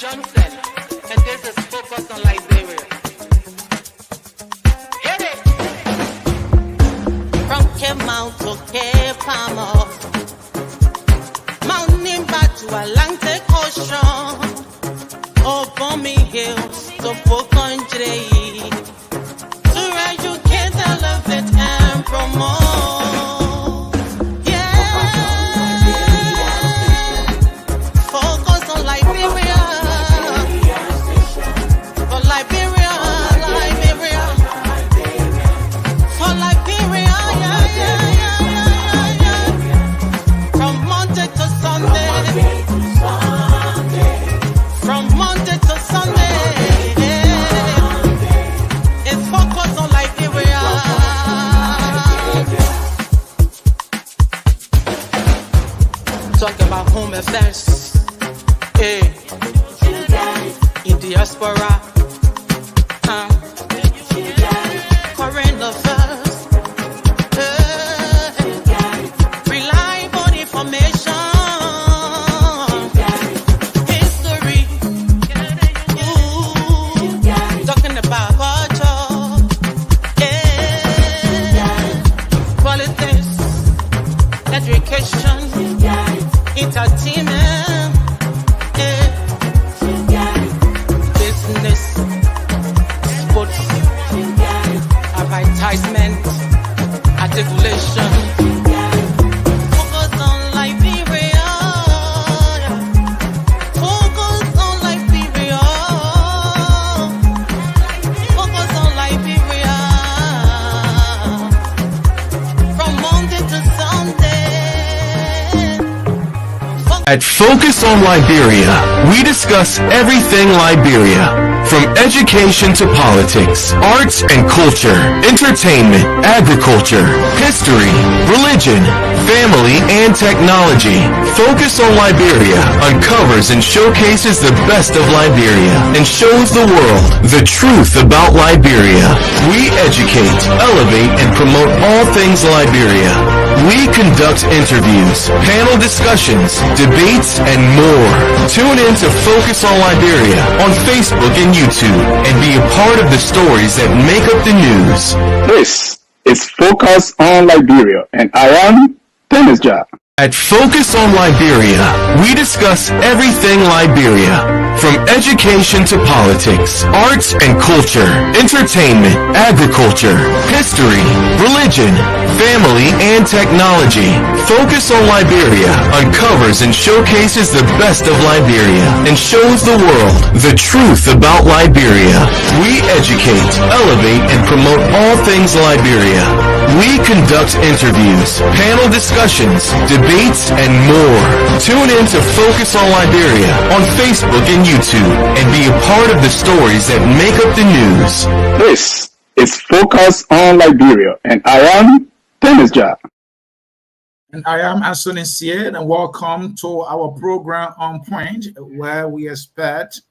Johnson, and this is focused on Liberia. Hit it! From Cape Mount to Cape Palmer, mountain back to Atlantic Ocean, over me hills to Country, to educate, elevate, and promote. Talk about home affairs, hey, in diaspora, current affairs, hey, reliable information, history, ooh, talking about culture, hey, politics, education, entertainment, business, sports, advertisement, articulation. Focus on Liberia. Focus on Liberia. Focus on Liberia. From Monday to Sunday. At Focus on Liberia, we discuss everything Liberia, from education to politics, arts and culture, entertainment, agriculture, history, religion, family, and technology. Focus on Liberia uncovers and showcases the best of Liberia and shows the world the truth about Liberia. We educate, elevate, and promote all things Liberia. We conduct interviews, panel discussions, debates, and more. Tune in to Focus on Liberia on Facebook and YouTube and be a part of the stories that make up the news. This is Focus on Liberia, and I am Dennis Jar. At Focus on Liberia, we discuss everything Liberia, from education to politics, arts and culture, entertainment, agriculture, history, religion, family, and technology. Focus on Liberia uncovers and showcases the best of Liberia and shows the world the truth about Liberia. We educate, elevate, and promote all things Liberia. We conduct interviews, panel discussions, debates, and more. Tune in to Focus on Liberia on Facebook and YouTube and be a part of the stories that make up the news. This is Focus on Liberia, and I am Dennis Jar. And I am Anthony Sied, and welcome to our program On Point, where we expect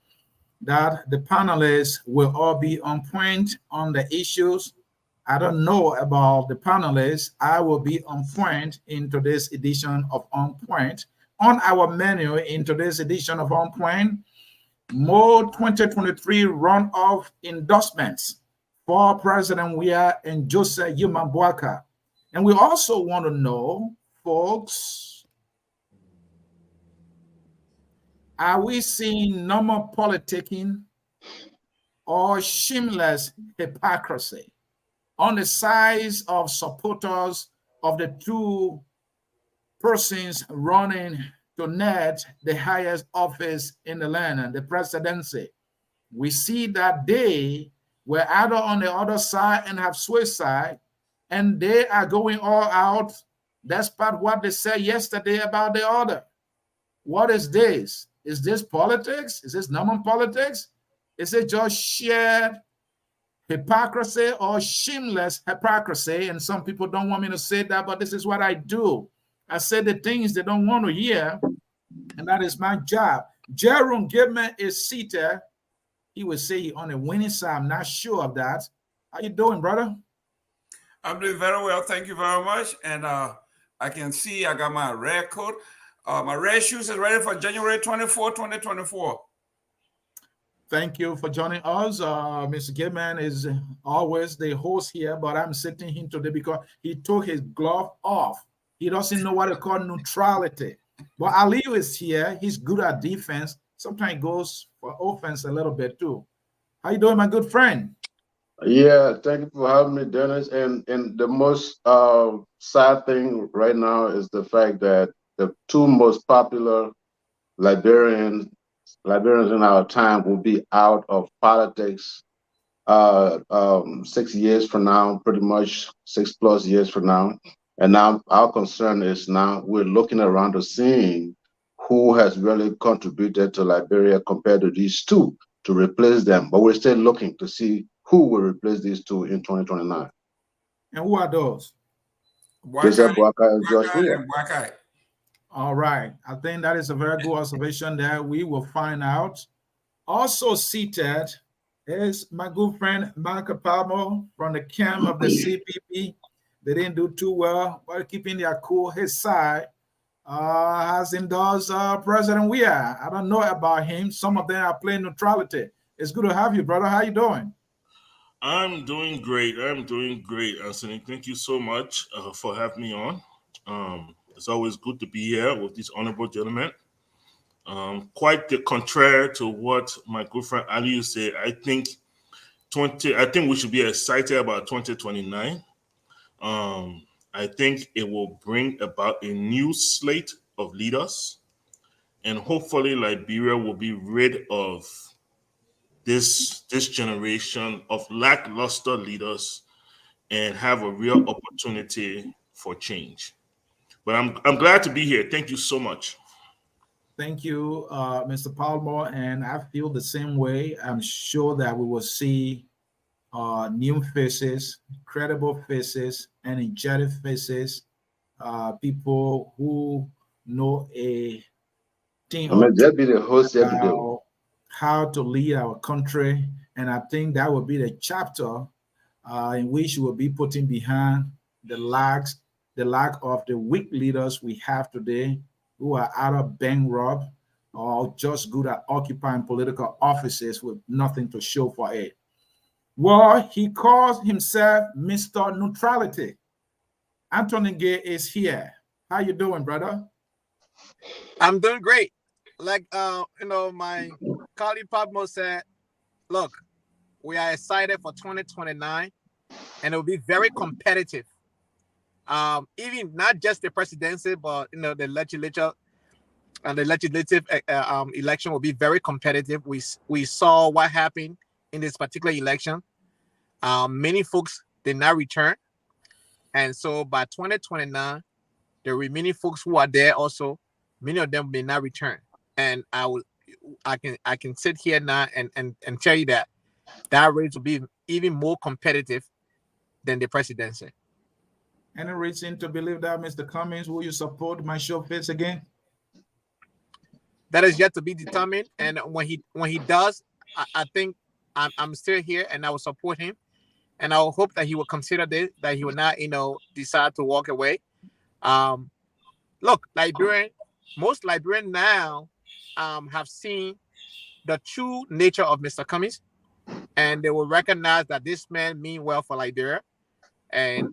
that the panelists will all be on point on the issues. I don't know about the panelists. I will be on point in today's edition of On Point. On our menu in today's edition of On Point, more 2023 runoff endorsements for President Weah and Joseph Yuma Boaka. And we also want to know, folks, are we seeing normal politicking or shameless hypocrisy on the sides of supporters of the two persons running to net the highest office in the land, and the presidency? We see that they were either on the other side and have switched side, and they are going all out despite what they said yesterday about the other. What is this? Is this politics? Is this normal politics? Is it just shared hypocrisy or shameless hypocrisy? And some people don't want me to say that, but this is what I do. I say the things they don't want to hear, and that is my job. Jerome Gibman is seated. He would say he on the winning side. I'm not sure of that. How you doing, brother? I'm doing very well. Thank you very much. And I can see I got my red coat. My red shoes is ready for January 24, 2024. Thank you for joining us. Mr. Gibman is always the host here, but I'm sitting him today because he took his glove off. He doesn't know what they call neutrality. But Aliyu is here. He's good at defense. Sometimes he goes for offense a little bit too. How you doing, my good friend? Yeah, thank you for having me, Dennis. And the most sad thing right now is the fact that the two most popular Liberians in our time will be out of politics 6 years from now, pretty much 6+ years from now. And now our concern is now we're looking around to seeing who has really contributed to Liberia compared to these two to replace them. But we're still looking to see who will replace these two in 2029. And who are those? Joseph Boakai and George Black-eyed Weah. and black-eyed. All right. I think that is a very good observation that we will find out. Also seated is my good friend Marco Palmo from the camp of the CPP. They didn't do too well, but keeping their cool. His side has endorsed President Weah. I don't know about him. Some of them are playing neutrality. It's good to have you, brother. How you doing? I'm doing great. Anthony. Thank you so much for having me on. It's always good to be here with these honorable gentlemen. Quite the contrary to what my good friend Ali said. I think we should be excited about 2029. I think it will bring about a new slate of leaders, and hopefully Liberia will be rid of this generation of lackluster leaders and have a real opportunity for change. But I'm glad to be here. Thank you so much. Thank you, Mr. Palmer, and I feel the same way. I'm sure that we will see new faces, credible faces, energetic faces, people who know a thing I or mean, they'll be the host here today. about how to lead our country. And I think that will be the chapter in which we will be putting behind the lack of the weak leaders we have today who are either bankrupt or just good at occupying political offices with nothing to show for it. Well, he calls himself Mr. Neutrality. Anthony Gay is here. How you doing, brother? I'm doing great. Like my colleague Pablo said, look, we are excited for 2029, and it will be very competitive. Even not just the presidency, but the legislature and the legislative election will be very competitive. We saw what happened in this particular election. Many folks did not return, and so by 2029, there will be many folks who are there also. Many of them may not return, and I can sit here now and tell you that race will be even more competitive than the presidency. Any reason to believe that, Mr. Cummings? Will you support my show face again? That is yet to be determined, and when he does, I think I'm still here, and I will support him, and I will hope that he will consider this, that he will not decide to walk away. Look, most Liberians now have seen the true nature of Mr. Cummings, and they will recognize that this man means well for Liberia, and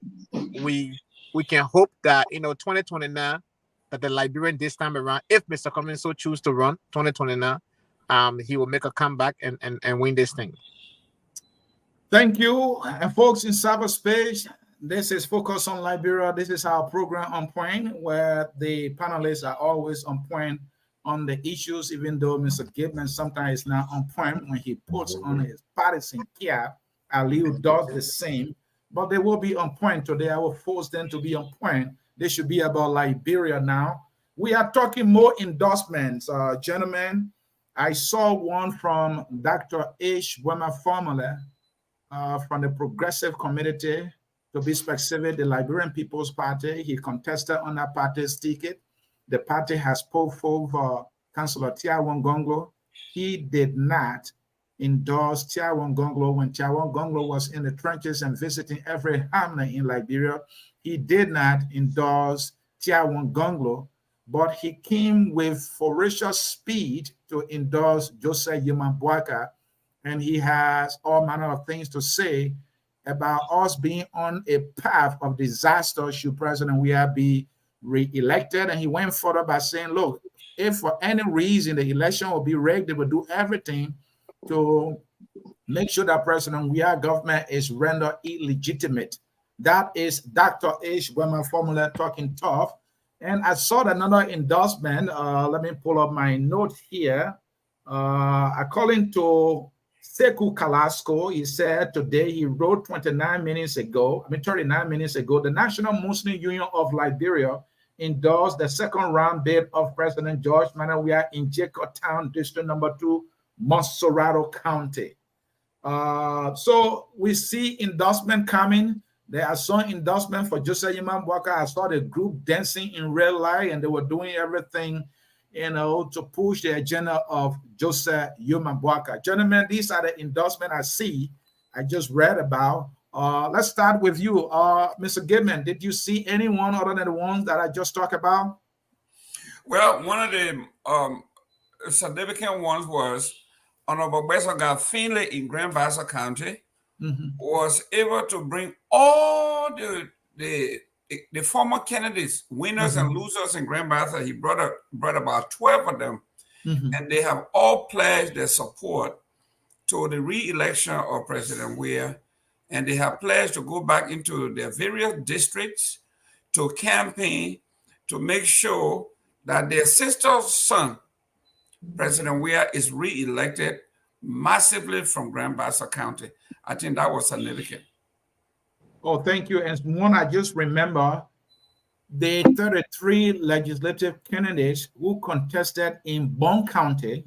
we can hope that 2029, that the Liberian this time around, if Mr. Cummings so choose to run 2029, he will make a comeback and win this thing. Thank you. And folks in cyberspace, this is Focus on Liberia. This is our program on point, where the panelists are always on point on the issues, even though Mr. Gibman sometimes is not on point when he puts on his partisan cap. Aliu does the same, but they will be on point today. I will force them to be on point. They should be about Liberia now. We are talking more endorsements, gentlemen. I saw one from Dr. H. Wema Formula from the Progressive Community, to be specific, the Liberian People's Party. He contested on that party's ticket. The party has put forward Councillor Tiawan Gonglo. He did not endorse Tiawan Gonglo when Tiawan Gonglo was in the trenches and visiting every hamlet in Liberia. He did not endorse Tiawan Gonglo, but he came with ferocious speed to endorse Joseph Boakai, and he has all manner of things to say about us being on a path of disaster should President Weah be re-elected. And he went further by saying, look, if for any reason the election will be rigged, they will do everything to make sure that President Weah government is rendered illegitimate. That is Dr. H. Wema Formula talking tough. And I saw another endorsement. Let me pull up my note here. According to Sekou Kalasko, he said today, he wrote 39 minutes ago, the National Muslim Union of Liberia endorsed the second round bid of President George Manuel Weah in Jacob Town, District Number 2, Monserrato County. So we see endorsement coming. There are some endorsement for Joseph Yimam Bwaka. I saw the group dancing in real life, and they were doing everything, to push the agenda of Joseph Yimam Bwaka. Gentlemen, these are the endorsements I just read about. Let's start with you, Mr. Goodman. Did you see anyone other than the ones that I just talked about? Well, one of the significant ones was Honorable Besoga Finley in Grand Bassa County was able to bring all the former candidates, winners and losers in Grand Bassa. He brought about 12 of them, and they have all pledged their support to the re-election of President Weah, and they have pledged to go back into their various districts to campaign to make sure that their sister's son, President Weah, is re-elected massively from Grand Bassa County. I think that was significant. Oh, thank you. And one I just remember, the 33 legislative candidates who contested in Bon County,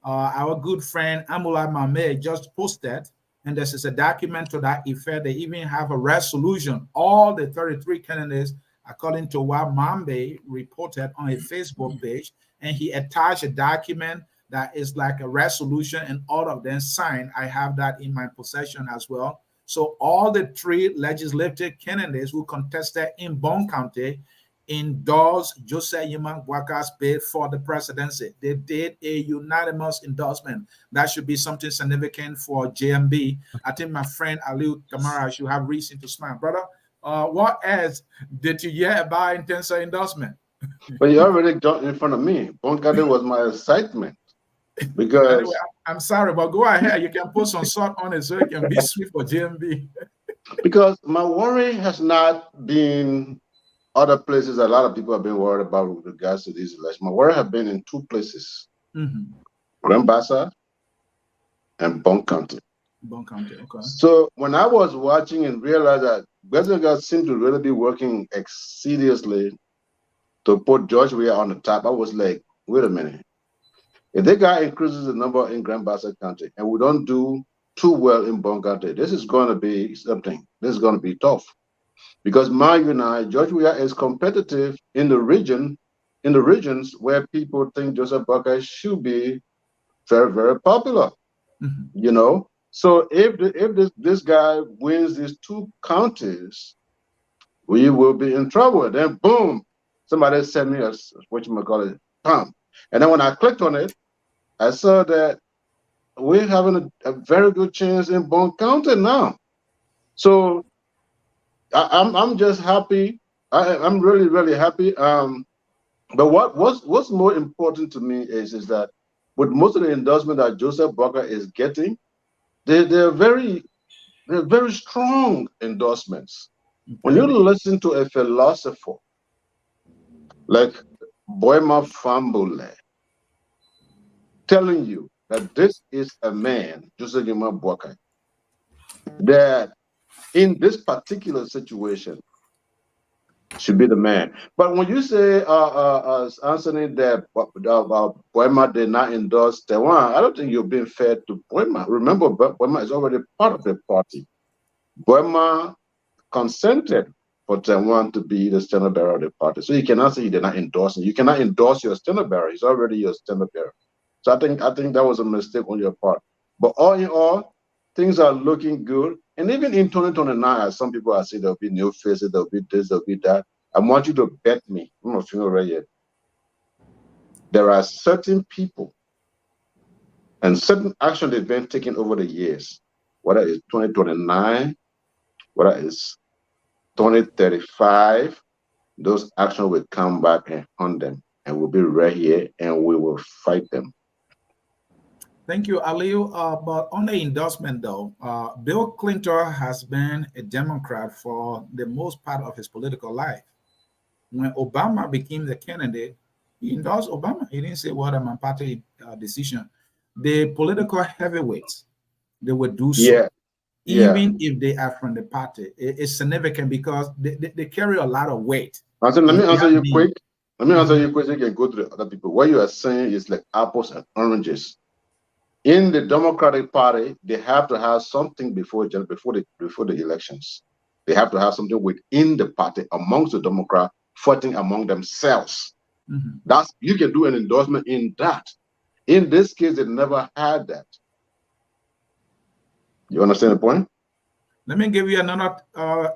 our good friend Amula Mame just posted, and this is a document to that effect. They even have a resolution. All the 33 candidates, according to what Mambe reported on a Facebook page, and he attached a document that is like a resolution, and all of them signed. I have that in my possession as well. So all the 3 legislative candidates who contested in Bon County endorsed Joseph Yimam Bwaka's bid for the presidency. They did a unanimous endorsement. That should be something significant for JMB. I think my friend Aliu Kamara should have reason to smile. Brother, what else did you hear about in terms of endorsement? But you already jumped in front of me. Bon County was my excitement. Because anyway, I'm sorry, but go ahead. You can put some salt on it so it can be sweet for GMB. Because my worry has not been other places a lot of people have been worried about with regards to these elections. My worry have been in 2 places. Grand Bassa and Bon County. Bon County, okay. So when I was watching and realized that President seemed to really be working exceedingly to put George Weah on the top, I was like, wait a minute. If the guy increases the number in Grand Bassa County and we don't do too well in Bon County, this is going to be something. This is going to be tough. Because George Weah is competitive in the regions where people think Joseph Bwaka should be very, very popular. So if this guy wins these 2 counties, we will be in trouble. Then boom, somebody sent me a pump. And then when I clicked on it, I saw that we're having a very good chance in Bon County now. So I'm just happy. I'm really, really happy. But what's more important to me is that with most of the endorsement that Joseph Bwaka is getting, they're very strong endorsements. When you listen to a philosopher like Boima Fambule telling you that this is a man, Joseph Yimam Bwaka, that in this particular situation should be the man. But when you say Anthony that Boima did not endorse Tewan, I don't think you're being fair to Boima. Remember, Boima is already part of the party. Boima consented for Tewan to be the standard bearer of the party. So you cannot say he did not endorse him. You cannot endorse your standard bearer. He's already your standard bearer. So I think that was a mistake on your part. But all in all, things are looking good. And even in 2029, as some people are saying, there'll be new faces, there'll be this, there'll be that. I want you to bet me. I'm not feeling right yet. There are certain people And certain action they've been taken over the years, whether it's 2029, whether it's 2035, those actions will come back and hunt them, and we'll be right here and we will fight them. Thank you, Aliu. But on the endorsement, though, Bill Clinton has been a Democrat for the most part of his political life. When Obama became the candidate, he endorsed Obama. He didn't say, "What well, my party decision." The political heavyweights, they would do so, even if they are from the party. It's significant because they carry a lot of weight. Let me answer you quick. Let me answer your question. You can go to the other people. What you are saying is like apples and oranges. In the Democratic Party, they have to have something before the elections. They have to have something within the party amongst the Democrats fighting among themselves. That's, you can do an endorsement in that. In this case, they never had that. You understand the point? Let me give you another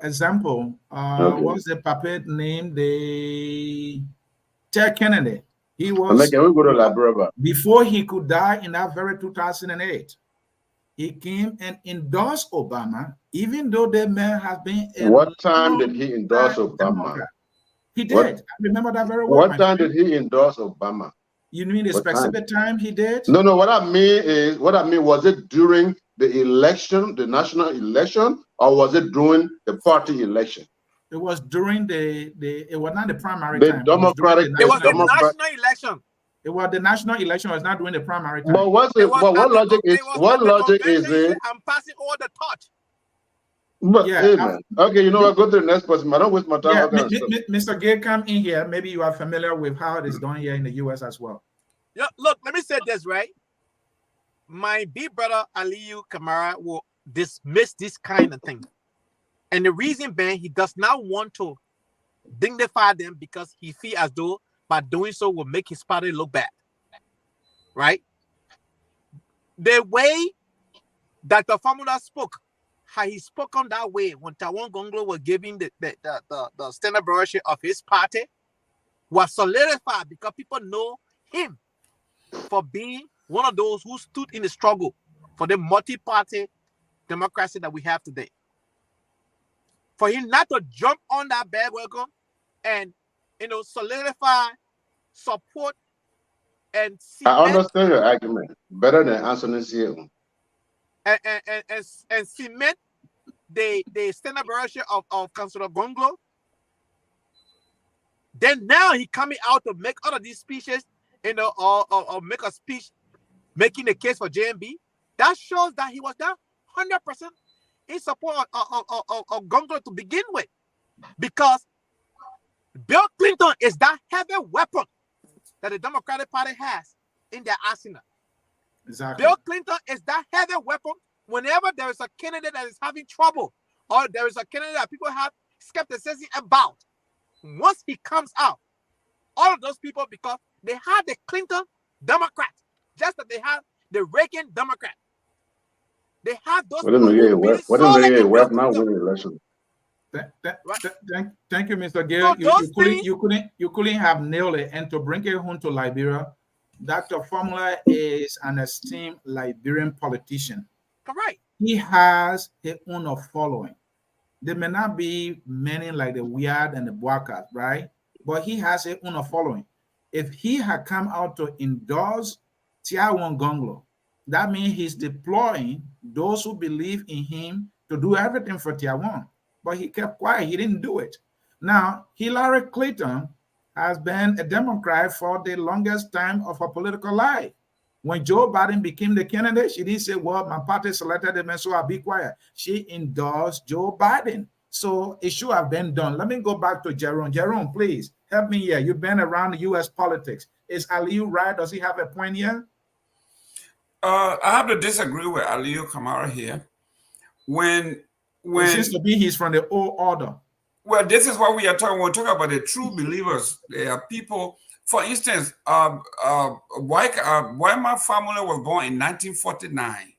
example. What's the puppet name? The Ted Kennedy. He was, can we go to Liberia? Before he could die in that very 2008, he came and endorsed Obama, even though the man has been a What time did he endorse Obama? Democrat. He did. I remember that very well. What time did he endorse Obama? You mean the specific time he did? No, what I mean, was it during the election, the national election, or was it during the party election? It was during it was not the primary time. Democratic. It was the national election. It was the national election. It was not during the primary time. But what logic is it? I'm passing all the torch. But yeah, okay, you know what? Go to the next person. I don't waste my time. Yeah, Mr. Gay, come in here. Maybe you are familiar with how it is done here in the U.S. as well. Yeah, look, let me say this, right? My big brother Aliu Kamara will dismiss this kind of thing. And the reason being, he does not want to dignify them because he feels as though by doing so will make his party look bad. Right? The way Dr. Famula spoke, how he spoke on that way when Tawan Gonglo was giving the standard brochure of his party was solidified because people know him for being one of those who stood in the struggle for the multi-party democracy that we have today. For him not to jump on that bandwagon and, solidify, support, and I understand your argument better than answering here. And cement the standard brochure of Councilor Gonglo. Then now he coming out to make all of these speeches, or make a speech making the case for JMB. That shows that he was not 100% in support of Gonglo to begin with, because Bill Clinton is that heavy weapon that the Democratic Party has in their arsenal. Exactly. Bill Clinton is that heavy weapon whenever there is a candidate that is having trouble or there is a candidate that people have skepticism about. Once he comes out, all of those people, because they had the Clinton Democrat, just that they have the Reagan Democrat. They have those people. Thank you, Mr. Gale. So you couldn't have nailed it. And to bring it home to Liberia, Dr. Formula is an esteemed Liberian politician. Correct. He has his own following. There may not be many like the Weird and the Bwakas, right? But he has his own following. If he had come out to endorse Tiawan Gonglo, that means he's deploying those who believe in him to do everything for Tiawan. But he kept quiet. He didn't do it. Now, Hillary Clinton has been a Democrat for the longest time of her political life. When Joe Biden became the candidate, she didn't say, well, my party selected him, and so I'll be quiet. She endorsed Joe Biden. So it should have been done. Let me go back to Jerome. Jerome, please help me here. You've been around the U.S. politics. Is Aliu right? Does he have a point here? I have to disagree with Aliu Kamara here. When it seems to be he's from the old order. Well, this is what we are talking. We're talking about the true believers. They are people. For instance, Wyman family was born in 1949.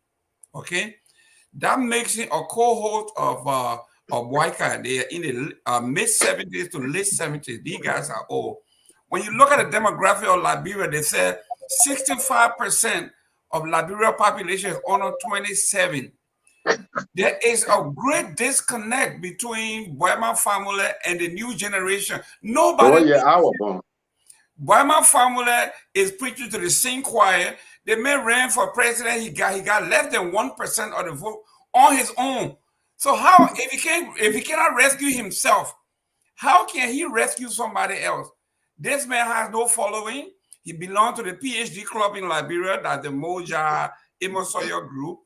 Okay, that makes him a co-host of Wyka. They are in the mid 70s to late 70s. These guys are old. When you look at the demographic of Liberia, they said 65% of Liberia population is under 27. There is a great disconnect between Boyman family and the new generation. Nobody. Boyman family is preaching to the same choir. The man ran for president. He got less than 1% of the vote on his own. So how, if he cannot rescue himself, how can he rescue somebody else? This man has no following. He belongs to the PhD club in Liberia, that's the Moja Emosoyo group.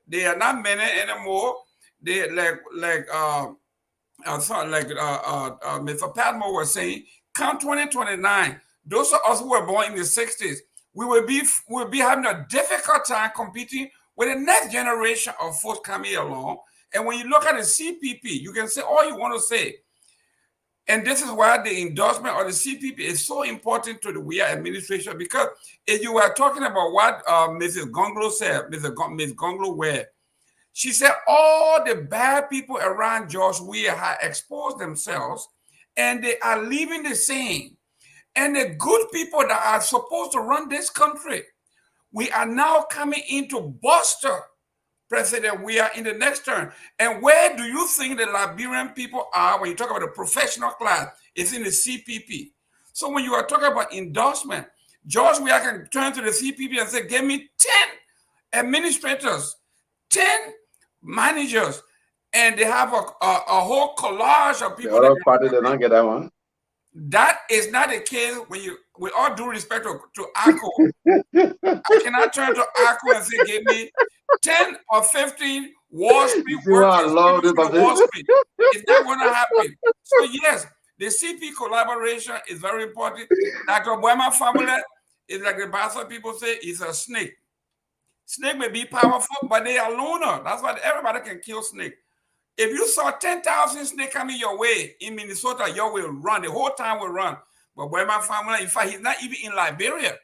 They are not many anymore. They Mr. Padmore was saying, come 2029, those of us who were born in the 60s, we will be having a difficult time competing with the next generation of folks coming along. And when you look at the CPP, you can say all you want to say. And this is why the endorsement of the CPP is so important to the WEA administration, because if you were talking about what Mrs. Gonglo said, Ms. Gonglo were, she said all the bad people around George Weah have exposed themselves and they are leaving the scene. And the good people that are supposed to run this country, we are now coming in to bolster President Weah in the next term. And where do you think the Liberian people are when you talk about the professional class? It's in the CPP. So when you are talking about endorsement, George Weah can turn to the CPP and say, give me 10 administrators, 10 managers, and they have a whole collage of people. The other party did not get that one. That is not the case when you, with all due respect to ACO. I cannot turn to ACO and say, give me 10 or 15 Wall Street workers. Wall Street. It's not going to happen. So yes, the CP collaboration is very important. Dr. Boyman family is like the Bassa people say, is a snake. Snake may be powerful, but they are loner. That's why everybody can kill snake. If you saw 10,000 snakes coming your way in Minnesota, you will run. The whole time will run. But Boyman family, in fact, he's not even in Liberia.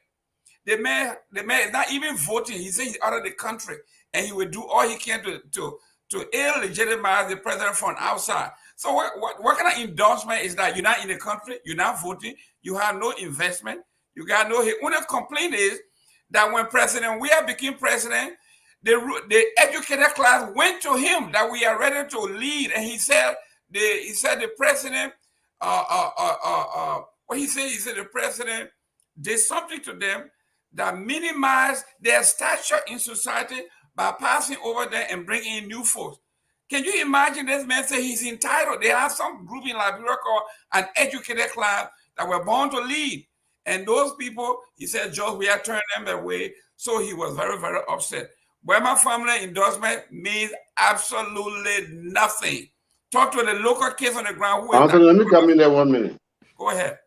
The man is not even voting. He says he's out of the country, and he will do all he can to illegitimize the president from outside. So what kind of endorsement is that? You're not in the country, you're not voting, you have no investment, you got no. His only complaint is that when President Weah became president, the educated class went to him that we are ready to lead, and he said the president what he said the president did something to them that minimized their stature in society by passing over there and bringing in new folks. Can you imagine this man say he's entitled? They have some group in Liberia called an educated class that were born to lead. And those people, he said, George, we have turned them away. So he was very, very upset. Boyman family endorsement means absolutely nothing. Talk to the local kids on the ground. Anthony, let me come in there 1 minute. Go ahead.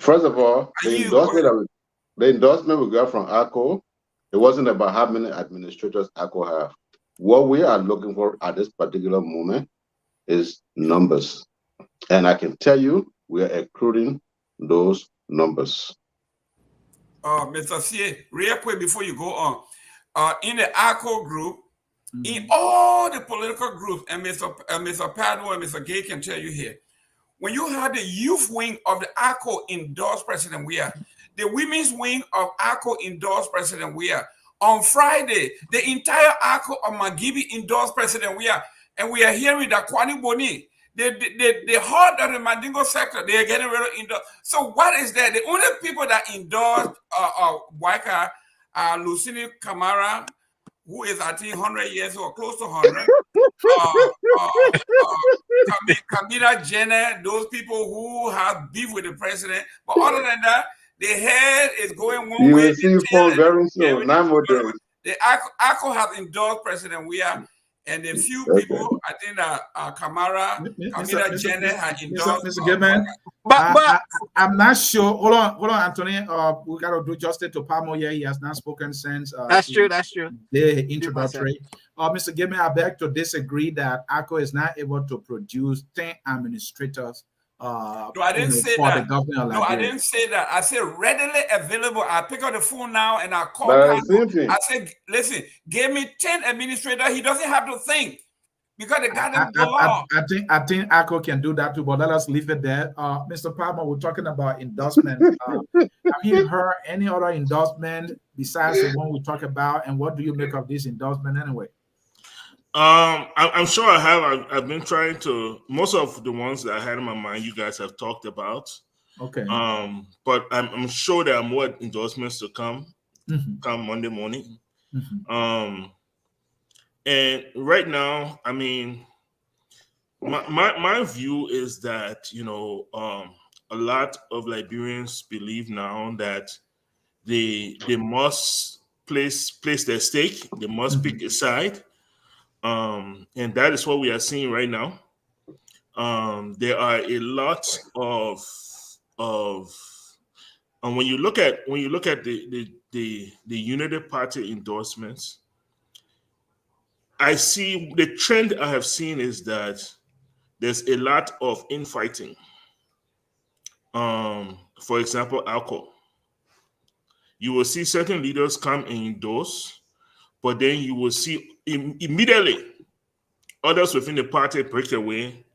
First of all, the endorsement we got from ACO, it wasn't about how many administrators ACO have. What we are looking for at this particular moment is numbers. And I can tell you, we are accruing those numbers. Mr. C, real quick before you go on, in the ACO group, in all the political groups, and Mr. Padua and Mr. Gay can tell you here, when you have the youth wing of the ACO endorse President Weah, the women's wing of ACO endorse President Weah. On Friday, the entire ACO of Magibi endorsed President Weah, and we are hearing that Kwani Boni, the heart of the Mandingo sector, they are getting rid of endorse. So what is that? The only people that endorsed Waika are Lucini Camara, who is I think 100 years or close to 100. Kamila Jenner, those people who have beef with the president. But other than that, the head is going one way. You will see phone very soon. The ACO has endorsed President Weah, and a few people, I think that Kamila Jenner has endorsed. Mr. Goodman, but I'm not sure. Hold on, Anthony. We got to do justice to Palmo. Yeah, he has not spoken since. That's true. The introductory. Mr. Goodman, I beg to disagree that ACO is not able to produce 10 administrators. No, I didn't say that. No, I didn't say that. I said readily available. I pick up the phone now and I call. I said, listen, give me 10 administrators. He doesn't have to think because the goddamn law. I think ACO can do that too, but let us leave it there. Mr. Palmer, we're talking about endorsement. Have you heard any other endorsement besides the one we talked about? And what do you make of this endorsement anyway? I'm sure I have. I've been trying to. Most of the ones that I had in my mind, you guys have talked about. Okay. But I'm sure there are more endorsements to come. Come Monday morning. And right now, I mean, my view is that a lot of Liberians believe now that they must place their stake. They must pick a side. And that is what we are seeing right now. There are a lot of and when you look at the Unity Party endorsements, I see the trend I have seen is that there's a lot of infighting. For example, alcohol. You will see certain leaders come and endorse, but then you will see immediately others within the party break away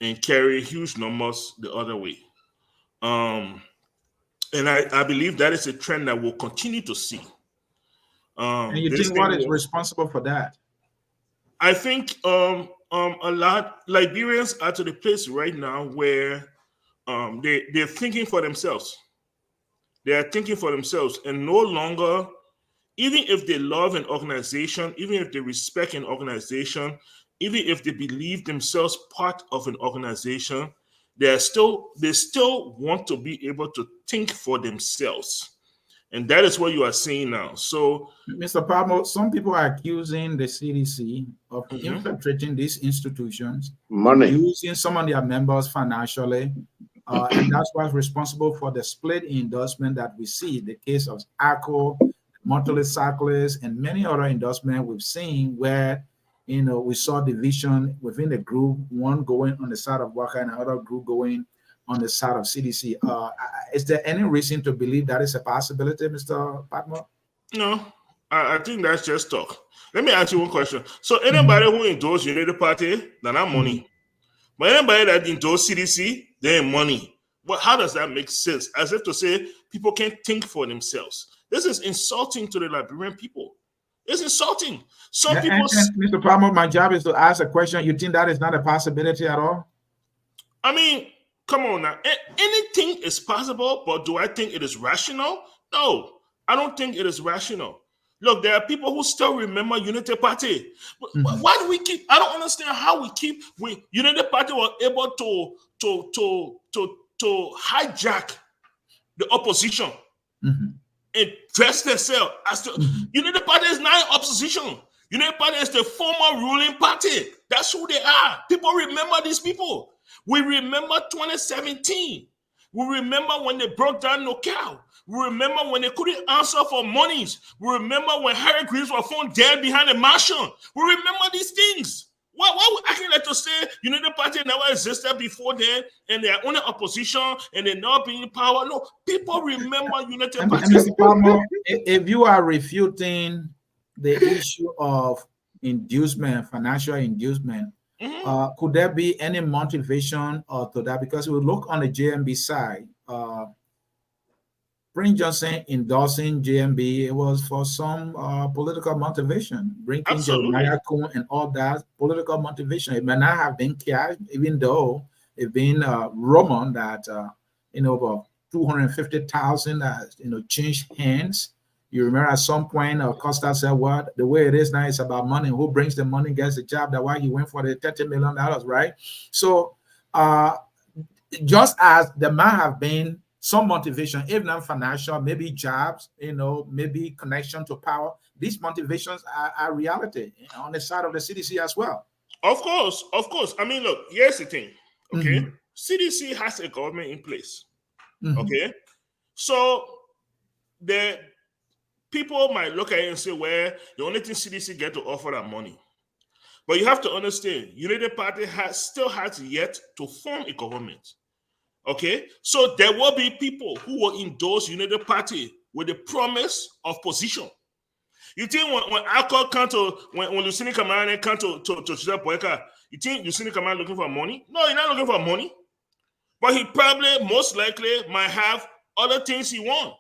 and carry huge numbers the other way. And I believe that is a trend that we'll continue to see. And you think what is responsible for that? I think a lot Liberians are to the place right now where they're thinking for themselves. They are thinking for themselves and no longer, even if they love an organization, even if they respect an organization, even if they believe themselves part of an organization, they still want to be able to think for themselves. And that is what you are seeing now. So, Mr. Pablo, some people are accusing the CDC of infiltrating these institutions, using some of their members financially, and that's what's responsible for the split endorsement that we see. The case of ACO, monthly cyclists, and many other endorsements we've seen where we saw division within the group, one going on the side of Waka and another group going on the side of CDC. Is there any reason to believe that is a possibility, Mr. Patmore? No, I think that's just talk. Let me ask you one question. So anybody who endorses United Party, they're not money. But anybody that endorses CDC, they're money. But how does that make sense? As if to say people can't think for themselves. This is insulting to the Liberian people. It's insulting. Some people... And Mr. Palmer, my job is to ask a question. You think that is not a possibility at all? I mean, come on now. Anything is possible, but do I think it is rational? No, I don't think it is rational. Look, there are people who still remember Unity Party. Why do we keep... I don't understand how Unity Party was able to hijack the opposition and dress themselves as the Unity Party is not in opposition. Unity Party is the former ruling party. That's who they are. People remember these people. We remember 2017. We remember when they broke down NoCal. We remember when they couldn't answer for monies. We remember when Harry Greaves was found dead behind the mansion. We remember these things. Why would I can like to say Unity Party never existed before then and they're only opposition and they're not being in power? No, people remember Unity Party. Mr. Palmer, if you are refuting the issue of inducement, financial inducement, could there be any motivation to that? Because we look on the JMB side, Prince Johnson endorsing JMB, it was for some political motivation. Bringing Jeremiah Kuhn and all that political motivation. It may not have been cash, even though it's been rumored that about 250,000 changed hands. You remember at some point, Costa said, "What the way it is now is about money. Who brings the money gets the job." That's why he went for the $30 million, right? So, just as there might have been some motivation, if not financial, maybe jobs, maybe connection to power. These motivations are reality on the side of the CDC as well. Of course. I mean, look, here's the thing, okay? CDC has a government in place, okay? So the people might look at it and say, well, the only thing CDC get to offer are money. But you have to understand, Unity Party still has yet to form a government. Okay, so there will be people who will endorse Unity Party with the promise of position. You think when Alcohol come to when Lucini Kamara come to Chida Boyka, you think Lucini Kamara looking for money? No, he's not looking for money. But he probably most likely might have other things he wants.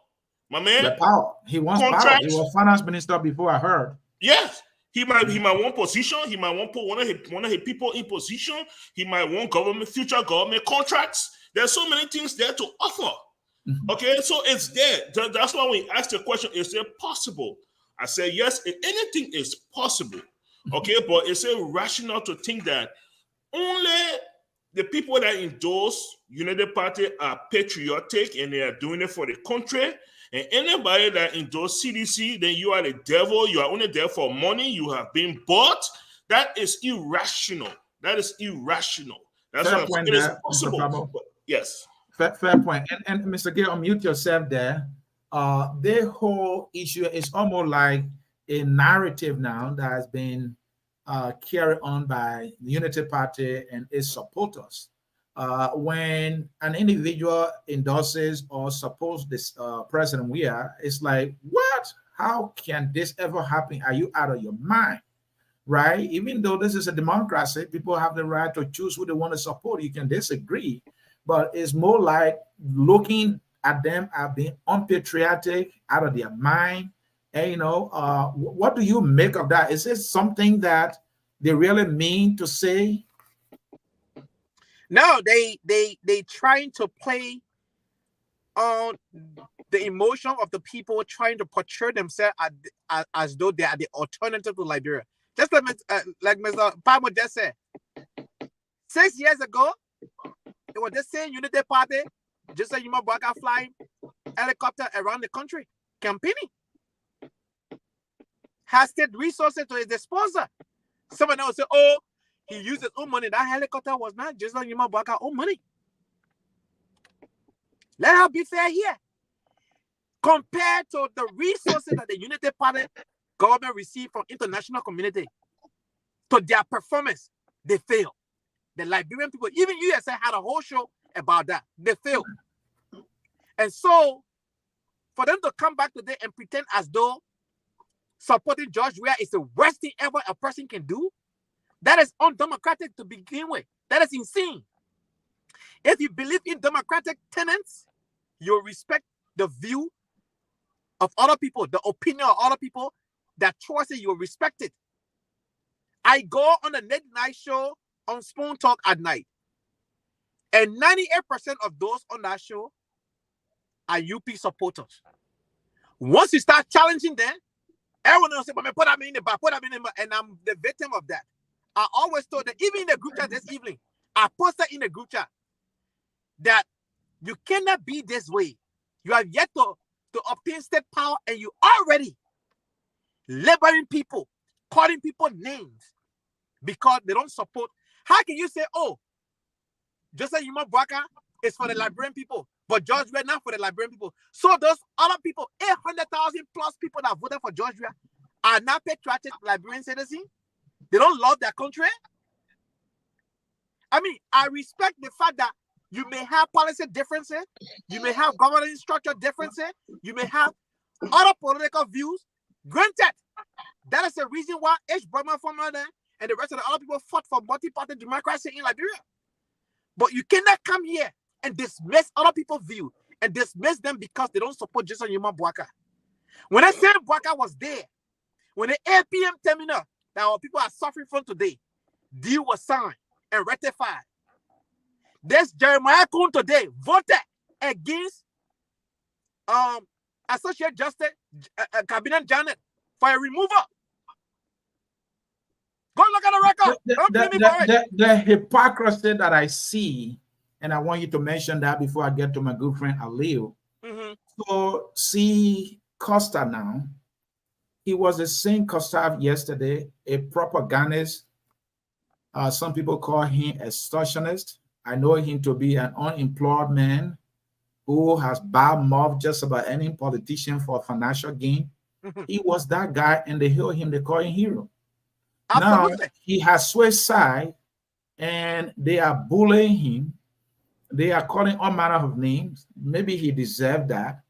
My man. The power. He wants power. He was finance minister before, I heard. Yes. He might want position. He might want put one of his people in position. He might want future government contracts. There's so many things there to offer. Okay, so it's there. That's why we asked the question, is it possible? I say yes, anything is possible. Okay, but it's irrational to think that only the people that endorse United Party are patriotic and they are doing it for the country. And anybody that endorse CDC, then you are the devil. You are only there for money. You have been bought. That is irrational. That is irrational. That's fair what point it is there, possible. But yes. Fair point. And Mr. Gay, unmute yourself there. The whole issue is almost like a narrative now that has been carried on by the Unity Party and its supporters. When an individual endorses or supports this President Weah, it's like, what? How can this ever happen? Are you out of your mind? Right? Even though this is a democracy, people have the right to choose who they want to support. You can disagree, but it's more like looking at them as being unpatriotic, out of their mind. And, what do you make of that? Is this something that they really mean to say? No, they trying to play on the emotion of the people, trying to portray themselves as though they are the alternative to Liberia. Just like Mr. Palmer just said, 6 years ago, it was the same Unity Party, just like Yuma Bwaka flying helicopter around the country, campaigning. Has state resources to his disposal. Someone else say, oh, he used his own money. That helicopter was not just like Yuma Bwaka own money. Let her be fair here. Compared to the resources that the Unity Party government received from international community, to their performance, they failed. The Liberian people, even USA had a whole show about that. They failed. And so, for them to come back today and pretend as though supporting George Weah is the worst thing ever a person can do, that is undemocratic to begin with. That is insane. If you believe in democratic tenets, you respect the view of other people, the opinion of other people, their choices, you respect it. I go on a late night show on Spoon Talk at night, and 98% of those on that show are UP supporters. Once you start challenging them, everyone will say, but put them in the back, put them in the back, and I'm the victim of that. I always told them, even in the group chat this evening, I posted in the group chat that you cannot be this way. You have yet to obtain state power, and you already labeling people, calling people names because they don't support. How can you say, oh, just like Yuma Bwaka is for the Liberian people, but George Weah not for the Liberian people? So those other people, 800,000 plus people that voted for George Weah, are not patriotic Liberian citizens? They don't love their country? I mean, I respect the fact that you may have policy differences, you may have government structure differences, you may have other political views. Granted, that is the reason why H. Brahma Formula and the rest of the other people fought for multi-party democracy in Liberia. But you cannot come here and dismiss other people's view and dismiss them because they don't support Jason Yuma Bwaka. When I said Bwaka was there, when the APM terminal that our people are suffering from today, deal was signed and ratified. This Jeremiah Kuhn today voted against Associate Justice Cabinet Janet for a removal. Go look at the record. The hypocrisy that I see, and I want you to mention that before I get to my good friend Aleo. So see Costa now. He was the same Costa yesterday, a propagandist. Some people call him a extortionist. I know him to be an unemployed man who has bad-mouthed just about any politician for financial gain. He was that guy, and they hail him, they call him hero. Absolutely. Now, he has switched side, and they are bullying him. They are calling all manner of names. Maybe he deserved that.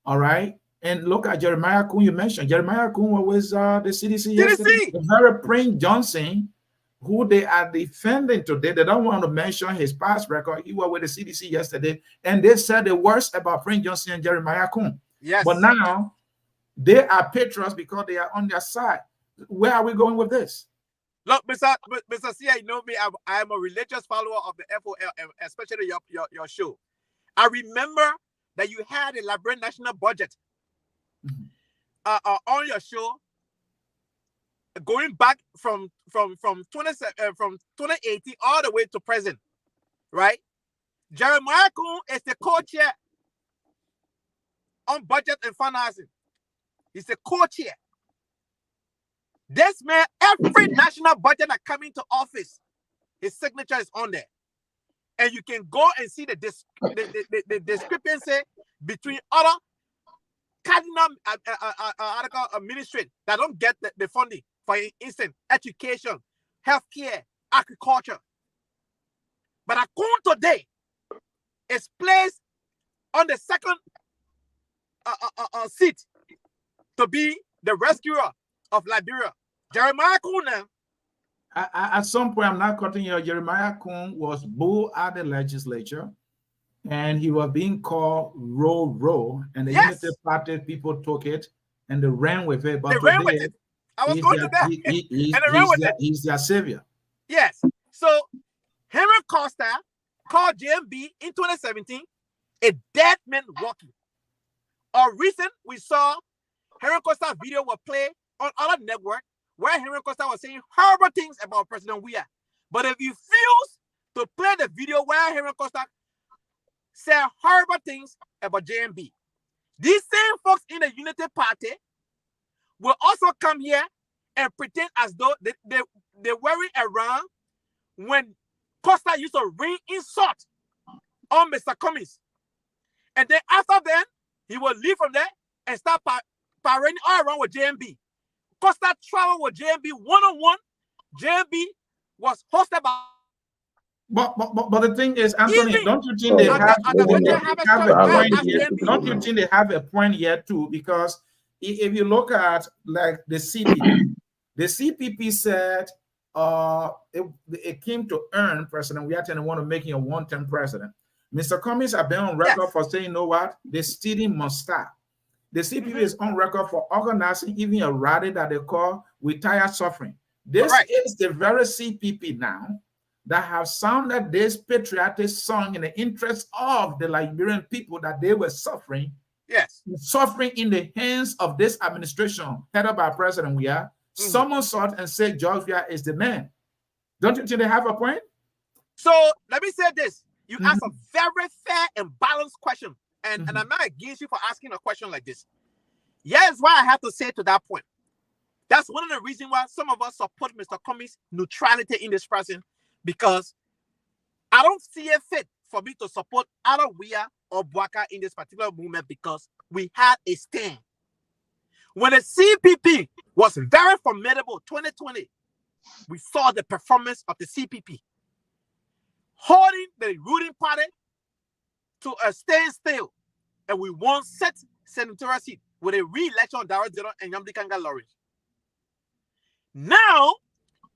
All right? And look at Jeremiah Kuhn, you mentioned. Jeremiah Kuhn was the CDC yesterday. The very Prince Johnson, who they are defending today, they don't want to mention his past record. He was with the CDC yesterday, and they said the worst about Prince Johnson and Jeremiah Kuhn. Yes. But now they are patriots because they are on their side. Where are we going with this? Look, Mr. C, you know me. I'm a religious follower of the FOL, especially your show. I remember that you had a Liberian national budget on your show, going back from 2018 all the way to present, right? Jeremiah Kuhn is the co-chair on budget and financing. He's the co-chair. This man, every national budget that come into office, his signature is on there. And you can go and see the discrepancy between other cardinal administrators that don't get the funding. For instance, education, healthcare, agriculture. But Akun today is placed on the second seat to be the rescuer of Liberia. Jeremiah Kuhn. At some point, I'm not cutting you. Jeremiah Kuhn was booed at the legislature, and he was being called Row, and the Unity Party people took it and they ran with it. But they ran with it. I was going to that. He's their savior. Yes. So Henry Costa called JMB in 2017 a dead man walking. Or recent, we saw Henry Costa video was played on other network where Henry Costa was saying horrible things about President Weah. But if you refuse to play the video where Henry Costa said horrible things about JMB, these same folks in the Unity Party will also come here and pretend as though they weren't around when Costa used to ring insult on Mr. Cummings. And then after then, he will leave from there and start parading all around with JMB. Costa traveled with JMB one-on-one. JMB was hosted by... But the thing is, Anthony, don't you think they have a point here? Don't you think they have a point here too? Because if you look at like the CPP said it came to earn President Weah and want to make him a one-term president. Mr. Cummings have been on record for saying, you know what, the stealing must stop. The CPP is on record for organizing even a rally that they call "We Tired Suffering." This is the very CPP now that have sounded this patriotic song in the interest of the Liberian people that they were suffering. Yes. Suffering in the hands of this administration headed by President Weah. Someone saw it and said George Weah is the man. Don't you think they have a point? So let me say this. You asked a very fair and balanced question. And I'm not against you for asking a question like this. Here's why I have to say to that point. That's one of the reasons why some of us support Mr. Cummings' neutrality in this person, because I don't see a fit for me to support either Weah or Bwaka in this particular movement because we had a stand. When the CPP was very formidable, 2020, we saw the performance of the CPP holding the ruling party to a standstill, and we won 6 senatorial seats with a re-election of Darrell Dillon and Yamdi Kanga Lawrence. Now,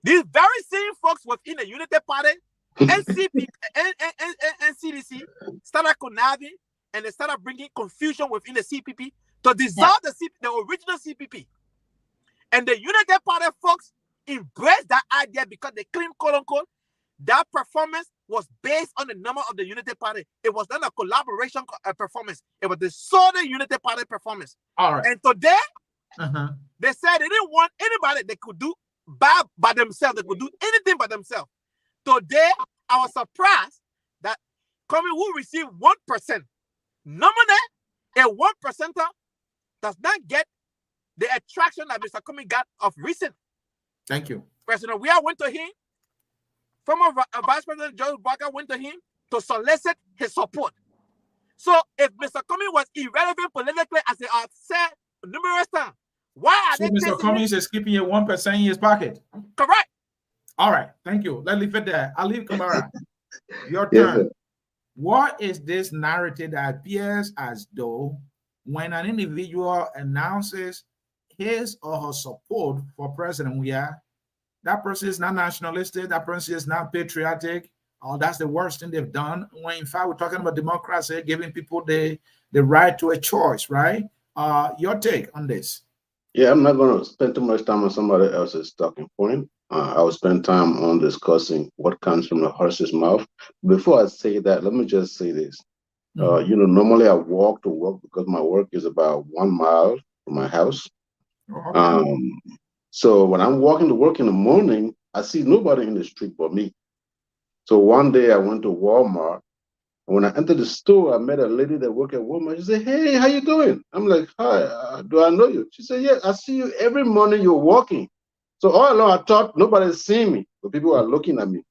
these very same folks within the Unity Party, NCP, and CDC started conniving, and they started bringing confusion within the CPP to dissolve the original CPP. And the Unity Party folks embraced that idea because they claim, quote unquote, that performance was based on the number of the Unity Party. It was not a collaboration performance. It was the sole Unity Party performance. All right. And today, they said they didn't want anybody that could do by themselves. They could do anything by themselves. Today, I was surprised that Cummings will receive 1%. Nominally, a 1%er does not get the attraction that Mr. Cummings got of recent. Thank you. President Weah went to him. Former Vice President George Bwaka went to him to solicit his support. So if Mr. Cummings was irrelevant politically, as they have said numerous times, why are they Mr. Cummings is keeping a 1% in his pocket? Correct. All right. Thank you. Let's leave it there. I'll leave Kamara. Your turn. What is this narrative that appears as though when an individual announces his or her support for President Weah, that person is not nationalistic, that person is not patriotic, Oh, that's the worst thing they've done. When in fact we're talking about democracy, giving people the right to a choice, right? Your take on this? Yeah, I'm not going to spend too much time on somebody else's talking point. I will spend time on discussing what comes from the horse's mouth. Before I say that, let me just say this. Normally I walk to work because my work is about 1 mile from my house. Oh, okay. So when I'm walking to work in the morning, I see nobody in the street but me. So one day I went to Walmart. And when I entered the store, I met a lady that worked at Walmart. She said, "Hey, how you doing?" I'm like, "Hi, do I know you?" She said, "Yeah, I see you every morning. You're walking." So all along, I thought nobody's seeing me, but people are looking at me.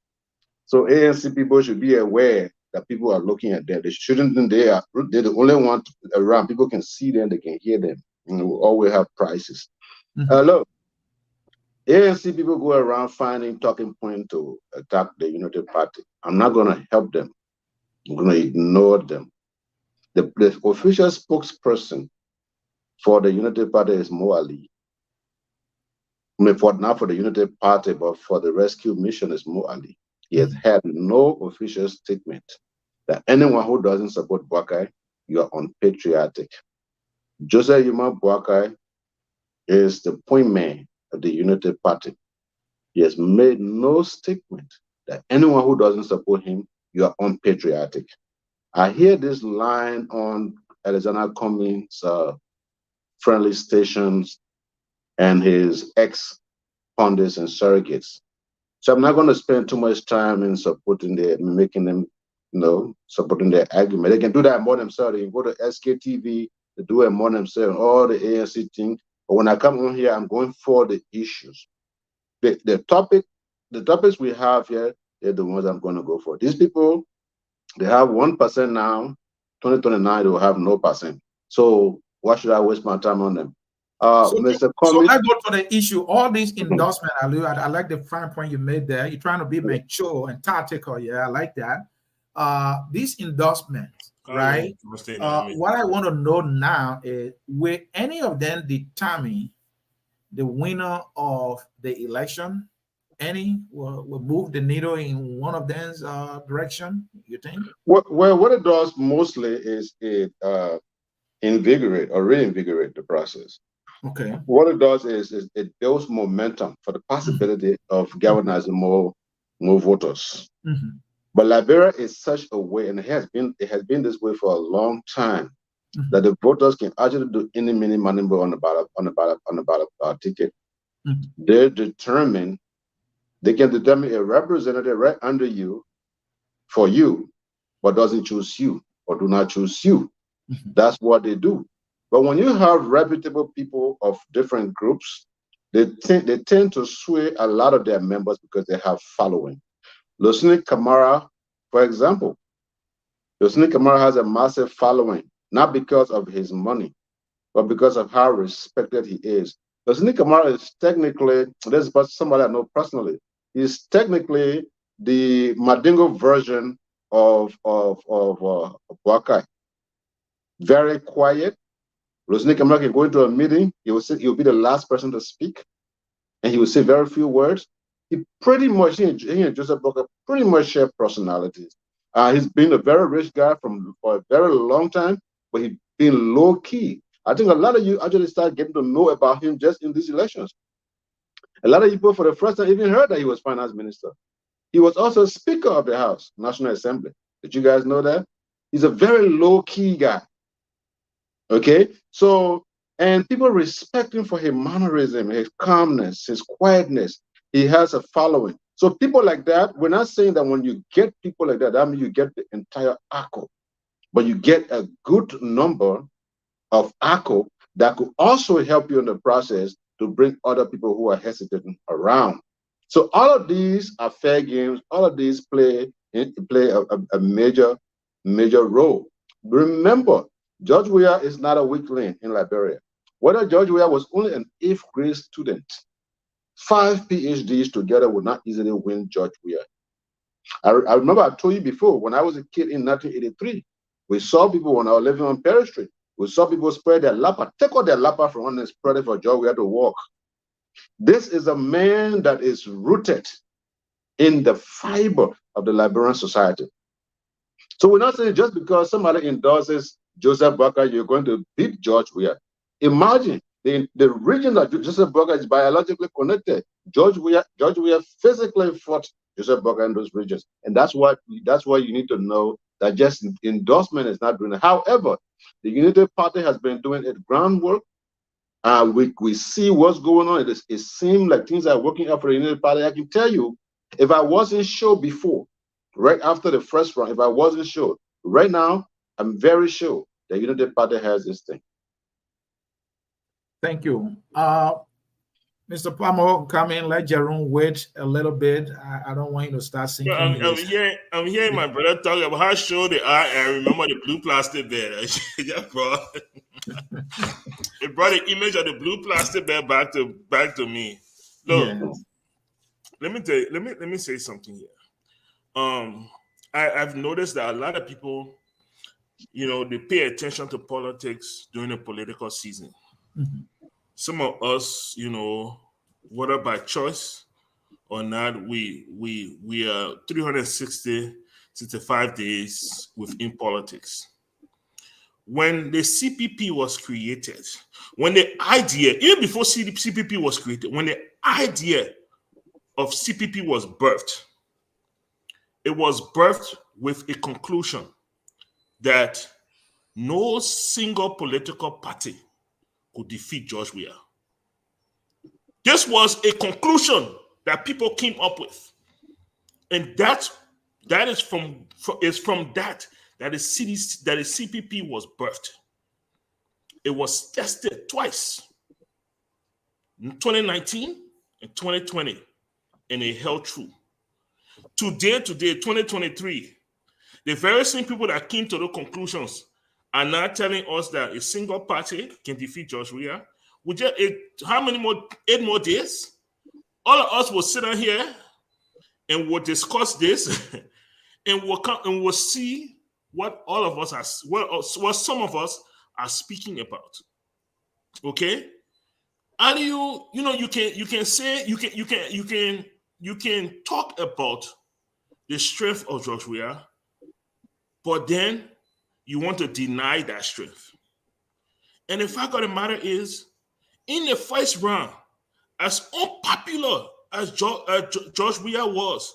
So ANC people should be aware that people are looking at them. They shouldn't think they're the only one around. People can see them, they can hear them. We always have prices. Look, ANC people go around finding talking point to attack the Unity Party. I'm not going to help them. I'm going to ignore them. The official spokesperson for the Unity Party is Mo Ali. I mean, not for the Unity Party, but for the rescue mission is Mo Ali. He has had no official statement that anyone who doesn't support Boakai, you are unpatriotic. Joseph Yuma Boakai is the point man of the Unity Party. He has made no statement that anyone who doesn't support him, you are unpatriotic. I hear this line on Alexander Cummings' friendly stations and his ex-pundits and surrogates. So I'm not going to spend too much time in making them, supporting their argument. They can do that more themselves. They can go to SKTV, they do it more themselves, all the ANC thing. But when I come on here, I'm going for the issues. The topics we have here, they're the ones I'm going to go for. These people, they have 1% now. 2029, they will have no percent. So why should I waste my time on them? Mr. So Cummings, let's go to the issue. All these endorsements, I like the fine point you made there. You're trying to be mature and tactical. Yeah, I like that. These endorsements, right? What I want to know now is, will any of them determine the winner of the election? Any will move the needle in one of them's direction, you think? what it does mostly is it invigorate or reinvigorate the process. Okay. What it does is it builds momentum for the possibility of galvanizing more voters. But Liberia is such a way, and it has been this way for a long time, that the voters can actually do any mini money on the ballot ticket. They can determine a representative right under you for you, but doesn't choose you or do not choose you. That's what they do. But when you have reputable people of different groups, they tend to sway a lot of their members because they have following. Losni Kamara, for example, Losni Kamara has a massive following, not because of his money, but because of how respected he is. Losni Kamara is technically, this is somebody I know personally, he's technically the Madingo version of Boakai. Very quiet. Losni Kamara can go into a meeting, he'll be the last person to speak, and he will say very few words. He pretty much, he and Joseph Boakai pretty much share personalities. He's been a very rich guy for a very long time, but he's been low key. I think a lot of you actually start getting to know about him just in these elections. A lot of people for the first time even heard that he was finance minister. He was also Speaker of the House, National Assembly. Did you guys know that? He's a very low key guy. Okay, so, and people respect him for his mannerism, his calmness, his quietness. He has a following. So people like that, we're not saying that when you get people like that means you get the entire ACO, but you get a good number of ACO that could also help you in the process to bring other people who are hesitating around. So all of these are fair games. All of these play a major role. Remember, George Weah is not a weak link in Liberia. Whether George Weah was only an 8th grade student, 5 PhDs together would not easily win George Weah. I remember I told you before, when I was a kid in 1983, we saw people when I was living on Perry Street. We saw people spread their lapa, take out their lapa from under and spread it for George Weah to walk. This is a man that is rooted in the fiber. of the Liberian society. So we're not saying just because somebody endorses Joseph Boakai, you're going to beat George Weah. Imagine the region that Joseph Boakai is biologically connected. George Weah physically fought Joseph Boakai in those regions. And that's why you need to know that just endorsement is not doing it. However, the Unity Party has been doing its groundwork. We see what's going on. It seems like things are working out for the Unity Party. I can tell you, if I wasn't sure before, right after the first round, if I wasn't sure, right now, I'm very sure the Unity Party has this thing. Thank you. Mr. Palmer, come in, let Jerome wait a little bit. I don't want you to start sinking. I'm hearing my brother talk about how sure they are. I remember the blue plastic bag. It brought the image of the blue plastic bag back to me. Look, Yes. let me say something here. I've noticed that a lot of people, they pay attention to politics during the political season. Mm-hmm. Some of us, whether by choice or not, we are 365 days within politics. When the CPP was created, when the idea, even before CPP was created, when the idea of CPP was birthed, it was birthed with a conclusion that no single political party could defeat George Weah. This was a conclusion that people came up with, and that is from that the CPP was birthed. It was tested twice, in 2019 and 2020, and it held true. Today, 2023, the very same people that came to the conclusions are now telling us that a single party can defeat George Weah. How many more? 8 more days? All of us will sit down here and we'll discuss this, and we'll see what all of us what some of us are speaking about. Okay, and you can talk about the strength of George Weah, but then you want to deny that strength. And the fact of the matter is, in the first round, as unpopular as George Weah was,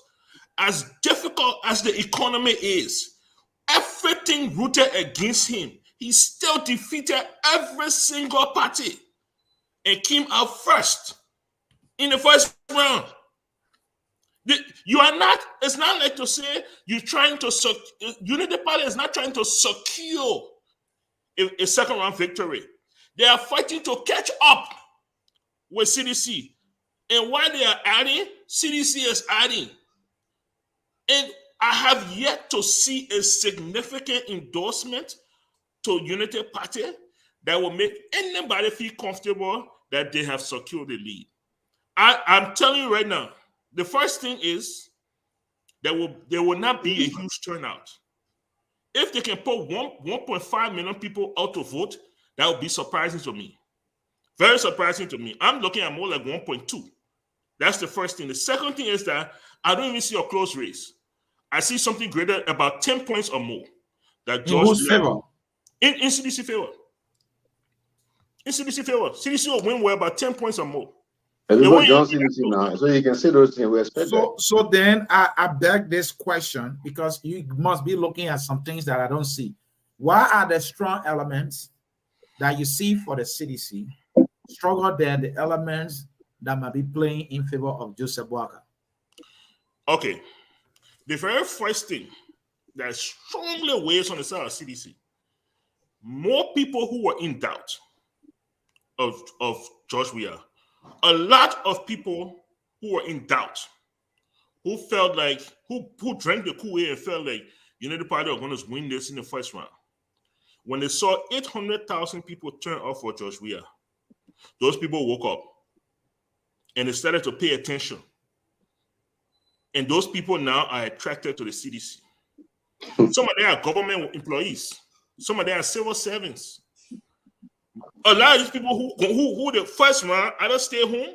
as difficult as the economy is, everything rooted against him, he still defeated every single party and came out first in the first round. It's not like to say you're trying to, Unity Party is not trying to secure a second round victory. They are fighting to catch up with CDC. And while they are adding, CDC is adding. And I have yet to see a significant endorsement to Unity Party that will make anybody feel comfortable that they have secured the lead. I'm telling you right now, the first thing is there will not be a huge turnout. If they can put 1.5 million people out to vote, that would be surprising to me. Very surprising to me. I'm looking at more like 1.2. That's the first thing. The second thing is that I don't even see a close race. I see something greater, about 10 points or more. That George in whose favor? In CDC favor. In CDC favor. CDC will win by about 10 points or more. Everybody don't see this now, so you can see those things. We expect so then I beg this question, because you must be looking at some things that I don't see. Why are the strong elements that you see for the CDC stronger than the elements that might be playing in favor of Joseph Boakai? Okay. The very first thing that strongly weighs on the side of CDC, more people who were in doubt of George Weah, a lot of people who were in doubt, who felt like, who drank the Kool-Aid and felt like Unity Party are going to win this in the first round. When they saw 800,000 people turn off for George Weah, those people woke up and they started to pay attention. And those people now are attracted to the CDC. Some of them are government employees. Some of them are civil servants. A lot of these people who the first round either stay home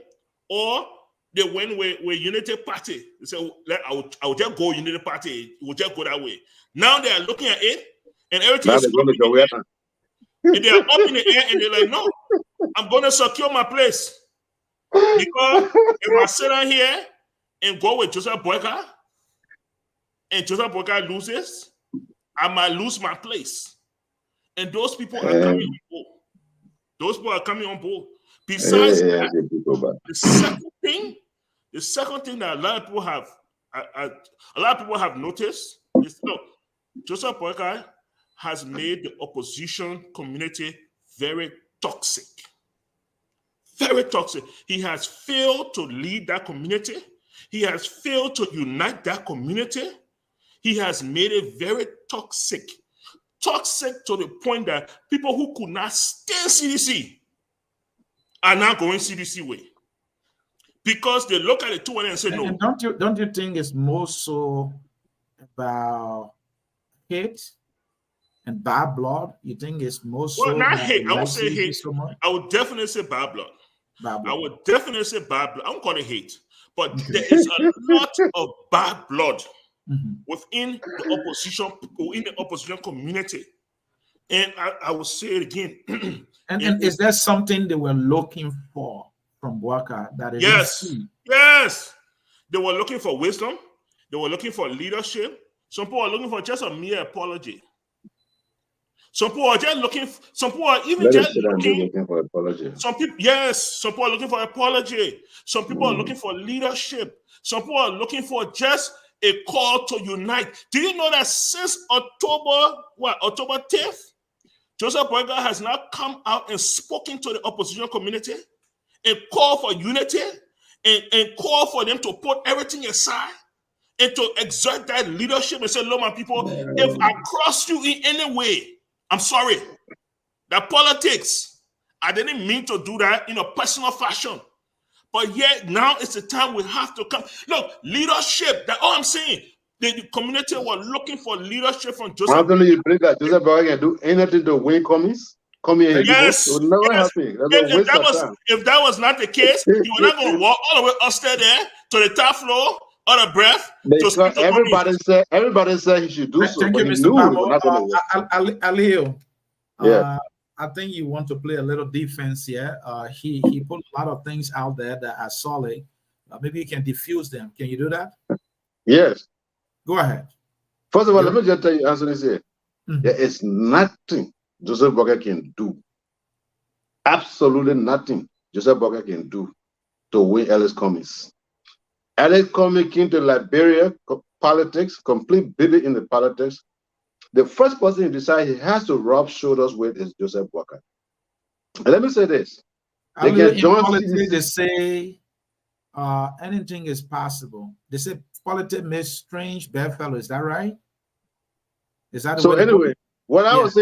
or They went with Unity Party. They said, I will just go Unity Party. We'll just go that way. Now they are looking at it, and everything is up in the air. And they are up in the air, and they're like, no, I'm going to secure my place. Because if I sit down here and go with Joseph Boyka, and Joseph Boyka loses, I might lose my place. And those people are coming on board. Those people are coming on board. Besides that, the second thing that a lot of people have noticed is, look, Joseph Boyka has made the opposition community very toxic. Very toxic. He has failed to lead that community. He has failed to unite that community. He has made it very toxic. Toxic to the point that people who could not stand CDC are now going CDC way. Because they look at the two and say, no. And don't you think it's more so about hate and bad blood? You think it's more so? Well, not hate. I would say hate. So I would definitely say bad blood. I would definitely say bad blood. I don't call it hate. But there is a lot of bad blood within the opposition community. And I will say it again. and is there something they were looking for from Boyka that is yes. They were looking for wisdom. They were looking for leadership. Some people are looking for just a mere apology. Some people are just looking. Some people are even just looking for apology. Some people, yes. Some people are looking for apology. Some people are looking for leadership. Some people are looking for just a call to unite. Do you know that since October 10th, Joseph Boyka has now come out and spoken to the opposition community and called for unity and called for them to put everything aside and to exert that leadership and say, look, my people, if I cross you in any way, I'm sorry. That politics, I didn't mean to do that in a personal fashion. But yet now it's the time we have to come. Look, leadership, that's all I'm saying. The community were looking for leadership from Joseph. How can you believe that Joseph Boyka can do anything to win commies? Yes. It would never happen. If that was not the case, he was not going to walk all the way upstairs there to the top floor out of breath. Everybody said he should do so. Thank you, Mr. Pamo. Alio. Yeah. I think you want to play a little defense here. He put a lot of things out there that are solid. Maybe you can diffuse them. Can you do that? Yes. Go ahead. First of all, let me just tell you, Anthony, there is nothing Joseph Boyka can do. Absolutely nothing Joseph Boyka can do to win Ellis Cummings. Ellis Cummings came to Liberia politics, complete baby in the politics. The first person he decided he has to rub shoulders with is Joseph Boyka. And let me say this. They say anything is possible. They say politics makes strange bedfellow. Is that right? Is that so? Anyway, what I was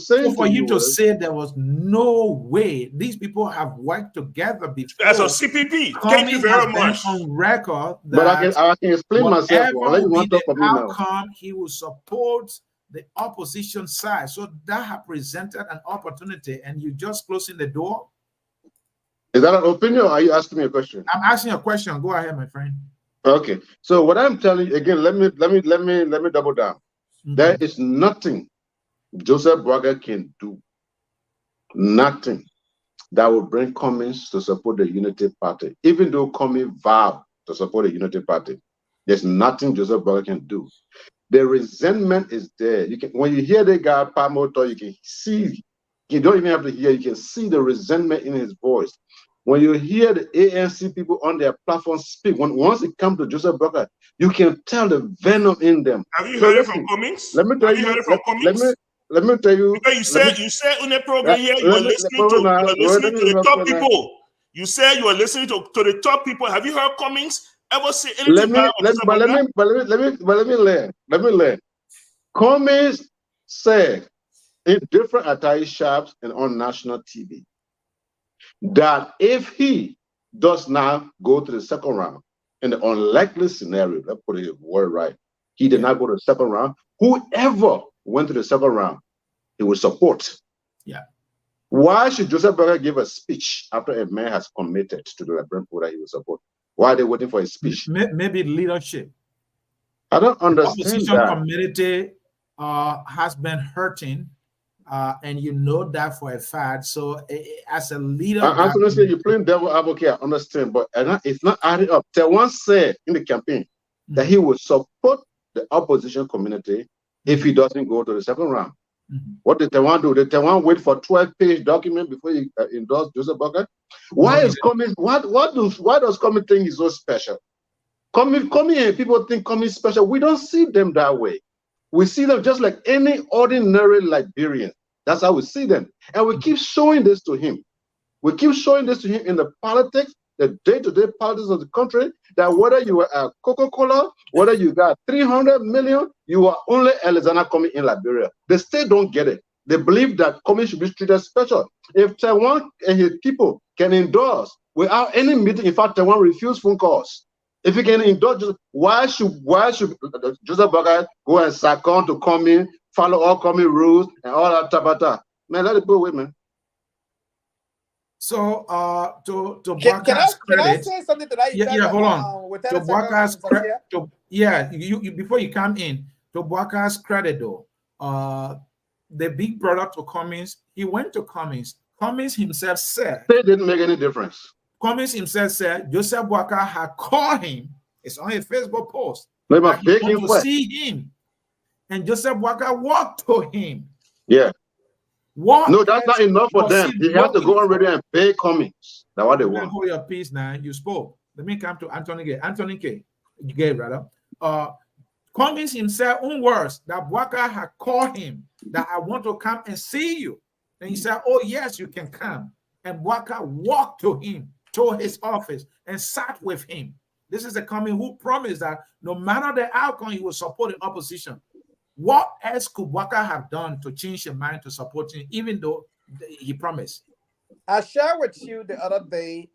saying, so for you to say there was no way these people have worked together before. As a CPP, thank you very much. On record, but I can explain myself. How come he will support the opposition side? So that have presented an opportunity, and you just closing the door. Is that an opinion, or are you asking me a question? I'm asking a question. Go ahead, my friend. Okay. So what I'm telling you again, let me double down. There is nothing Joseph Boyka can do, nothing that will bring Cummings to support the Unity Party. Even though Cummings vowed to support the Unity Party, there's nothing Joseph Boyka can do. The resentment is there. You can, when you hear the guy Pamoto, you can see. You don't even have to hear. You can see the resentment in his voice. When you hear the ANC people on their platform speak, once it comes to Joseph Boyka, you can tell the venom in them. Have you heard it from Cummings? Let me tell you. Let me tell you. Because you said on the program here you were listening to the top people. You said you were listening to the top people. Have you heard Cummings ever say anything about Joseph Boyka? Let me learn. Cummings said in different attire shops and on national TV that if he does not go to the second round, in the unlikely scenario, let's put it word right, he did not go to the second round, whoever went to the second round, he will support. Yeah. Why should Joseph Boyka give a speech after a man has committed to the Liberian people that he will support? Why are they waiting for his speech? Maybe leadership. I don't The understand opposition that. community has been hurting, and you know that for a fact. So, as a leader, of that Anthony said community, you're playing devil advocate. I understand, but it's not adding up. Tewan said in the campaign that he would support the opposition community if he doesn't go to the second round. What did Tewan do? Did Tewan wait for 12-page document before he endorsed Joseph Boakai? Why does Cummings think he's so special? Cummings and people think Cummings special. We don't see them that way. We see them just like any ordinary Liberian. That's how we see them. And we keep showing this to him. We keep showing this to him in the politics, the day-to-day politics of the country, that whether you are a Coca-Cola, whether you got 300 million, you are only Alexander Cummings in Liberia. They still don't get it. They believe that Cummings should be treated special. If Tewan and his people can endorse without any meeting, in fact, Tewan refused phone calls. If he can endorse, why should Joseph Boakai go and succumb to Cummings, follow all Cummings rules and all that tabata? Man, let it go away, man. So, to Can I credit, say something to that? yeah, hold on. With To Boakai's credit, you before you come in, to Boakai's credit though, the big brother to Cummings, he went to Cummings. Cummings himself said it didn't make any difference. Cummings himself said Joseph Boakai had called him. It's on his Facebook post. They must beg him to see him, and Joseph Boakai walked to him. Yeah. No, that's not enough for them. He has to go already and pay Cummings. That's what they want. Hold your peace now. You spoke. Let me come to Anthony K. Anthony K. You gave, brother. Cummings himself, own words, that Boakai had called him, that I want to come and see you. And he said, oh, yes, you can come. And Boakai walked to him, to his office, and sat with him. This is a Cummings who promised that no matter the outcome, he will support the opposition. What else could Boakai have done to change your mind to support him, even though he promised? I shared with you the other day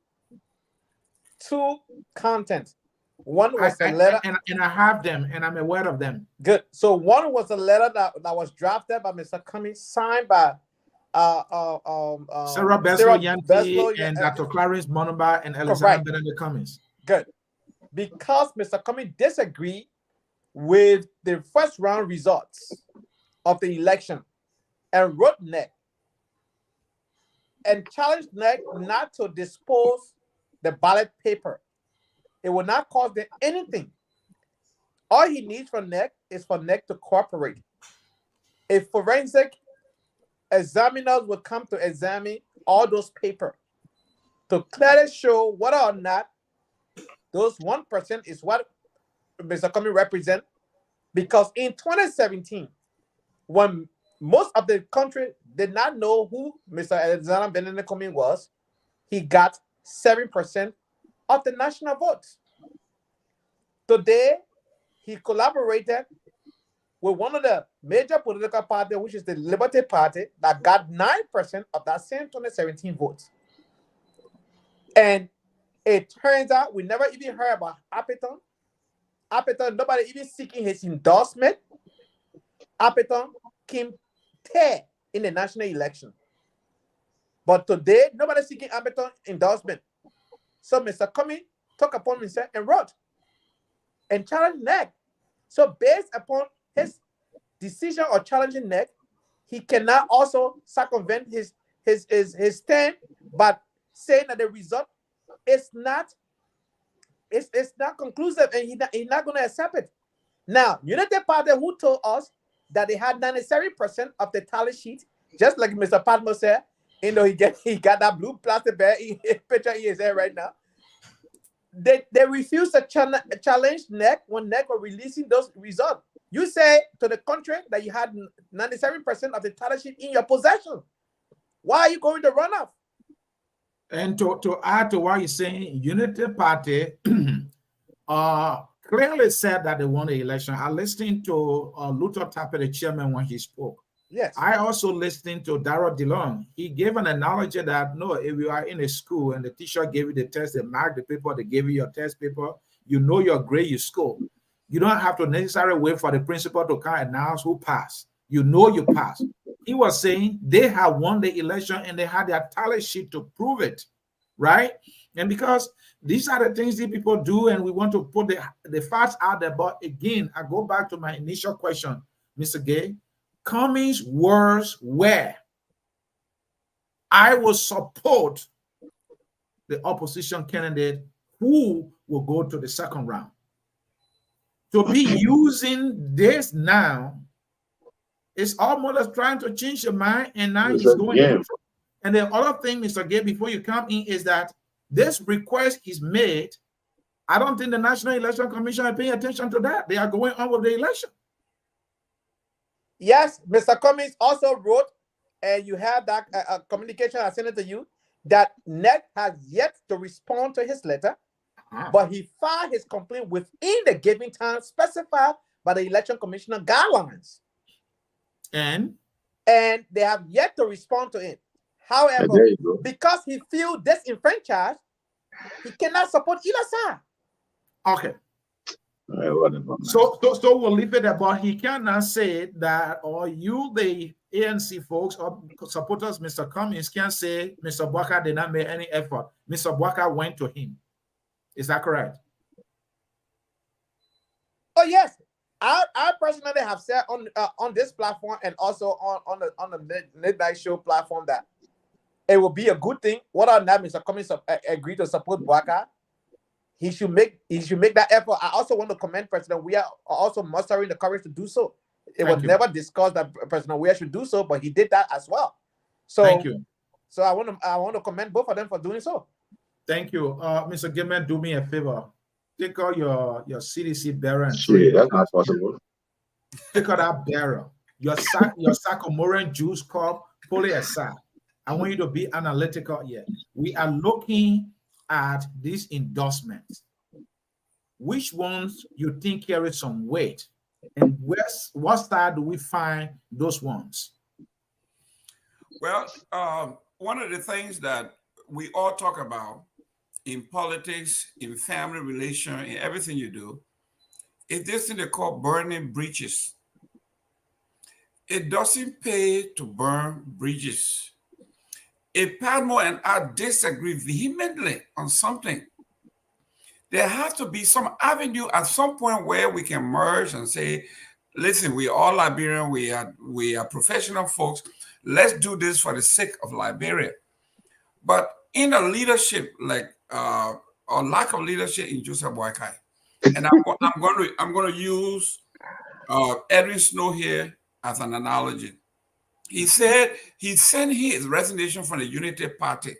2 contents. One was a letter, and I have them, and I'm aware of them. Good. So one was a letter that was drafted by Mr. Cummings, signed by Sarah Beslow and Dr. Clarence Monumba and Alexander Benedict Cummings. Good. Because Mr. Cummings disagreed with the first round results of the election and wrote NEC and challenged NEC not to dispose the ballot paper. It will not cost them anything. All he needs from NEC is for NEC to cooperate. If forensic examiners will come to examine all those papers to clearly show whether or not those 1% is what Mr. Cummings represent, because in 2017, when most of the country did not know who Mr. Alexander Benedict Cummings was, he got 7% of the national votes. Today, he collaborated with one of the major political parties, which is the Liberty Party, that got 9% of that same 2017 votes. And it turns out we never even heard about Appeton. Appeton, nobody even seeking his endorsement. Appeton came third in the national election. But today, nobody seeking Appeton endorsement. So Mr. Cummings took upon himself and wrote and challenged NEC. So based upon his decision of challenging NEC, he cannot also circumvent his stand, but saying that the result is not conclusive, and he's not going to accept it. Now, Unity Party, who told us that they had 97% of the tally sheet, just like Mr. Padmo said, you know, he got that blue plastic bag picture in his head right now. They refused to challenge NEC when NEC were releasing those results. You say to the contrary that you had 97% of the tally sheet in your possession. Why are you going to run off? And to add to what you're saying, Unity Party clearly said that they won the election. I listened to Luther Tapper, the chairman, when he spoke. Yes. I also listened to Darrell DeLong. He gave an analogy that, no, if you are in a school and the teacher gave you the test, they marked the paper, they gave you your test paper, you know your grade, you score. You don't have to necessarily wait for the principal to come and announce who passed. You know you passed. He was saying they had won the election and they had their tally sheet to prove it, right? And because these are the things that people do, and we want to put the facts out there. But again, I go back to my initial question, Mr. Gay. Cummings' words were, I will support the opposition candidate who will go to the second round. To be using this now is almost like trying to change your mind, and now he's going neutral. And the other thing, Mr. Gay, before you come in, is that this request is made. I don't think the National Election Commission is paying attention to that. They are going on with the election. Yes, Mr. Cummings also wrote, and you have that communication I sent it to you, that NEC has yet to respond to his letter, but he filed his complaint within the given time specified by the Election Commissioner guidelines. And they have yet to respond to it. However, because he feels disenfranchised, he cannot support either side. Okay. So we'll leave it at, but he cannot say that, or you, the ANC folks or supporters, Mr. Cummings, can say Mr. Bwaka did not make any effort. Mr. Bwaka went to him. Is that correct? Oh yes, I personally have said on this platform and also on the midnight show platform that it will be a good thing. What or not Mr. Cummings agreed to support Bwaka, he should make that effort. I also want to commend President Weah also mustering the courage to do so. It was never discussed that President Weah should do so, but he did that as well. So thank you. So I want to commend both of them for doing so. Thank you. Mr. Gilman, do me a favor. Take out your CDC bearer and that's not possible. Take out that bearer. Your Sacomoran juice cup, pull it aside. I want you to be analytical here. We are looking at these endorsements. Which ones you think carry some weight? And what side do we find those ones? Well, one of the things that we all talk about in politics, in family relation, in everything you do, is this thing they call burning bridges. It doesn't pay to burn bridges. If Padmore and I disagree vehemently on something, there has to be some avenue at some point where we can merge and say, listen, we are all Liberian, we are professional folks. Let's do this for the sake of Liberia. But in a leadership like or lack of leadership in Joseph Boakai, and I'm going to use Edwin Snow here as an analogy. He said he sent his resignation from the Unity Party.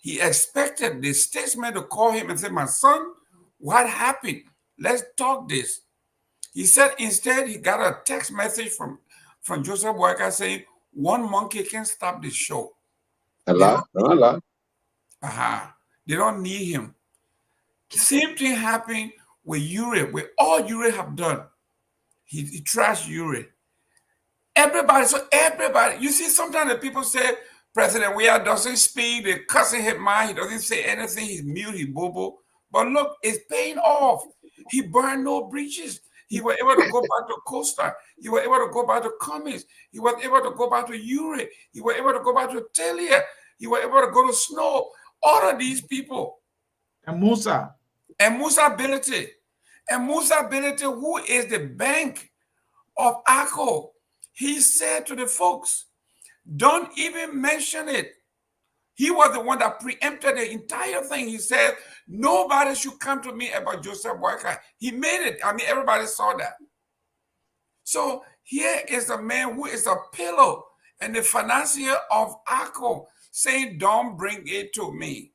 He expected the statesman to call him and say, my son, what happened? Let's talk this. He said instead he got a text message from Joseph Boakai saying, one monkey can stop the show. A lot. They don't need him. Same thing happened with Uri, with all Uri have done. He trashed Uri. Everybody, you see, sometimes the people say, President Weah doesn't speak, they're cussing him out, he doesn't say anything, he's mute, he's bobo. But look, it's paying off. He burned no bridges. He was able to go back to Costa. He was able to go back to Cummings. He was able to go back to Uri. He was able to go back to Taylor. He was able to go to Snow. All of these people. And Musa. And Musa Ability. And Musa Ability, who is the bank of ACO, he said to the folks, don't even mention it. He was the one that preempted the entire thing. He said, nobody should come to me about Joseph Boakai. He made it. I mean, everybody saw that. So here is a man who is a pillar and the financier of ACO saying, don't bring it to me.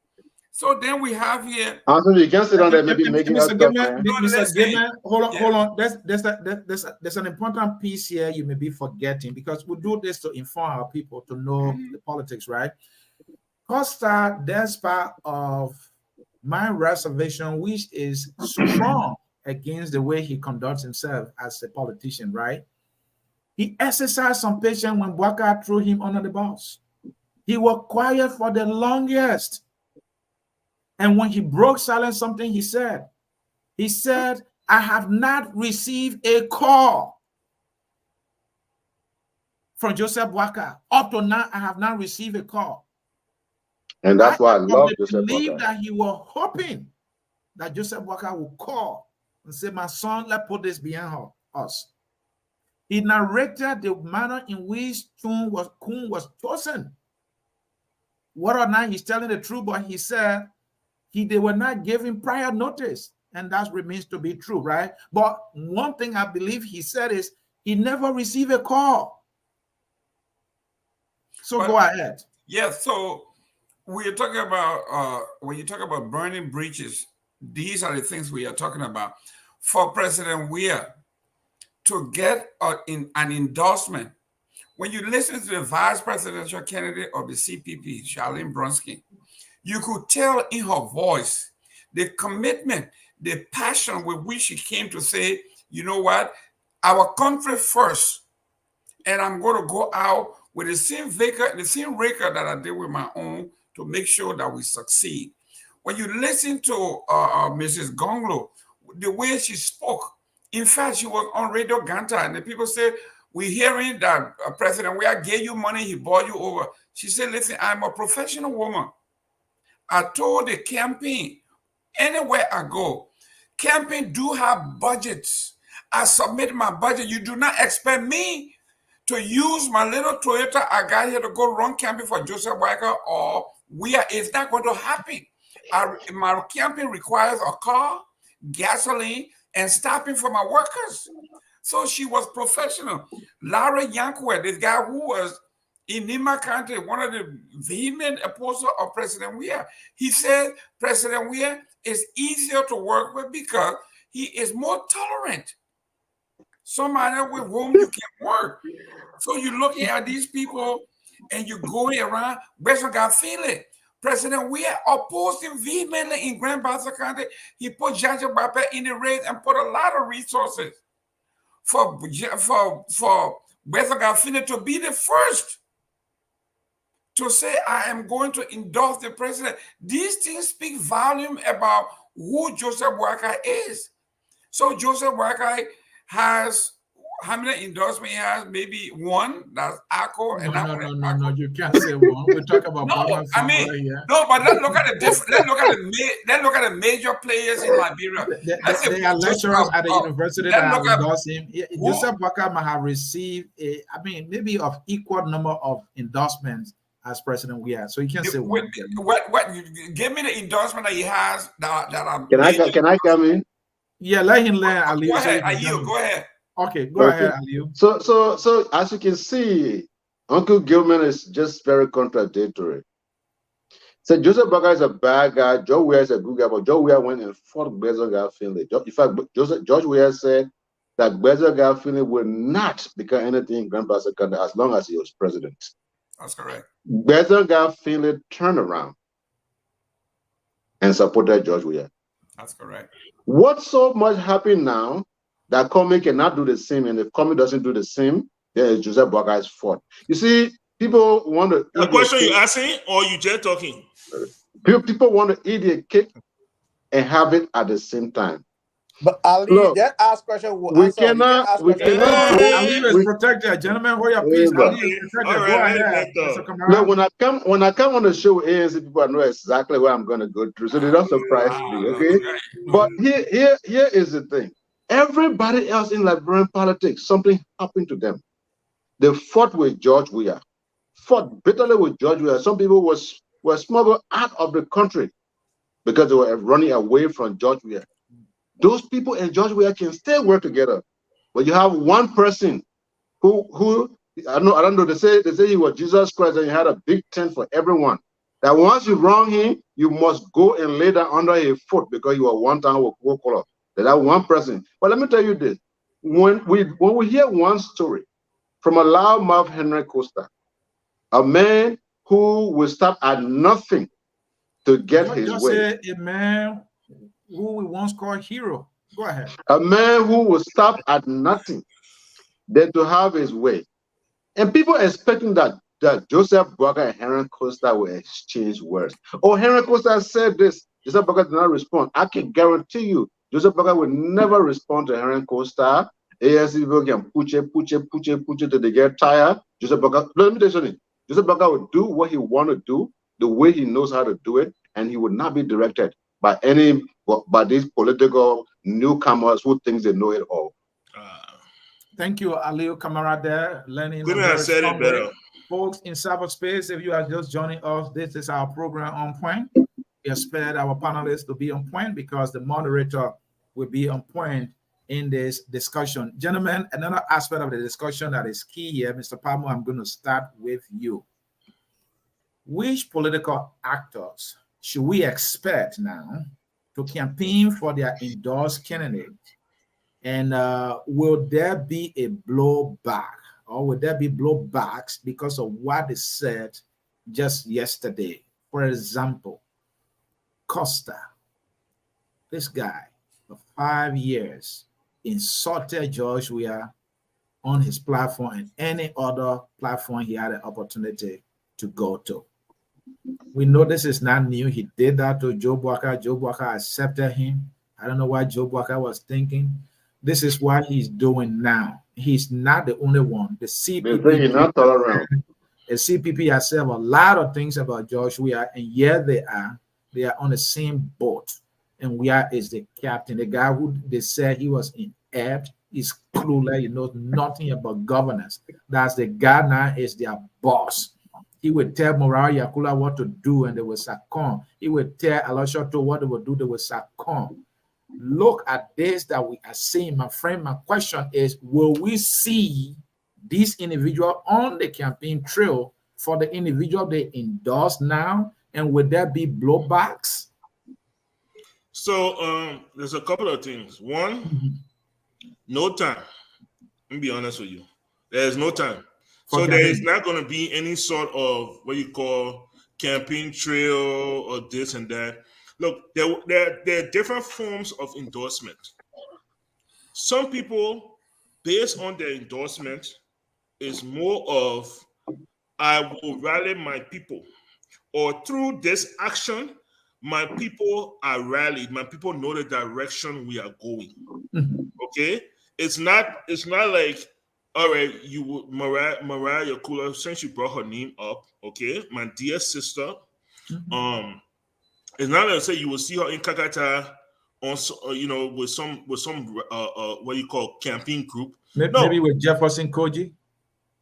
So then we have here. Anthony, you can sit on there, maybe making us stuff, man. Mr. Gilman, hold on. There's an important piece here you may be forgetting, because we do this to inform our people to know the politics, right? Costa, despite of my reservation, which is strong against the way he conducts himself as a politician, right? He exercised some patience when Bwaka threw him under the bus. He was quiet for the longest. And when he broke silence, something he said, I have not received a call from Joseph Bwaka. Up to now, I have not received a call. And that's why I love They Joseph believe Boakai. that he was hoping that Joseph Boakai would call and say, my son, let's put this behind us. He narrated the manner in which Kun was chosen. Whether or not he's telling the truth, but he said they were not given prior notice. And that remains to be true, right? But one thing I believe he said is he never received a call. So go ahead. Yeah, so we are talking about when you talk about burning bridges, these are the things we are talking about. For President Weah to get an endorsement, when you listen to the vice presidential candidate of the CPP, Charlene Bronsky, you could tell in her voice the commitment, the passion with which she came to say, you know what, our country first, and I'm going to go out with the same vigor, the same rigor that I did with my own to make sure that we succeed. When you listen to Mrs. Gonglo, the way she spoke, in fact, she was on Radio Ganta, and the people say, we're hearing that President Weah gave you money, he bought you over. She said, listen, I'm a professional woman. I told the campaign, anywhere I go, campaign do have budgets. I submit my budget. You do not expect me to use my little Toyota I got here to go run campaign for Joseph Boakai, or it's not going to happen. My campaign requires a car, gasoline, and stopping for my workers. So she was professional. Larry Yankwe, this guy who was in Nima County, one of the vehement opposers of President Weah, he said President Weah is easier to work with because he is more tolerant. Somebody with whom you can work. So you're looking at these people and you're going around, Western got feeling. President Weah opposed him vehemently in Grand Bassa County. He put Jaja Bapa in the race and put a lot of resources for Western Garfield to be the first to say, I am going to endorse the president. These things speak volume about who Joseph Boakai is. So Joseph Boakai has, how many endorsements he has? Maybe one. That's ACO. No, you can't say one. We're talking about no, but let's look at the different. Let's look at the major players in Liberia. They are lecturers at the university that have endorsed him. Joseph Boakai might have received maybe of equal number of endorsements as President Weah. So you can't say one. What? Give me the endorsement that he has. Can I come in? Yeah, let him learn. Aliyu. Go ahead, Aliyu. Go ahead. Okay, go ahead, Aliyu. So as you can see, Uncle Gilman is just very contradictory. So Joseph Boakai is a bad guy. George Weah is a good guy, but George Weah went and fought Gbezo Finley. In fact, George Weah said that Gbezo Finley will not become anything in Grand Bassa County as long as he was president. That's correct. Gbezo Finley turned around and supported George Weah. That's correct. What's so much happening now that Comey cannot do the same, and if Comey doesn't do the same, then it's Joseph Boakai's fault. You see, people want to. The question you asking, or you just talking? People want to eat a cake and have it at the same time. But Ali, that ask question. We cannot. Ali is protected, gentlemen. Hold your peace. Ali is protected. Go ahead. Look, when I come on the show, ANC people know exactly what I'm going to go through, so they don't surprise me. Okay, but here is the thing. Everybody else in Liberian politics, something happened to them. They fought with George Weah, fought bitterly with George Weah. Some people were smuggled out of the country because they were running away from George Weah. Those people and George Weah can still work together. But you have one person who I don't know, they say he was Jesus Christ and he had a big tent for everyone. That once you wrong him, you must go and lay down under a foot because you are one time with Coca-Cola. That one person. But let me tell you this. When we hear one story from a loudmouth Henry Costa, a man who will stop at nothing to get his way. A man who we once called hero. Go ahead. A man who will stop at nothing than to have his way. And people expecting that Joseph Boakai and Henry Costa will exchange words. Oh, Henry Costa said this. Joseph Boakai did not respond. I can guarantee you, Joseph Boakai will never respond to Henry Costa. ANC people can push it till they get tired. Joseph Boakai, let me tell you something. Joseph Boakai will do what he want to do the way he knows how to do it, and he would not be directed by these political newcomers who think they know it all. Thank you, Aliu Kamara there, learning Couldn't a have very said it strong way. better. Folks in cyberspace, if you are just joining us, this is our program On Point. We expect our panelists to be on point because the moderator will be on point in this discussion. Gentlemen, another aspect of the discussion that is key here, Mr. Palmo, I'm going to start with you. Which political actors should we expect now to campaign for their endorsed candidate? And will there be a blowback, or will there be blowbacks because of what is said just yesterday? For example, Costa, this guy for 5 years insulted George Weah on his platform and any other platform he had an opportunity to go to. We know this is not new. He did that to Joe Walker. Joe Walker accepted him. I don't know what Joe Walker was thinking. This is what he's doing now. He's not the only one. The CPP, not tolerant. The CPP has said a lot of things about George Weah, and yet they are on the same boat. And Weah is the captain, the guy who they said he was inept, he's clueless, he knows nothing about governance. That's the guy now is their boss. He would tell Morale Yakula what to do, and they will succumb. He would tell Aloshoto what they would do, they will succumb. Look at this that we are seeing, my friend. My question is, will we see this individual on the campaign trail for the individual they endorse now? And will there be blowbacks? So there's a couple of things. One, no time. Let me be honest with you. There's no time. So there is not going to be any sort of what you call campaign trail or this and that. Look, there are different forms of endorsement. Some people, based on their endorsement, is more of, I will rally my people. Or through this action, my people are rallied. My people know the direction we are going. Okay? It's not like, all right, you Mariah Yakula, since you brought her name up, okay, my dear sister, it's not like say you will see her in Kakata on with some what you call campaign group. Maybe with Jefferson Koji.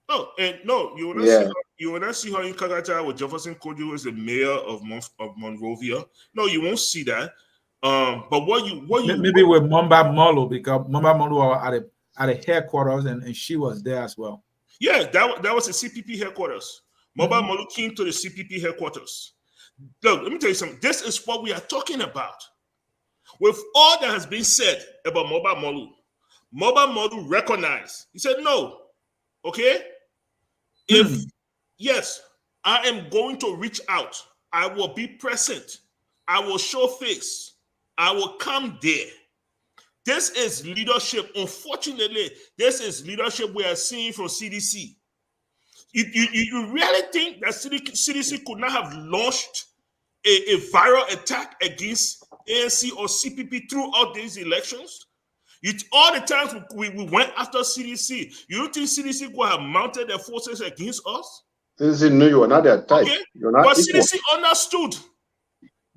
No, you will not see her in Kakata with Jefferson Koji, who is the mayor of Monrovia. No, you won't see that. But what you maybe with Mamba Molo, because Mamba Molo are at the headquarters, and she was there as well. Yeah, that was the CPP headquarters. Mamba Molo came to the CPP headquarters. Look, let me tell you something. This is what we are talking about. With all that has been said about Mamba Molu recognized. He said, no. Okay? Yes, I am going to reach out. I will be present. I will show face. I will come there. This is leadership. Unfortunately, this is leadership we are seeing from CDC. You really think that CDC could not have launched a viral attack against ANC or CPP throughout these elections? All the times we went after CDC, you don't think CDC could have mounted their forces against us? CDC knew you were not their type. Okay? You're not but equal. CDC understood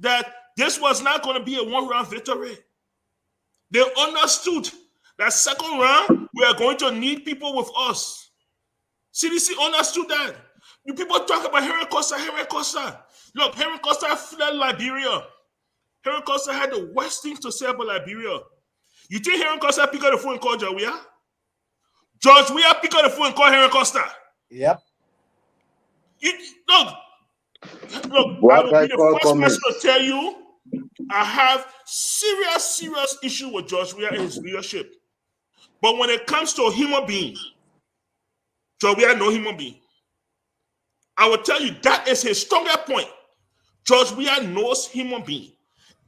that this was not going to be a one-round victory. They understood that second round, we are going to need people with us. CDC understood that. You people talk about Henry Costa. Look, Henry Costa fled Liberia. Henry Costa had the worst things to say about Liberia. You think Henry Costa picked up the phone and called George Weah? George Weah picked up the phone and called Henry Costa. Yep. Look, I will be the first person to tell you I have serious issue with George Weah and his leadership. But when it comes to a human being, George Weah no human being. I will tell you that is his stronger point. George Weah knows human being.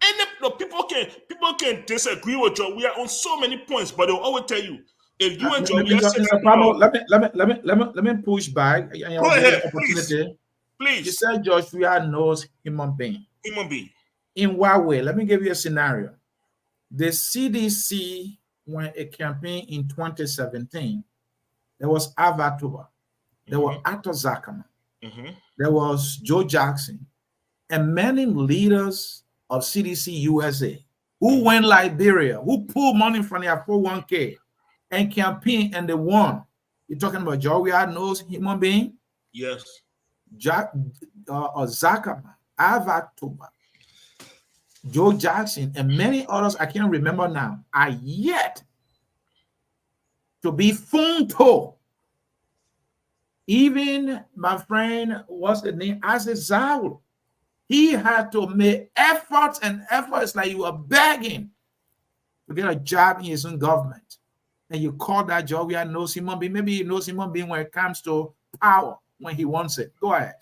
And people can disagree with George Weah on so many points, but they'll always tell you if you and George Weah sit down, let me push back. Go ahead, please. You said George Weah knows human being. Human being. In what way? Let me give you a scenario. The CDC, when a campaign in 2017, there was Avatuba, there was Atto Zakama, there was Joe Jackson, and many leaders of CDC USA who went Liberia, who pulled money from their 401k and campaigned and they won. You're talking about Joria knows human being? Yes. Zakama, Avatoba, Joe Jackson, and many others I can't remember now are yet to be funto. Even my friend, what's the name? Azizawu. He had to make efforts and efforts like you were begging to get a job in his own government. And you call that job where knows human being. Maybe he knows human being when it comes to power, when he wants it. Go ahead.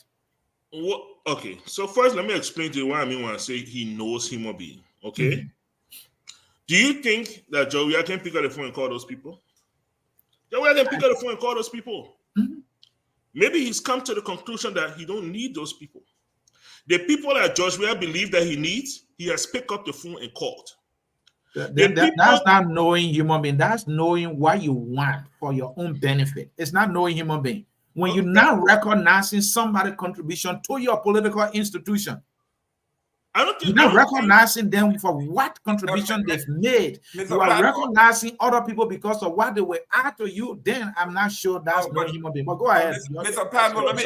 Okay, so first let me explain to you what I mean when I say he knows human being. Okay. Do you think that Joey can pick up the phone and call those people? Joey can pick up the phone and call those people. Maybe he's come to the conclusion that he don't need those people. The people that Joshua believe that he needs, he has picked up the phone and called. That's not knowing human being. That's knowing what you want for your own benefit. It's not knowing human being. When you're not recognizing somebody's contribution to your political institution, you're not recognizing them for what contribution they've made. You are recognizing other people because of what they will add to you. Then I'm not sure that's not human being. But go ahead. Mr. Pablo, let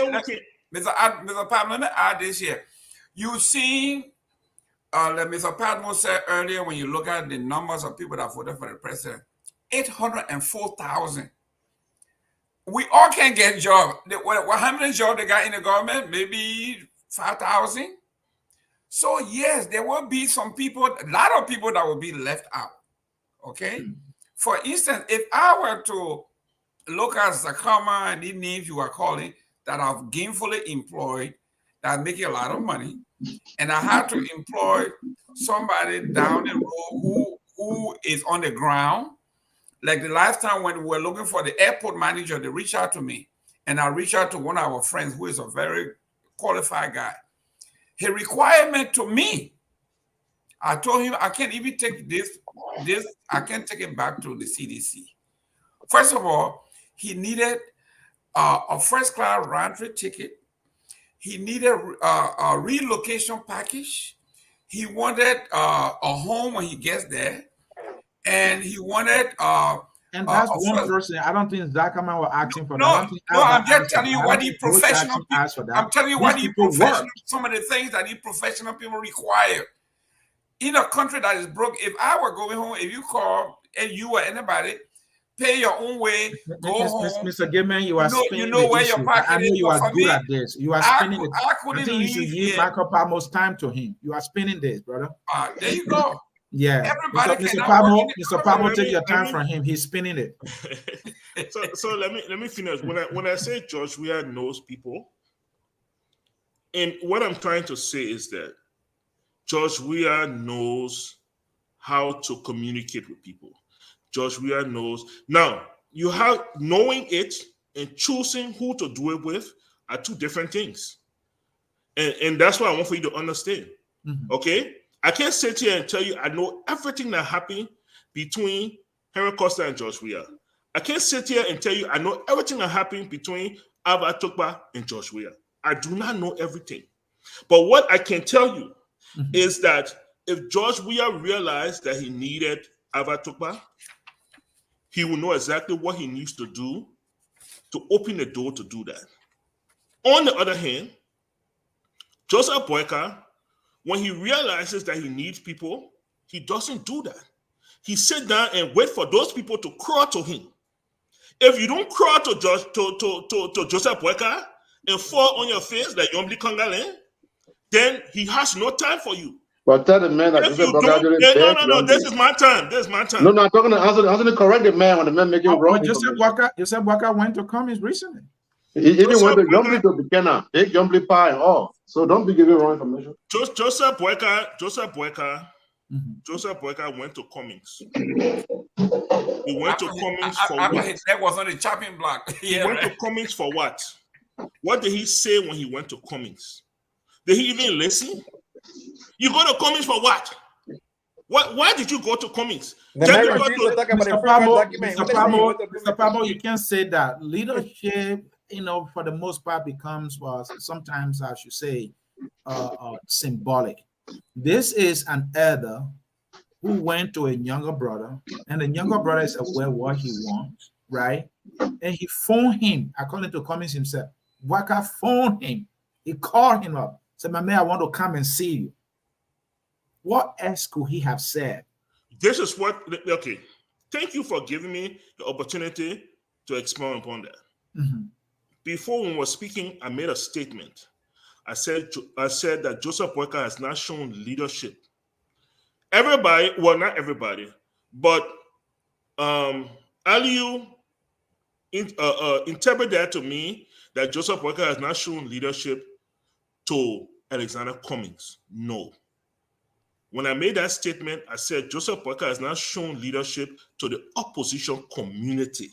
me add this here. You see, Mr. Padmo said earlier, when you look at the numbers of people that voted for the president, 804,000. We all can get jobs. How many jobs they got in the government? Maybe 5,000. So yes, there will be some people, a lot of people that will be left out. Okay. For instance, if I were to look at Zakama and the names you are calling that are gainfully employed, that are making a lot of money, and I had to employ somebody down the road who is on the ground. Like the last time when we were looking for the airport manager, they reached out to me, and I reached out to one of our friends who is a very qualified guy. His requirement to me, I told him I can't even take this, I can't take it back to the CDC. First of all, he needed a first-class round-trip ticket. He needed a relocation package. He wanted a home when he gets there. And he wanted and that's one person. I don't think Zakama was asking for that. No, I'm just telling you what the professional people. I'm telling you what the professional. Some of the things that the professional people require in a country that is broke. If I were going home, if you call and you or anybody, pay your own way, go home. Mr. Gilman, you are spinning. You know where your pocket is. I know you are good at this. You are spinning it. I think you should give Michael Palmer's time to him. You are spinning this, brother. There you go. Yeah, everybody. Mr. Pablo, take your time from him. He's spinning it. so let me finish. When I say George Weah knows people, and what I'm trying to say is that George Weah knows how to communicate with people. George Weah knows. Now, you have knowing it and choosing who to do it with are two different things, and that's what I want for you to understand. Okay. I can't sit here and tell you I know everything that happened between Henry Costa and George Weah. I can't sit here and tell you I know everything that happened between Alva Tukpa and George Weah. I do not know everything. But what I can tell you is that if George Weah realized that he needed Alva Tukpa, he will know exactly what he needs to do to open the door to do that. On the other hand, Joseph Boyka, when he realizes that he needs people, he doesn't do that. He sits down and wait for those people to crawl to him. If you don't crawl to Joseph Boyka and fall on your face like Yombli Kangalen, then he has no time for you. But tell the man that Joseph Boyka no, this is my time. This is my time. No, I'm talking to answer the correct man when the man making wrong. Joseph Boyka went to Cummings recently. He even went to Yombli to Buchanan, big Yombli pie and all. So don't be giving wrong information. Joseph Boyka went to Cummings. He went to Cummings for what? His neck was on the chopping block. He went to Cummings for what? What did he say when he went to Cummings? Did he even listen? You go to Cummings for what? Why did you go to Cummings? Mr. Pablo, you can't say that. Leadership, for the most part becomes, well, sometimes I should say, symbolic. This is an elder who went to a younger brother, and the younger brother is aware what he wants, right? And he phoned him, according to Cummings himself. Waka phoned him. He called him up, said, "My man, I want to come and see you." What else could he have said? This is what, okay. Thank you for giving me the opportunity to expound upon that. Mm-hmm. Before when we were speaking, I made a statement. I said that Joseph Boyka has not shown leadership. Everybody, well, not everybody, but Aliu interpret that to me that Joseph Boyka has not shown leadership to Alexander Cummings. No. When I made that statement, I said Joseph Boyka has not shown leadership to the opposition community.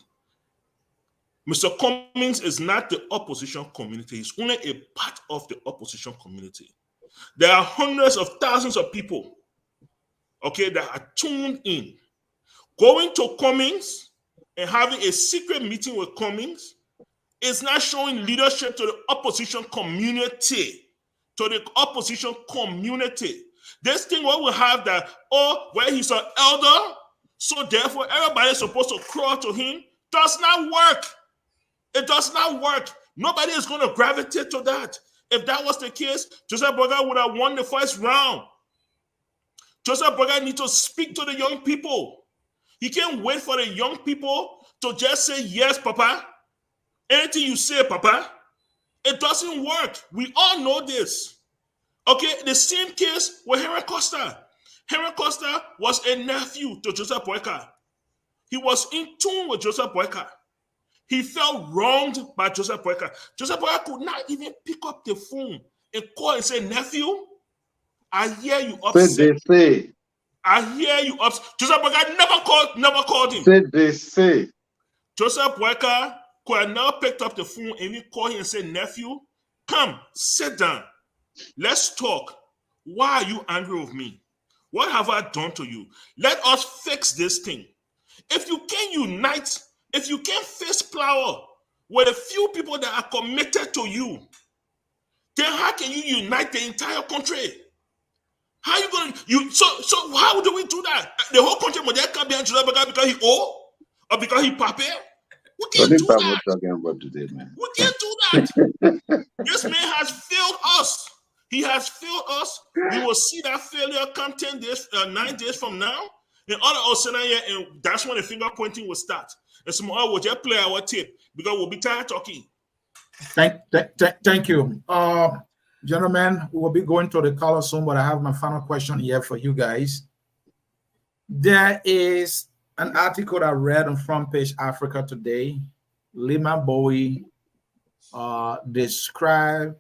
Mr. Cummings is not the opposition community. He's only a part of the opposition community. There are hundreds of thousands of people, okay, that are tuned in. Going to Cummings and having a secret meeting with Cummings is not showing leadership to the opposition community. To the opposition community. This thing what we have that, oh, well, he's an elder, so therefore everybody is supposed to crawl to him, does not work. It does not work. Nobody is going to gravitate to that. If that was the case, Joseph Boyka would have won the first round. Joseph Boyka needs to speak to the young people. He can't wait for the young people to just say, yes, Papa. Anything you say, Papa. It doesn't work. We all know this. Okay, the same case with Henry Costa. Henry Costa was a nephew to Joseph Boyka. He was in tune with Joseph Boyka. He felt wronged by Joseph Boyka. Joseph Boyka could not even pick up the phone and call and say, nephew, I hear you upset. I hear you upset. Joseph Boyka never called him. Joseph Boyka could have now picked up the phone and even called him and said, nephew, come, sit down. Let's talk. Why are you angry with me? What have I done to you? Let us fix this thing. If you can unite, if you can face power with a few people that are committed to you, then how can you unite the entire country? How are you going to, so how do we do that? The whole country can't be because he owe or because he pape? We can't do that. We can't do that. This man has failed us. He has failed us. We will see that failure come 10 days, 9 days from now. And all of and that's when the finger pointing will start. And some more will just play our tape because we'll be tired talking. Thank you. Gentlemen, we will be going to the caller soon, but I have my final question here for you guys. There is an article I read on Front Page Africa today. Lima Bowie described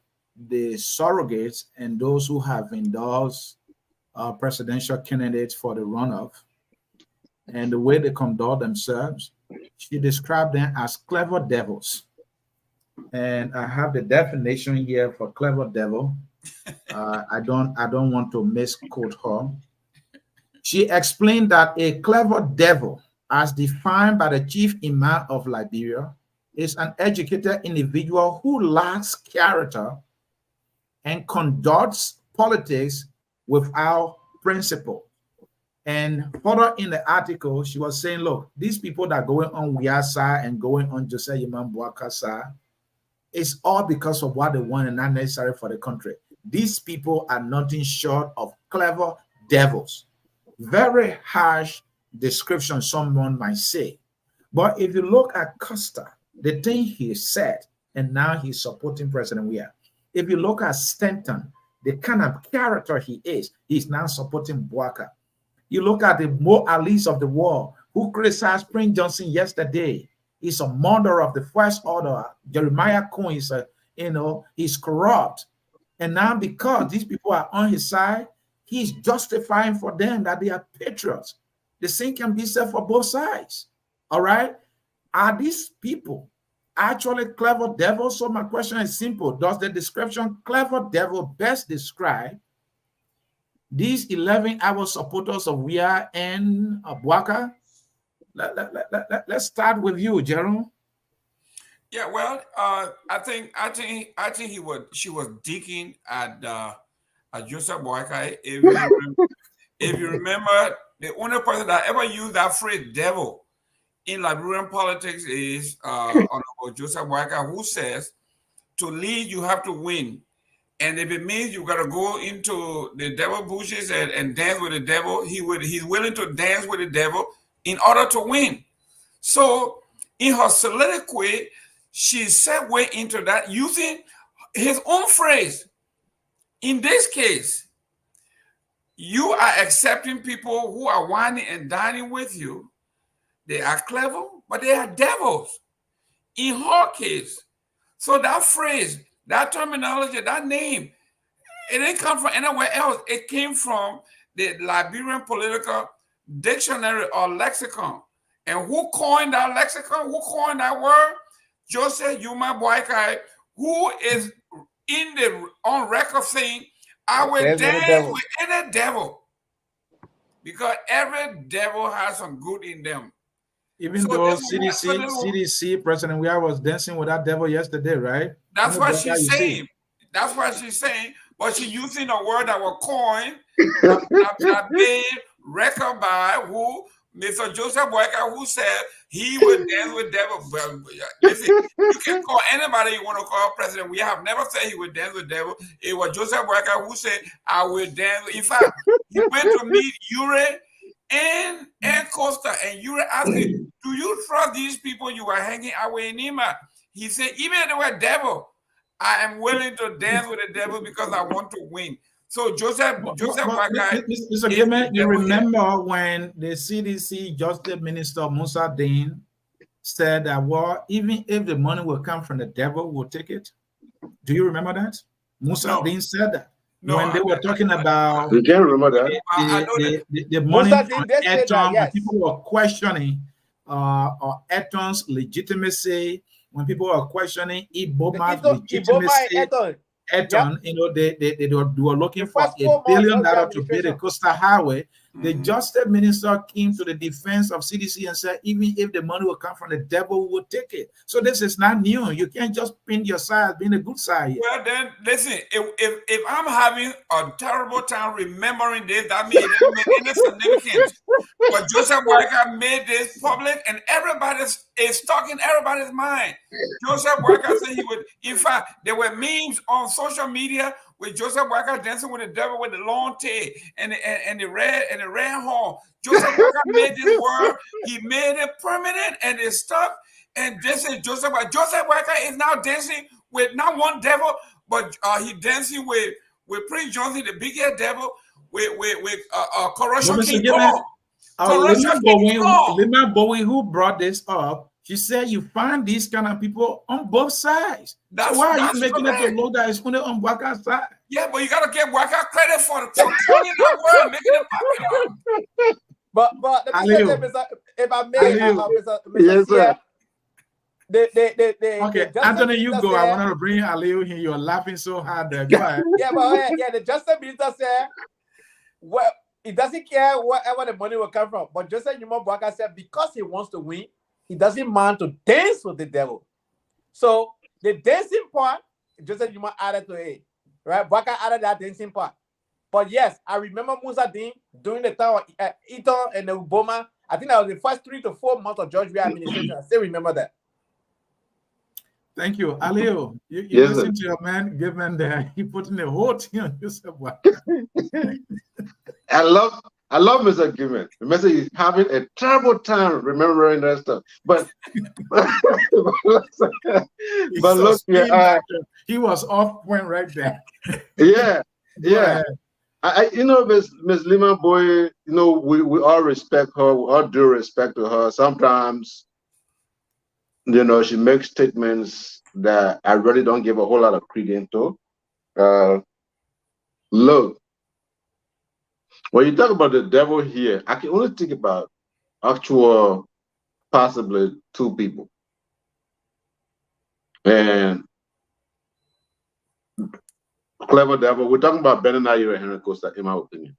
the surrogates and those who have endorsed presidential candidates for the runoff and the way they conduct themselves. She described them as clever devils. And I have the definition here for clever devil. I don't want to misquote her. She explained that a clever devil, as defined by the chief imam of Liberia, is an educated individual who lacks character and conducts politics without principle. And further in the article, she was saying, look, these people that are going on Wiasa and going on Joseph Imam Bouakasa, it's all because of what they want and not necessary for the country. These people are nothing short of clever devils. Very harsh description, someone might say. But if you look at Costa, the thing he said, and now he's supporting President Weah. If you look at Stanton, the kind of character he is, he's now supporting Bouaka. You look at the Mo Ali's of the world, who criticized Prince Johnson yesterday. He's a murderer of the first order. Jeremiah Cohen is he's corrupt. And now because these people are on his side, he's justifying for them that they are patriots. The same can be said for both sides. All right? Are these people actually clever devils? So my question is simple. Does the description clever devil best describe these 11-hour supporters of Weah and Bouaka? Let's start with you, Jerome. Yeah, well, I think she was digging at Joseph Boyka. If you remember, the only person that ever used that phrase "devil" in Liberian politics is Honorable Joseph Boyka, who says to lead you have to win, and if it means you got to go into the devil bushes and dance with the devil, he's willing to dance with the devil in order to win. So in her soliloquy, she segued into that using his own phrase. In this case, you are accepting people who are whining and dining with you. They are clever, but they are devils. In her case, so that phrase, that terminology, that name, it didn't come from anywhere else. It came from the Liberian political dictionary or lexicon. And who coined that lexicon? Who coined that word? Joseph Yuma Boykai, who is in the on record saying, I will dance with any devil. Because every devil has some good in them. Even though CDC President Weah was dancing with that devil yesterday, right? That's what she's saying. That's what she's saying. But she's using a word that was coined, that made record by who? Mr. Joseph Boyka, who said he would dance with devil. But listen, you can call anybody you want to call president. We have never said he would dance with devil. It was Joseph Boyka who said, I will dance. In fact, he went to meet Ure and Costa, and Ure asked him, do you trust these people you were hanging out with in Nima? He said, even if they were devil, I am willing to dance with the devil because I want to win. So Joseph Boyka, Mr. Gilman, you remember when the CDC Justice Minister Musa Dean said that, well, even if the money will come from the devil, we'll take it? Do you remember that? Musa Dean said that. When they were talking about you can't remember that. The money from Eton, when people were questioning Eton's legitimacy, when people were questioning Iboma's legitimacy, Eton, you know, they were looking for $1 billion to build a coastal highway. The Justice Minister came to the defense of CDC and said, even if the money will come from the devil, we'll take it. So this is not new. You can't just pin your side being a good side. Well, then, listen, if I'm having a terrible time remembering this, that means it doesn't make any significance. But Joseph Boyka made this public, and everybody is stuck in everybody's mind. Joseph Boyka said he would, in fact, there were memes on social media with Joseph Boyka dancing with the devil with the long tail and the red horn. Joseph Boyka made this word, he made it permanent, and it's stuck. And this is Joseph Boyka. Joseph Boyka is now dancing with not one devil, but he dancing with Prince Johnson, the biggest devil, with Corruption King Kong. Lima Bowie, who brought this up, she said you find these kind of people on both sides. So why are you making it to look that it's only on Boyka's side? Yeah, but you gotta give Boyka credit for telling that word, making it popular. But if I may, Mr. Yes, sir. Okay, Anthony, you go. I wanted to bring Aliu here. You're laughing so hard there. Go ahead. The Justice Minister said, well, he doesn't care wherever the money will come from. But Joseph Yuma Boyka said because he wants to win, he doesn't mind to dance with the devil. So the dancing part, Joseph Yuma added to it, right? Boyka added that dancing part. But yes, I remember Musa Dean during the time of Eton and Obama. I think that was the first 3 to 4 months of George Weah administration. I still remember that. Thank you. Alio, you yes, listen to your man, given there, he put in the whole thing on Joseph Boyka. I love Mr. Given. The message is having a terrible time remembering that stuff. But look, he was off point right there. Yeah. You know, Miss Lima Boy, you know, we all respect her, we all do respect to her. Sometimes, you know, she makes statements that I really don't give a whole lot of credence to. Look, when you talk about the devil here, I can only think about actual, possibly 2 people. And clever devil, we're talking about Beninayo and Henry Costa, in my opinion.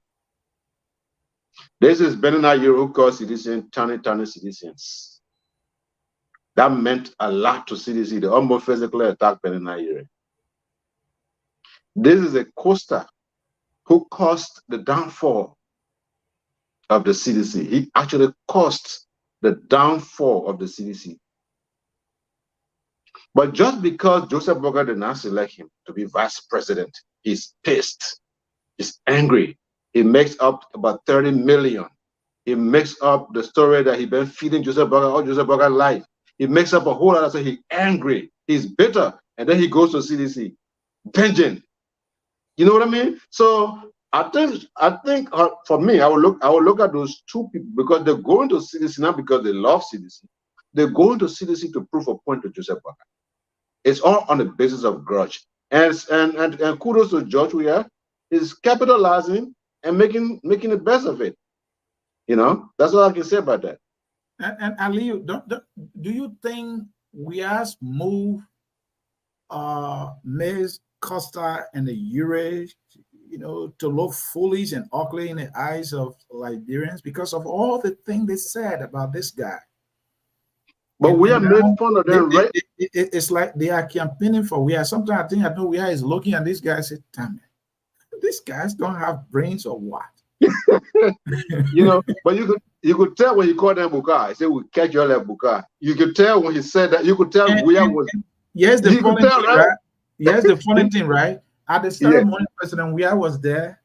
This is Beninayo who calls citizens tiny citizens. That meant a lot to CDC. They almost physically attacked Benny Nayere. This is a coaster who caused the downfall of the CDC. He actually caused the downfall of the CDC. But just because Joseph Boga did not select him to be vice president, he's pissed. He's angry. He makes up about 30 million. He makes up the story that he's been feeding Joseph Boga all Joseph Boga's life. He makes up a whole lot of stuff. He's angry. He's bitter. And then he goes to CDC. Vengeance. You know what I mean? So I think for me, I will look at those two people because they're going to CDC not because they love CDC. They're going to CDC to prove a point to Joseph Boga. It's all on the basis of grudge. And kudos to George Weah is capitalizing and making the best of it. You know, that's all I can say about that. And Aliyu, do you think Weah's move Ms. Costa and the Ure, you know, to look foolish and ugly in the eyes of Liberians because of all the things they said about this guy? But we are making fun of them, right? It's like they are campaigning for Weah. Sometimes I know Weah is looking at this guy and say, damn it, these guys don't have brains or what? You know, but you could tell when he called them Buka. He said, "We catch you all at Buka." You could tell when he said that. You could tell Weah was. Yes, the funny thing, right? Yes, the funny Yeah. thing, right? At the ceremony, President Weah was there.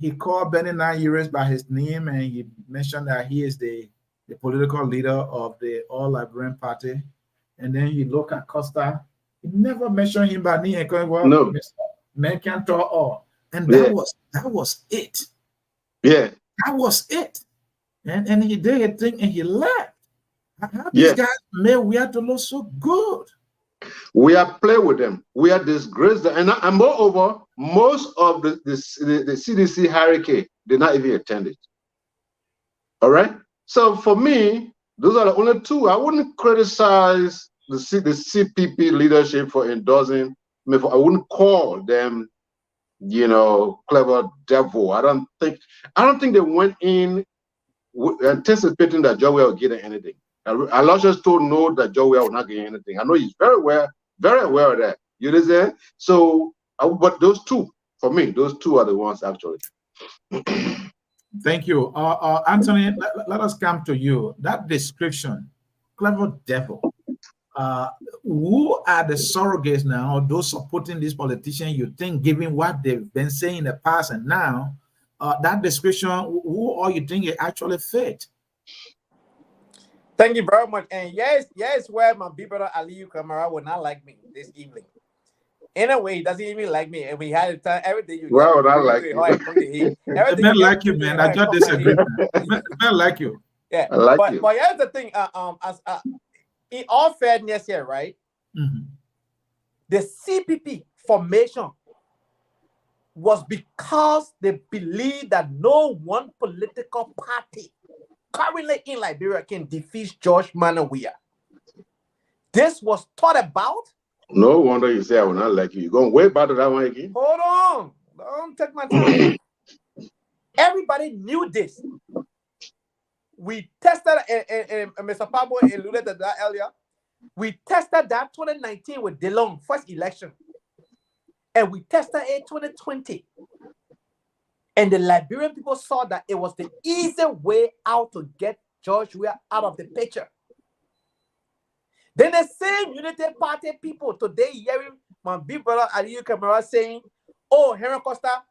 He called Benny Nayere by his name and he mentioned that he is the political leader of the All Liberian Party. And then he looked at Costa. He never mentioned him by name. And going, well, No. Men can't talk all. And that was it. Yeah. That was it. And he did a thing and he left. How these guys made Weah to look so good? We are play with them. We are disgraced them. And moreover, most of the CDC hierarchy did not even attend it. All right. So for me, those are the only two. I wouldn't criticize the CPP leadership for endorsing. I wouldn't call them, you know, clever devil. I don't think they went in anticipating that Joe will get anything. Aloysius told no that Joe will not get anything. I know he's very aware of that. You understand? So, but those two, for me, those two are the ones actually. Thank you. Anthony, let us come to you. That description, clever devil. Who are the surrogates now, those supporting these politicians, you think, given what they've been saying in the past and now, that description, who all you think it actually fit? Thank you very much. And yes, where my big brother Aliyu Kamara would not like me this evening. In a way, he doesn't even like me. And we had a time, everything you well, I like you. Men like you, man. I just disagree. Men like you. Yeah, I like you. But here's the thing. In all fairness here, right? Mm-hmm. The CPP formation was because they believe that no one political party currently in Liberia can defeat George Manuel Weah. This was thought about. No wonder you say I will not like you. You're going way back to that one again. Hold on. Don't take my time. Everybody knew this. We tested, and Mr. Pablo alluded to that earlier. We tested that 2019 with DeLong, first election. And we tested it 2020. And the Liberian people saw that it was the easy way out to get George Weah out of the picture. Then the same United Party people today hearing my big brother Aliyu Kamara saying, oh, Henry Costa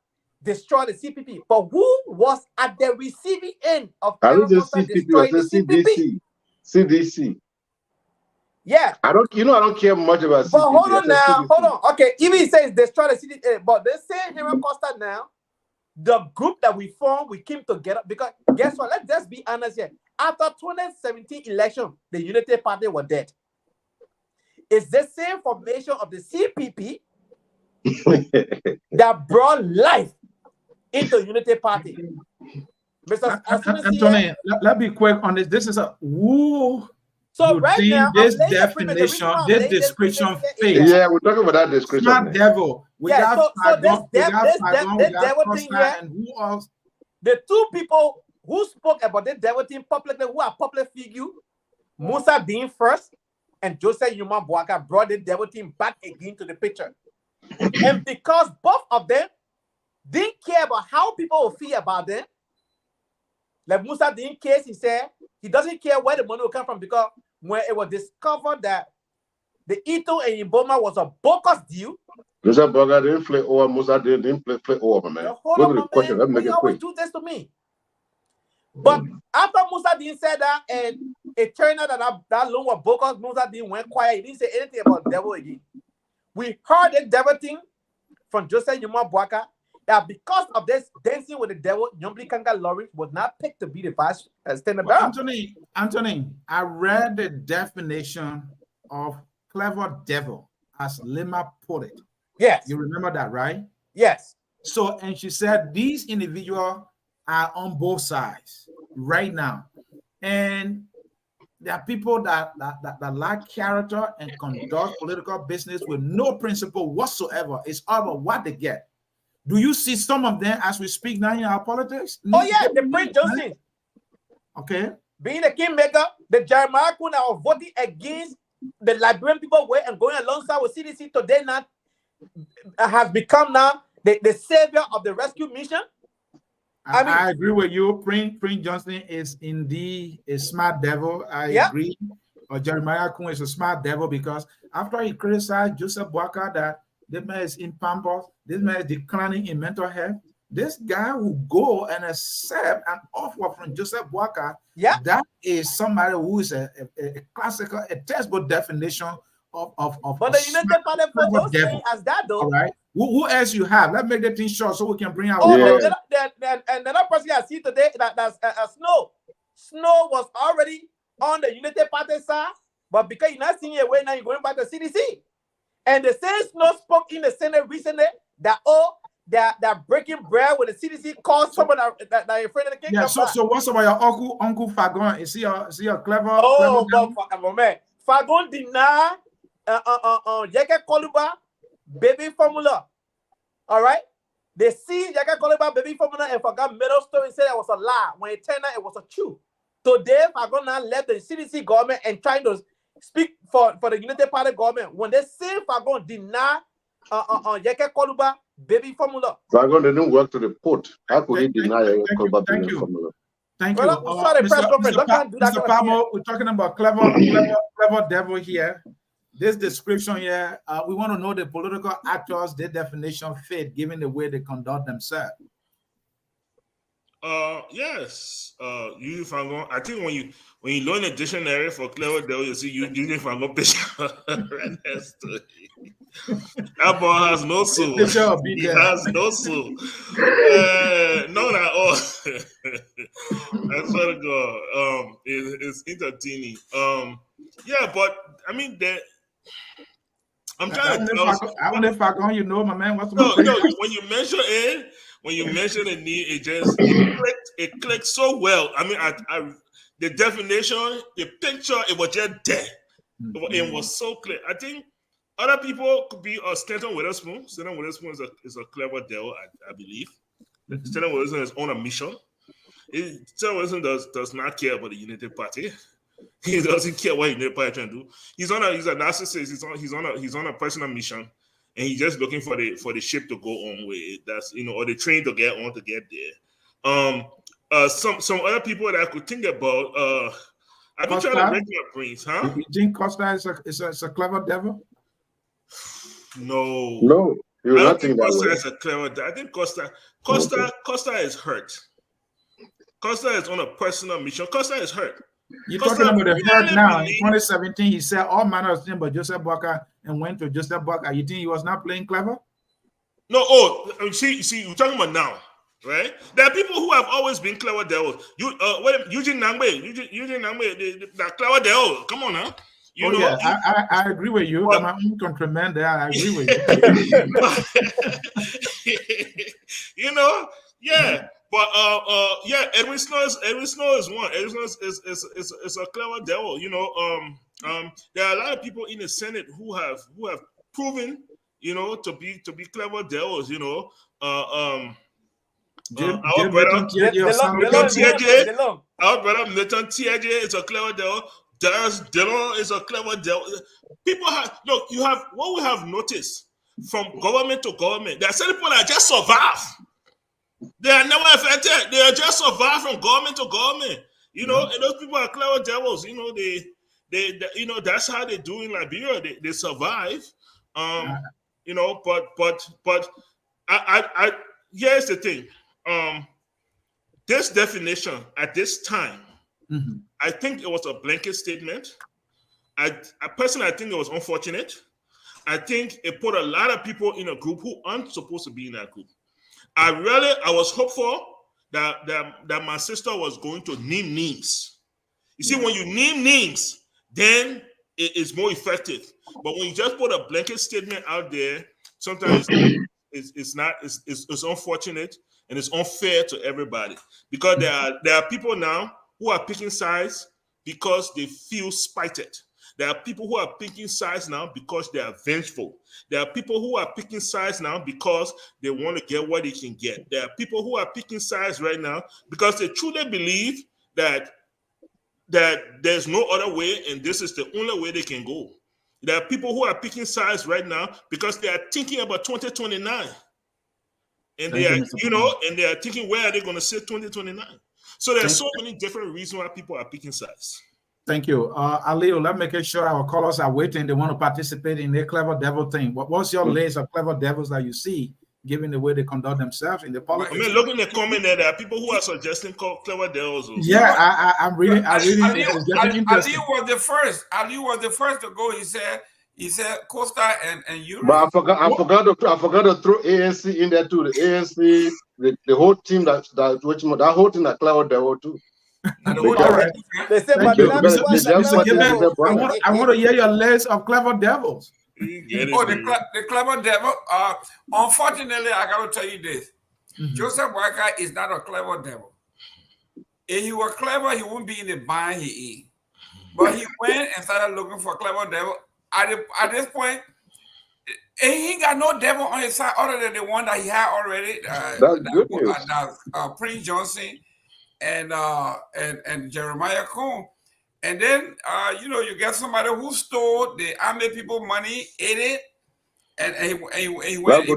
destroyed the CPP. But who was at the receiving end of Henry Costa destroying the CPP? CDC. Yeah. I don't care much about CPP. But hold on now. Hold on. Okay, even he says destroy the CDC, but they say Henry Costa now, the group that we formed, we came together because guess what? Let's just be honest here. After 2017 election, the Unity Party were dead. It's the same formation of the CPP that brought life into Unity Party. Mr. Anthony, let's be quick on this. This is a who. So right now, this definition, this description fits. Yeah, we're talking about that description. Not devil. We got devil thing here. And who else? The two people who spoke about the devil thing publicly, who are public figure, Musa being first, and Joseph Yuma Boaka brought the devil team back again to the picture. And because both of them didn't care about how people will feel about them, like Musa didn't care, he said he doesn't care where the money will come from, because when it was discovered that the Ito and Iboma was a bogus deal. Joseph Boaka didn't play over, Musa didn't play over, man. Hold on, my man. Why you always do this to me? But after Musa didn't say that, and it turned out that loan was bogus, Musa didn't went quiet. He didn't say anything about the devil again. We heard the devil thing from Joseph Yuma Boaka, that because of this dancing with the devil, Nyombi Kanga Lawrence was not picked to be the vice standard bearer. Anthony, I read the definition of clever devil as Lima put it. Yes. You remember that, right? Yes. So, and she said these individuals are on both sides right now. And there are people that lack character and conduct political business with no principle whatsoever. It's all about what they get. Do you see some of them as we speak now in our politics? Oh, yeah, the Prince Johnson. Okay. Being a kingmaker, the Jeremiah Kuna are voting against the Liberian people way and going alongside with CDC today now has become now the savior of the rescue mission. I agree with you. Prince Johnson is indeed a smart devil. I agree. Or Jeremiah Kun is a smart devil, because after he criticized Joseph Boaka that this man is in Pampers, this man is declining in mental health, this guy will go and accept an offer from Joseph Boaka. Yeah, that is somebody who is a classical, a textbook definition of but the United Party for those things as that though. All right. Who else you have? Let's make the thing short so we can bring out. Another person I see today that's Snow. Snow was already on the United Party side, but because you're not seeing your way now, you're going back to CDC. And the same Snow spoke in the Senate recently that that breaking bread with the CDC caused someone that afraid of the king. Yeah. So what's about your uncle Fagon? Is he a clever? Oh, clever man. Fagon deny Yeke Koluba baby formula. All right. They see Yeke Koluba baby formula and forgot middle story and said it was a lie when it turned out it was a truth. Today, Fagon now left the CDC government and trying to speak for the United Party government. When they say Fagon deny Yeke Koluba baby formula. Fagon didn't work to the port. How could he deny Yeke Koluba baby formula? Thank you. Mr. Palmo, we're talking about clever devil here. This description here, we want to know the political actors, their definition fit, given the way they conduct themselves. Yes. You Fagon. I think when you learn a dictionary for clever devil, you see you Fagon picture right next to it. That boy has no soul. He has no soul. Not at all. I swear to God. It's entertaining. Yeah, but I mean I'm trying to tell you. I wonder if Fagon, you know, my man. What's no, when you mention it, the need, it clicked so well. I mean, the definition, the picture, it was just there. It was so clear. I think other people could be Stanton Witherspoon. Stanton Witherspoon is a clever devil, I believe. Stanton Witherspoon is on a mission. Stanton Witherspoon does not care about the United Party. He doesn't care what United Party trying to do. He's a narcissist. He's on a personal mission, and he's just looking for the ship to go on with. That's or the train to get on to get there. Some other people that I could think about. I've been trying to break my brains, huh? You think Costa is a clever devil? No. I don't think Costa is a clever devil. I think Costa is hurt. Costa is on a personal mission. Costa is hurt. You're talking about the hurt now. In 2017, he said all manner of things about Joseph Boaka and went to Joseph Boaka. You think he was not playing clever? No. See, you're talking about now, right? There are people who have always been clever devils. Eugene Nangbe, that clever devil. Come on, huh? I agree with you. I'm my own countryman there. I agree with you. Yeah. But Edwin Snow is one. Edwin Snow is a clever devil. There are a lot of people in the Senate who have proven, to be clever devils. Our brother Nathan Tiaje is a clever devil. Dillon is a clever devil. People have look. You have what we have noticed from government to government. There are certain people that just survive. They are never affected. They are just survive from government to government. You know, and those people are clever devils. You know, they you know, that's how they do in Liberia. They survive. You know, but I here's the thing. This definition at this time, I think it was a blanket statement. I personally, I think it was unfortunate. I think it put a lot of people in a group who aren't supposed to be in that group. I was hopeful that my sister was going to name names. You see, when you name names, then it is more effective. But when you just put a blanket statement out there, sometimes it's unfortunate and it's unfair to everybody, because there are people now who are picking sides because they feel spited. There are people who are picking sides now because they are vengeful. There are people who are picking sides now because they want to get what they can get. There are people who are picking sides right now because they truly believe that there's no other way and this is the only way they can go. There are people who are picking sides right now because they are thinking about 2029. And they are, you know, and they are thinking, where are they going to sit 2029? So there's so many different reasons why people are picking sides. Thank you. Alio, let's make sure our callers are waiting. They want to participate in their clever devil thing. What's your list of clever devils that you see, given the way they conduct themselves in the politics? I mean, look in the comment there are people who are suggesting clever devils. Also. Yeah, I'm reading. Ali was the first. Ali was the first to go. He said Costa and Europe. But I forgot to throw ANC in there too. The ANC, the whole team that whole thing that clever devil too. They say, I want to hear your list of clever devils. The clever devil. Unfortunately, I got to tell you this. Joseph Walker is not a clever devil. If he were clever, he wouldn't be in the bind he is. But he went and started looking for a clever devil. At this point, he ain't got no devil on his side other than the one that he had already. That's good news. Prince Johnson and Jeremiah Cohn. And then you know, you get somebody who stole the army people money, ate it, and he went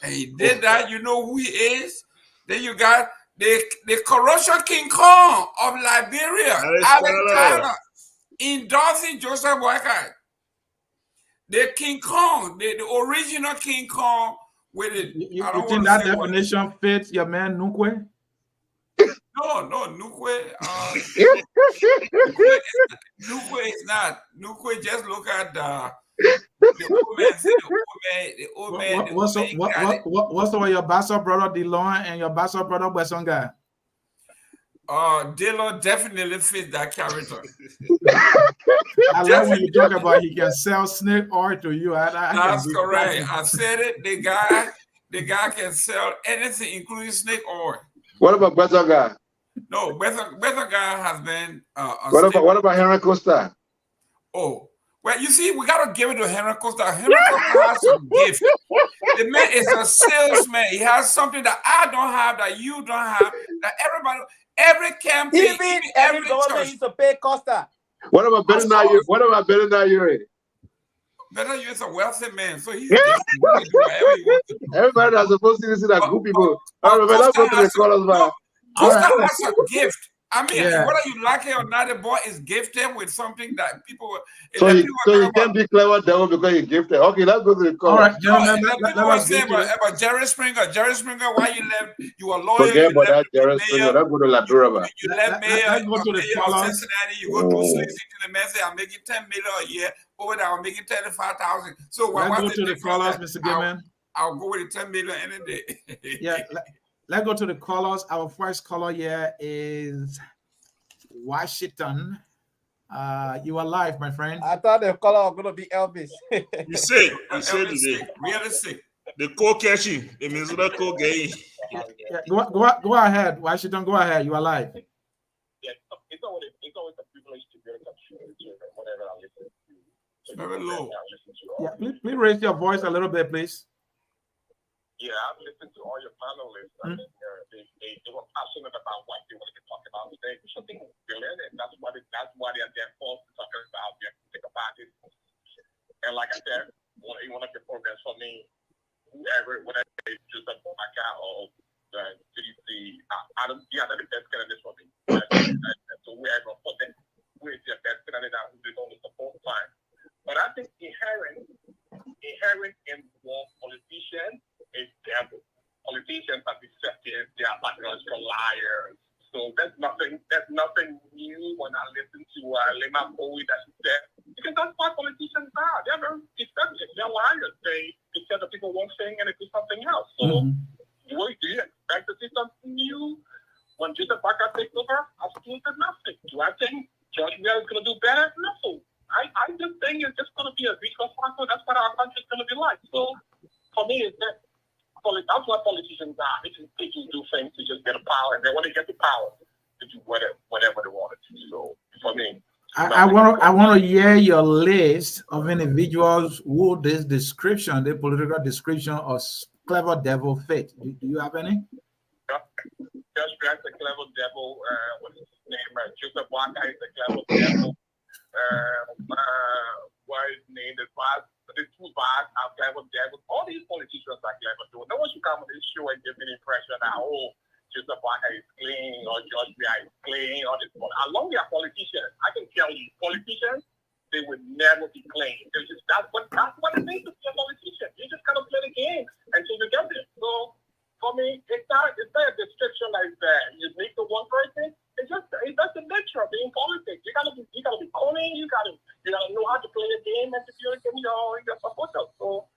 and he did that. You know who he is. Then you got the corruption King Kong of Liberia, Alex Tyler, endorsing Joseph Walker. The King Kong, the original King Kong with it. You think that definition fits your man Nukwe? No, Nukwe. Nukwe is not. Nukwe, just look at the old man. What's over your bastard brother DeLon and your bastard brother Wesonga? Dillon definitely fits that character. I love when you talk about he can sell snake oil to you. That's correct. I said it. The guy can sell anything, including snake oil. What about Better? No, Better has been. What about Henry Costa? Oh, well, you see, we gotta give it to Henry Costa. Henry Costa has some gift. The man is a salesman. He has something that I don't have, that you don't have, that everybody. Every campaign, every government used to pay Costa. What about Better Yuri? Better Yuri is a wealthy man, so he's just do whatever he wants to do. Everybody has supposed to see that good people. Let's go to the callers, man. Costa has a gift. I mean, whether you like it or not, the boy is gifted with something that people. So you can't be clever devil because you gifted. Okay, let's go to the call. All right, gentlemen. People were saying about Jerry Springer. Jerry Springer, why you left? You were loyal. Forget about that, Jerry Springer. Let's go to Liberia. You left mayor of Cincinnati. You go to Slick City to the man say, I'm making $10 million a year. Over there, I'm making $35,000. So let's go to the callers, Mr. Goodman. I'll go with the $10 million any day. Yeah. Let's go to the callers. Our first caller here is Washington. You are live, my friend. I thought the caller was going to be Elvis. You sick. You sick today. Really sick. The co-catching. The Minnesota co-game. Go ahead, Washington. Go ahead. You are live. Yeah, it's always a privilege to be able to contribute to whatever I listen to. It's very low. Yeah, please raise your voice a little bit, please. Yeah, I've listened to all your panelists. I've been here they were passionate about what they wanted to talk about today. It's something brilliant, and that's why they are there for, to talk about, they think about it. And like I said, one of the programs for me, whatever it's just a blackout or the CDC, I don't, yeah, that's the best candidate for me. So whoever for them, who is the best candidate who's on the support line. But I think inherent in one politician is devil. Politicians are deceptive, they are pathological liars. So that's nothing new when I listen to Lema Bowie that she said, because that's what politicians are. They're very deceptive, they're liars. They tell the people one thing and they do something else. So do you expect to see something new when Joseph Parker takes over? Absolutely nothing. Do I think George Weah is going to do better? No. I just think it's just going to be a vicious cycle. That's what our country is going to be like. So for me, that's what politicians are. They can do things to just get a power, and then when they get the power, they do whatever they want to do. So for me, I want to hear your list of individuals who this description, the political description of clever devil fit. Do you have any? Judge Grant's a clever devil. What's his name? Joseph Walker is a clever devil. What is his name? The two bars are clever devils. All these politicians are clever too. No one should come on this show and give me the impression that, Joseph Walker is clean or George Weah is clean or this. As long as they are politicians, I can tell you, politicians, they would never be clean. That's what it means to be a politician. You just kind of play the game until you get there. So for me, it's not a description like that. Unique to one person. That's the nature of being politics. You gotta be cunning. You gotta know how to play the game and to your supporters. So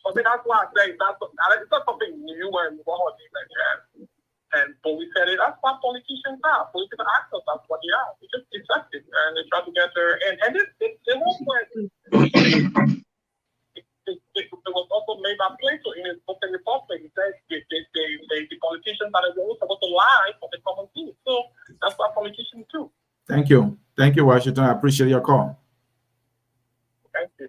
for me, that's why I say it's not something new and wrong like that. But we said it. That's what politicians are. Political actors. That's what they are. They just deceptive and they try to get there. And the whole point. It was also made by Plato in his book, The Republic. He says the politicians are the ones supposed to lie for the common good. So that's what politicians do. Thank you. Thank you, Washington. I appreciate your call. Thank you.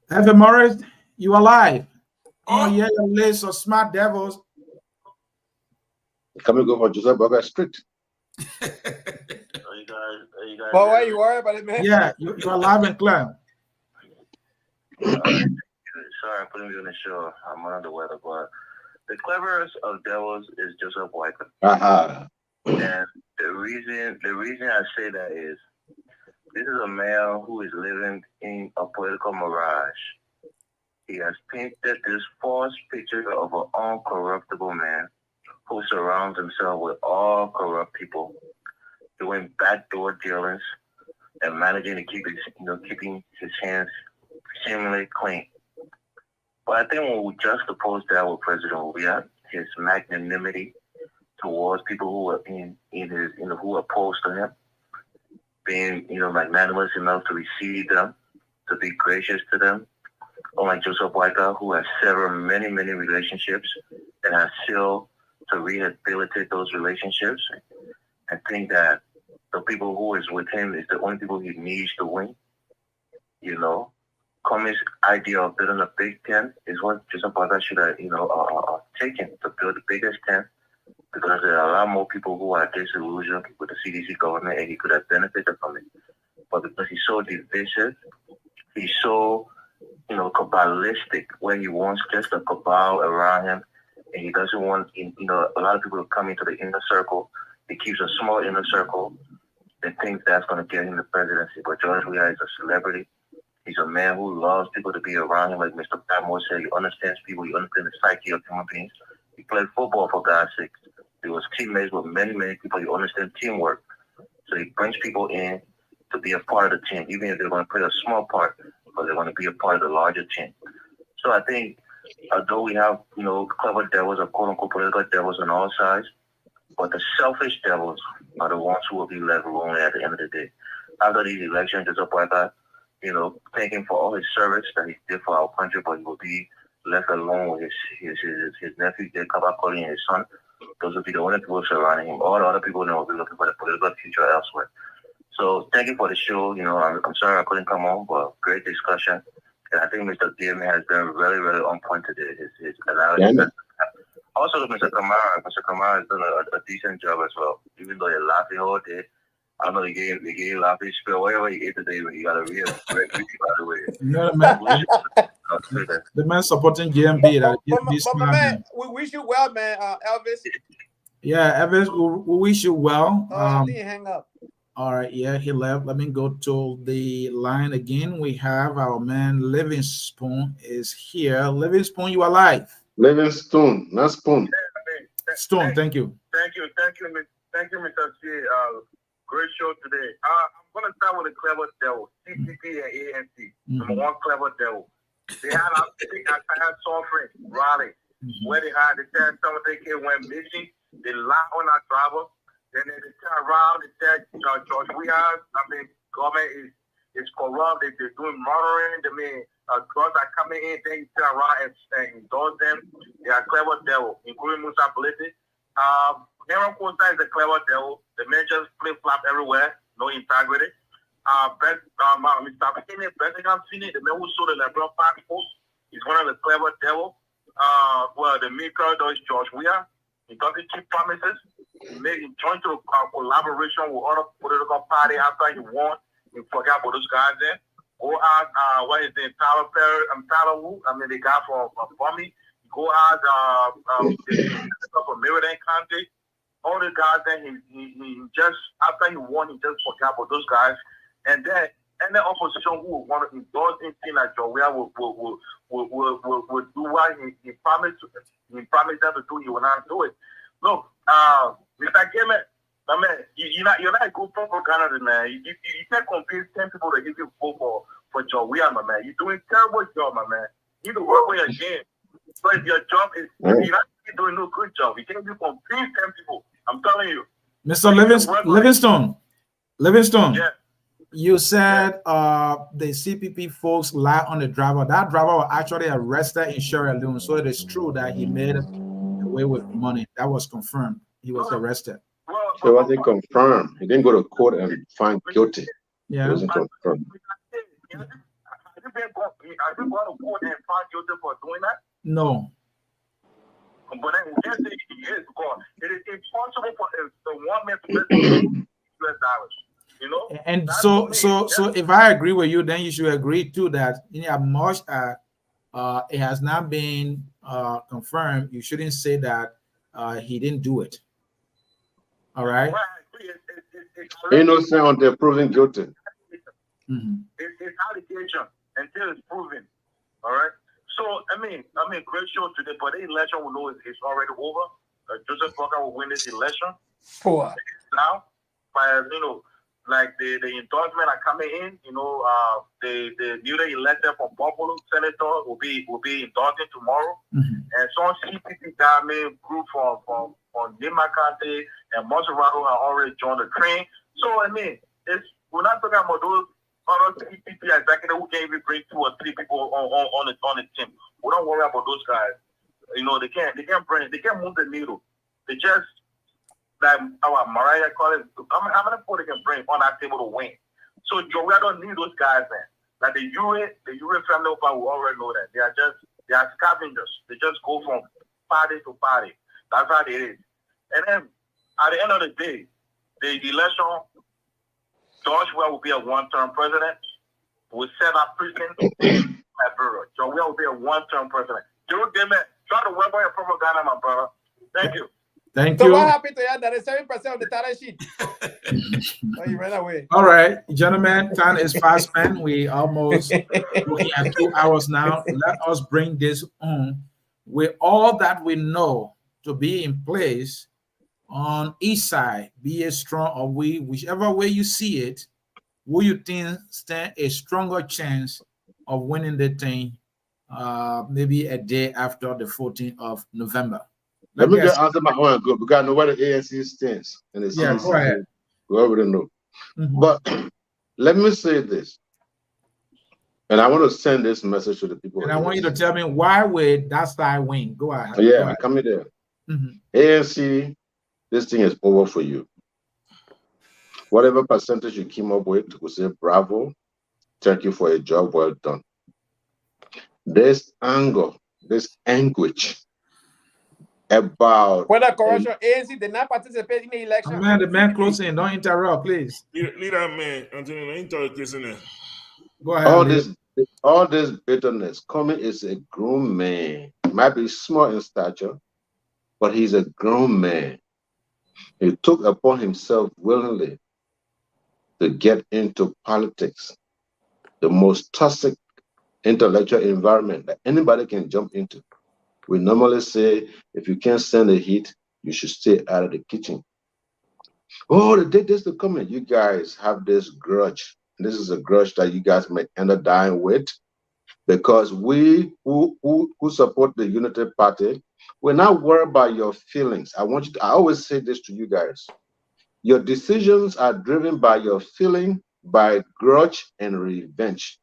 Evan Morris, you are live. Oh, yeah, your list of smart devils. Can we go for Joseph Burger Street? Are you guys? Well, why you worried about it, man? Yeah, you are live and clear. Sorry, I'm putting you on the show. I'm under the weather, but the cleverest of devils is Joseph Weicker. And the reason I say that is this is a man who is living in a political mirage. He has painted this false picture of an uncorruptible man who surrounds himself with all corrupt people, doing backdoor dealings and managing to keeping his hands seemingly clean. But I think when we juxtapose that with President Weah, his magnanimity towards people who are who are opposed to him, being magnanimous enough to receive them, to be gracious to them, unlike Joseph Weicker, who has severed many relationships and has still to rehabilitate those relationships. I think that the people who is with him is the only people he needs to win. Cummings' idea of building a big tent is what Joseph Parker should have, taken to build the biggest tent, because there are a lot more people who are disillusioned with the CDC government, and he could have benefited from it. But because he's so divisive, he's so, cabalistic, where he wants just a cabal around him, and he doesn't want, a lot of people to come into the inner circle. He keeps a small inner circle and thinks that's going to get him the presidency. But George Weah is a celebrity. He's a man who loves people to be around him, like Mr. Patmore said. He understands people. He understands the psyche of human beings. He played football, for God's sake. He was teammates with many people. He understands teamwork. So he brings people in to be a part of the team, even if they're going to play a small part, but they're going to be a part of the larger team. So I think, although we have, clever devils or quote-unquote political devils on all sides, but the selfish devils are the ones who will be left lonely at the end of the day. After these elections, Joseph Weicker, thank him for all his service that he did for our country, but he will be left alone with his nephew, Jacob Akoli, and his son. Those will be the only people surrounding him. All the other people will be looking for the political future elsewhere. So thank you for the show. I'm sorry I couldn't come on, but great discussion. And I think Mr. Dearman has been really on point today. His analysis Also, Mr. Kamara has done a decent job as well. Even though you're laughing all day, I know he gave laughing spiel. Whatever he ate today, you got a real great by the way. No, man. The man supporting GMB. But my man, we wish you well, man. Elvis. Yeah, Elvis, we wish you well. Oh, I think he hang up. All right, yeah, he left. Let me go to the line again. We have our man Livingston is here. Livingston, you are live. Livingston, not Spoon. Stone, thank you. Thank you, Mr. C. Great show today. I'm going to start with a clever devil, CPP and ANC. Number one, clever devil. They had a big entire suffering rally where they said some of their kids went missing. They lied on our driver. Then they turn around and said, George, government is corrupt. They're doing murdering. Drugs are coming in. Then you turn around and endorse them. They are clever devil, including Musa Blissy. Aaron Costa is a clever devil. The man just flip-flop everywhere. No integrity. Mr. Bentingham Senior, the man who sold the liberal passport, is one of the clever devil. The maker is George Weah. He doesn't keep promises. He joined to collaboration with other political party after he won. He forgot about those guys there. Go out, what is it, Tyler Perry, Tyler Wu, the guy from Bummy. Go out, from Maryland County. All the guys there, he just, after he won, he just forgot about those guys. And then, any opposition who want to endorse anything like Joria will do what he promised them to do. He will not do it. Look, Mr. Gamer, man, you're not a good propaganda, man. You can't convince 10 people to give you vote for Joria, my man. You're doing a terrible job, my man. You need to work on your game. So if your job is, you're not doing no good job. You can't even convince 10 people. I'm telling you. Mr. Livingston. Yeah. You said the CPP folks lie on the driver. That driver was actually arrested in Sierra Leone. So it is true that he made away with money. That was confirmed. He was arrested. So it wasn't confirmed. He didn't go to court and find guilty. Yeah. It wasn't confirmed. Have you gone to court and found guilty for doing that? No. But then yes, he is gone. It is impossible for the one man to make US dollars. You know? And so if I agree with you, then you should agree too that in as much as it has not been confirmed, you shouldn't say that he didn't do it. All right. Innocent until proven guilty. It's allegation until it's proven. All right. So great show today, but the election we know is already over. Joseph Walker will win this election. Poor. Now, like the endorsement are coming in, the newly elected from Buffalo senator will be endorsing tomorrow, and some CPP government group from Nima County and Monserrato have already joined the train. So we're not talking about those other CPP executives who can't even bring 2 or 3 people on the team. We don't worry about those guys. They can't move the needle. They just, like our Mariah call it, how many people they can bring on that table to win? So we don't need those guys, man. Like the Ure family, we already know that. They are scavengers. They just go from party to party. That's how it is. And then at the end of the day, the election, George will be a one-term president. We set up president at Bureau. George will be a one-term president. Joe Dimmet, try to work on your propaganda, my brother. Thank you. Thank So you. what happened to you? That is 7% of the talent sheet. Oh, you ran away. All right, gentlemen, time is fast spent. We almost looking at 2 hours now. Let us bring this on with all that we know to be in place on each side, be it strong or weak, whichever way you see it, who you think stand a stronger chance of winning the thing maybe a day after the 14th of November. Let me just answer my own good because I know where the ANC stands. And it's go ahead. We already know. But let me say this. And I want to send this message to the people. And I want you to tell me why would that side win. Go ahead. Yeah, I'm coming there. ANC, this thing is over for you. Whatever percentage you came up with, we say bravo. Thank you for a job well done. This anger, this anguish, about When a correction, ANC did not participate in the election. Man, the man closing. Don't interrupt, please. Lead that man, Anthony. Let me talk this in there. Go ahead. All this bitterness. Comey is a grown man. He might be small in stature, but he's a grown man. He took upon himself willingly to get into politics, the most toxic intellectual environment that anybody can jump into. We normally say, if you can't stand the heat, you should stay out of the kitchen. Oh, they did this to Comey. You guys have this grudge. This is a grudge that you guys may end up dying with, because we who support the Unity Party, we're not worried about your feelings. I always say this to you guys. Your decisions are driven by your feeling, by grudge and revenge.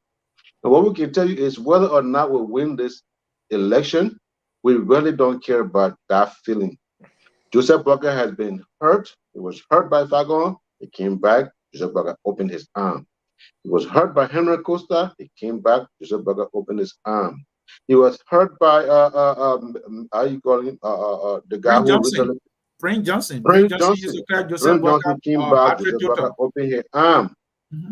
And what we can tell you is whether or not we win this election, we really don't care about that feeling. Joseph Boakai has been hurt. He was hurt by Fagon. He came back. Joseph Boakai opened his arm. He was hurt by Henry Costa. He came back. Joseph Boakai opened his arm. He was hurt by how you call him? The guy who recently. Frank Johnson. Frank Johnson came back. Joseph Boakai opened his arm.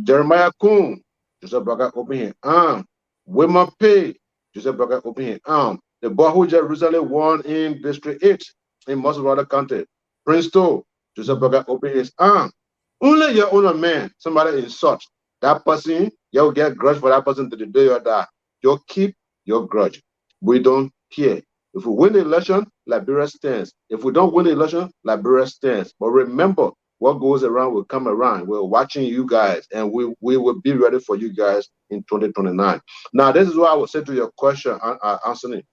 Jeremiah Kuhn. Joseph Boakai opened his arm. Wilmer Pay. Joseph Boakai opened his arm. The boy who just recently won in District 8 in Moscow County, Prince Toe. Joseph Boakai opened his arm. Only your own man, somebody insult that person, you'll get grudge for that person to the day you die. You'll keep your grudge. We don't care. If we win the election, Liberia stands. If we don't win the election, Liberia stands. But remember, what goes around will come around. We're watching you guys, and we will be ready for you guys in 2029. Now, this is what I would say to your question, Anthony.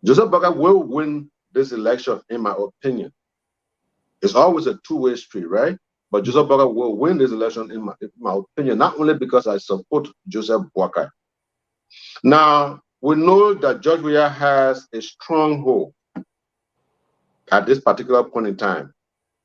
Joseph Boakai will win this election, in my opinion. It's always a two-way street, right? But Joseph Boakai will win this election, in my opinion, not only because I support Joseph Boakai. Now, we know that George Weah has a stronghold at this particular point in time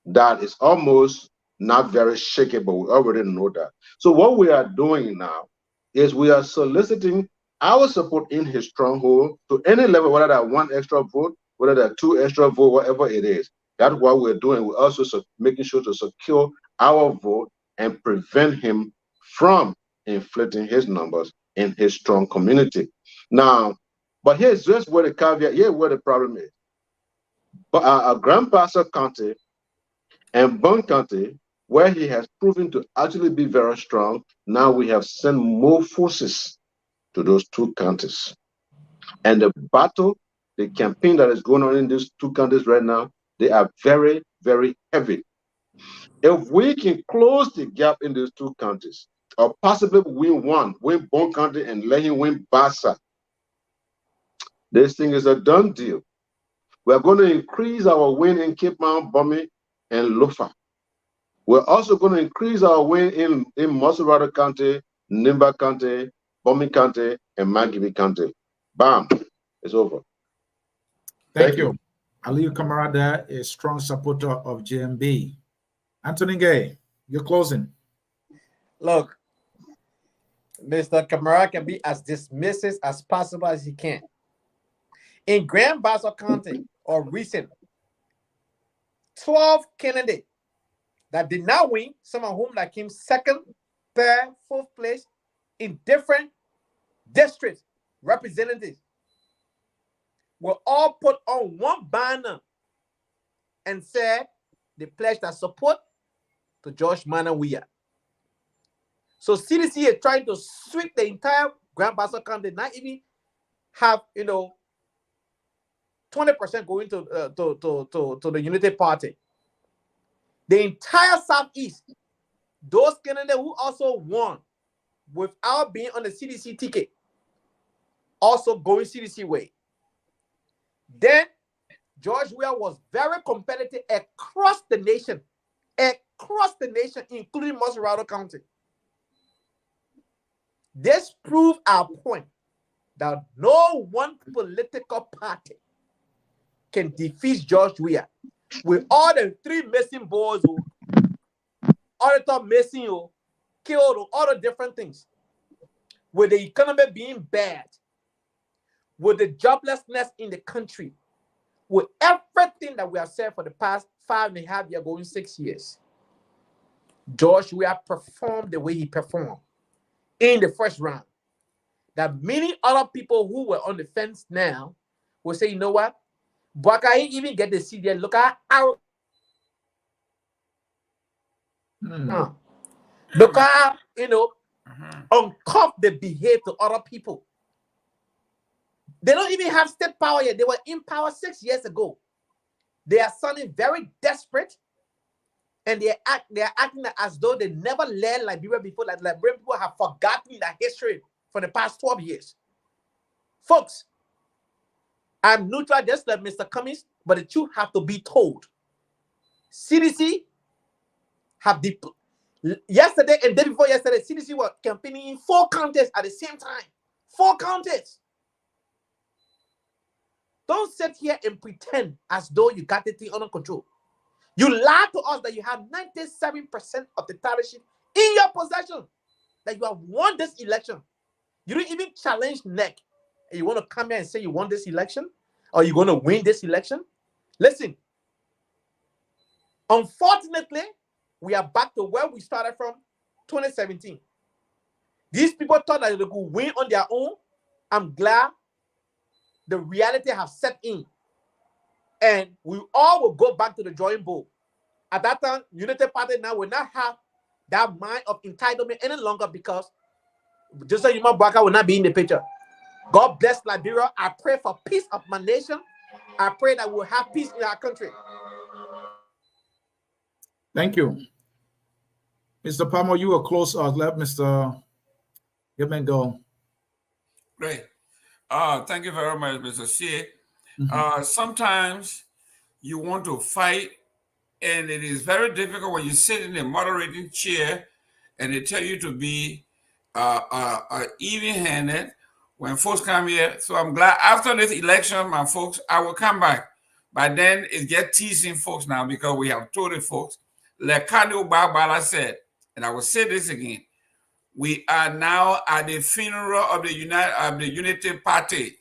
that is almost not very shakeable. We already know that. So what we are doing now is we are soliciting our support in his stronghold to any level, whether that one extra vote, whether that two extra vote, whatever it is. That's what we're doing. We're also making sure to secure our vote and prevent him from inflating his numbers in his strong community. Now, but here's just where the caveat, here where the problem is. But Grand Bassa County and Bond County, where he has proven to actually be very strong, now we have sent more forces to those two counties. And the battle, the campaign that is going on in these two counties right now, they are very, very heavy. If we can close the gap in these two counties, or possibly win Bond County and let him win Bassa, this thing is a done deal. We're going to increase our win in Cape Mount, Bomi, and Lofa. We're also going to increase our win in Mosurado County, Nimba County, Bomi County, and Magibi County. Bam, it's over. Thank you. Aliyu Kamarada is a strong supporter of GMB. Anthony Gay, you're closing. Look, Mr. Kamara can be as dismissive as possible as he can. In Grand Bassa County, or recent, 12 candidates that did not win, some of whom that came second, third, fourth place in different districts, representatives, were all put on one banner and said they pledged their support to George Weah. So CDC is trying to sweep the entire Grand Bassa County, not even have 20% going to the Unity Party. The entire Southeast, those candidates who also won without being on the CDC ticket, also going CDC way. Then George Weah was very competitive across the nation, including Mosurado County. This proved our point that no one political party can defeat George Weah. With all the three missing boys, auditor missing, killed, all the different things. With the economy being bad, with the joblessness in the country, with everything that we have said for the past 5.5 years, going 6 years, George Weah performed the way he performed in the first round. That many other people who were on the fence now will say, you know what? Baka ain't even get the seat there. Look at how look at uncuff they behave to other people. They don't even have state power yet. They were in power 6 years ago. They are sounding very desperate, and they are acting as though they never learned Liberia before. Like Liberian people have forgotten that history for the past 12 years. Folks, I'm neutral, just like Mr. Cummings, but the truth have to be told. CDC have yesterday and day before yesterday, CDC were campaigning in 4 counties at the same time. 4 counties. Don't sit here and pretend as though you got the thing under control. You lied to us that you have 97% of the titleship in your possession, that you have won this election. You didn't even challenge NEC. And you want to come here and say you won this election? Or you're going to win this election? Listen, unfortunately, we are back to where we started from 2017. These people thought that they could win on their own. I'm glad the reality has set in. And we all will go back to the drawing board. At that time, Unity Party now will not have that mind of entitlement any longer, because just so Yuma Baka will not be in the picture. God bless Liberia. I pray for peace of my nation. I pray that we'll have peace in our country. Thank you. Mr. Palmer, you were close. Let Mr. Gibman go. Great. Thank you very much, Mr. Shea. Sometimes you want to fight, and it is very difficult when you sit in a moderating chair and they tell you to be even-handed when folks come here. So I'm glad after this election, my folks, I will come back. By then, it gets teasing folks now, because we have told the folks, like Kadu Babala said, and I will say this again, we are now at the funeral of the Unity Party.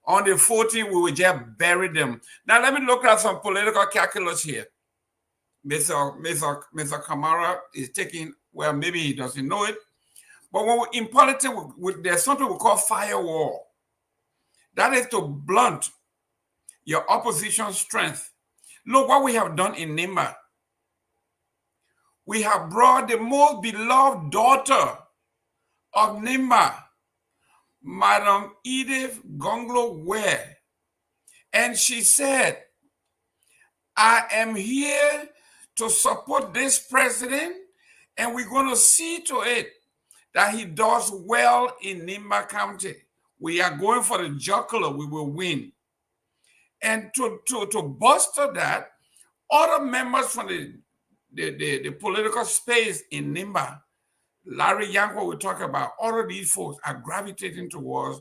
On the 14th, we will just bury them. Now, let me look at some political calculus here. Mr. Kamara is taking, well, maybe he doesn't know it, but in politics, there's something we call firewall. That is to blunt your opposition's strength. Look what we have done in Nimba. We have brought the most beloved daughter of Nimba, Madam Edith Gonglo Ware. And she said, I am here to support this president, and we're going to see to it that he does well in Nimba County. We are going for the jugular. We will win. And to bolster that, other members from the political space in Nimba, Larry Yanko will talk about, all of these folks are gravitating towards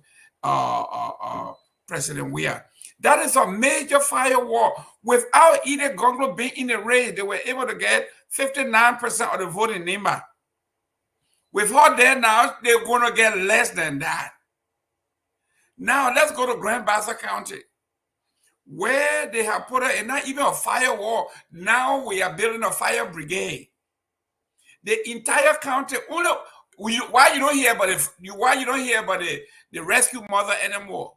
President Weah. That is a major firewall. Without Edith Gonglo being in the race, they were able to get 59% of the vote in Nimba. With her there now, they're going to get less than that. Now, let's go to Grand Bassa County, where they have put and not even a firewall. Now we are building a fire brigade. The entire county, why you don't hear about the rescue mother anymore?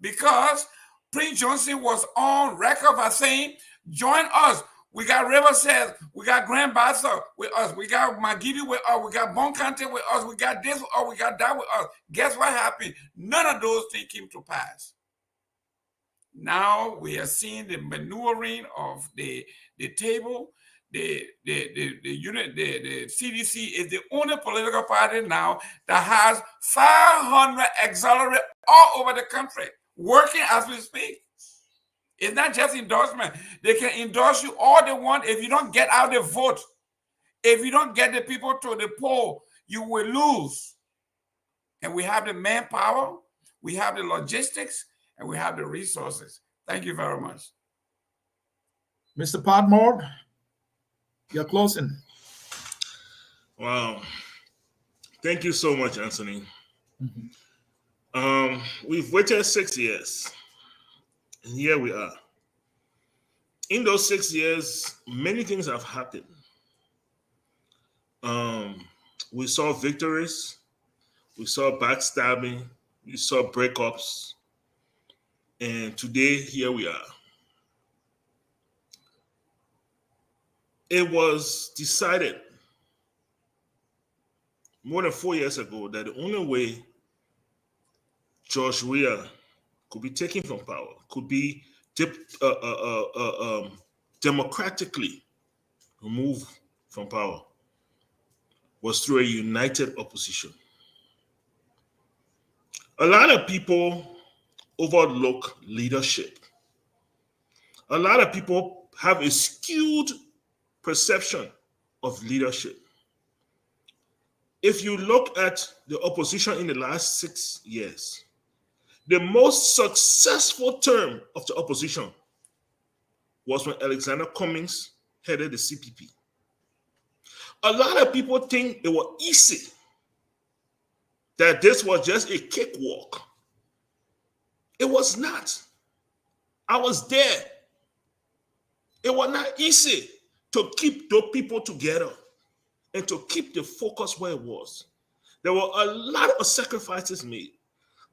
Because Prince Johnson was on record by saying, join us. We got Riverside, we got Grand Bassa with us, we got Magidi with us, we got Bon County with us, we got this with us, we got that with us. Guess what happened? None of those things came to pass. Now we are seeing the manuring of the table. The CDC is the only political party now that has 500 auxiliaries all over the country, working as we speak. It's not just endorsement. They can endorse you all they want. If you don't get out the vote, if you don't get the people to the poll, you will lose. And we have the manpower, we have the logistics, and we have the resources. Thank you very much. Mr. Podmore, you're closing. Wow. Thank you so much, Anthony. We've waited 6 years. And here we are. In those 6 years, many things have happened. We saw victories, we saw backstabbing, we saw breakups, and today here we are. It was decided more than 4 years ago that the only way George Weah could be taken from power, could be democratically removed from power, was through a united opposition. A lot of people overlook leadership. A lot of people have a skewed perception of leadership. If you look at the opposition in the last 6 years, the most successful term of the opposition was when Alexander Cummings headed the CPP. A lot of people think it was easy, that this was just a cakewalk. It was not. I was there. It was not easy to keep those people together and to keep the focus where it was. There were a lot of sacrifices made,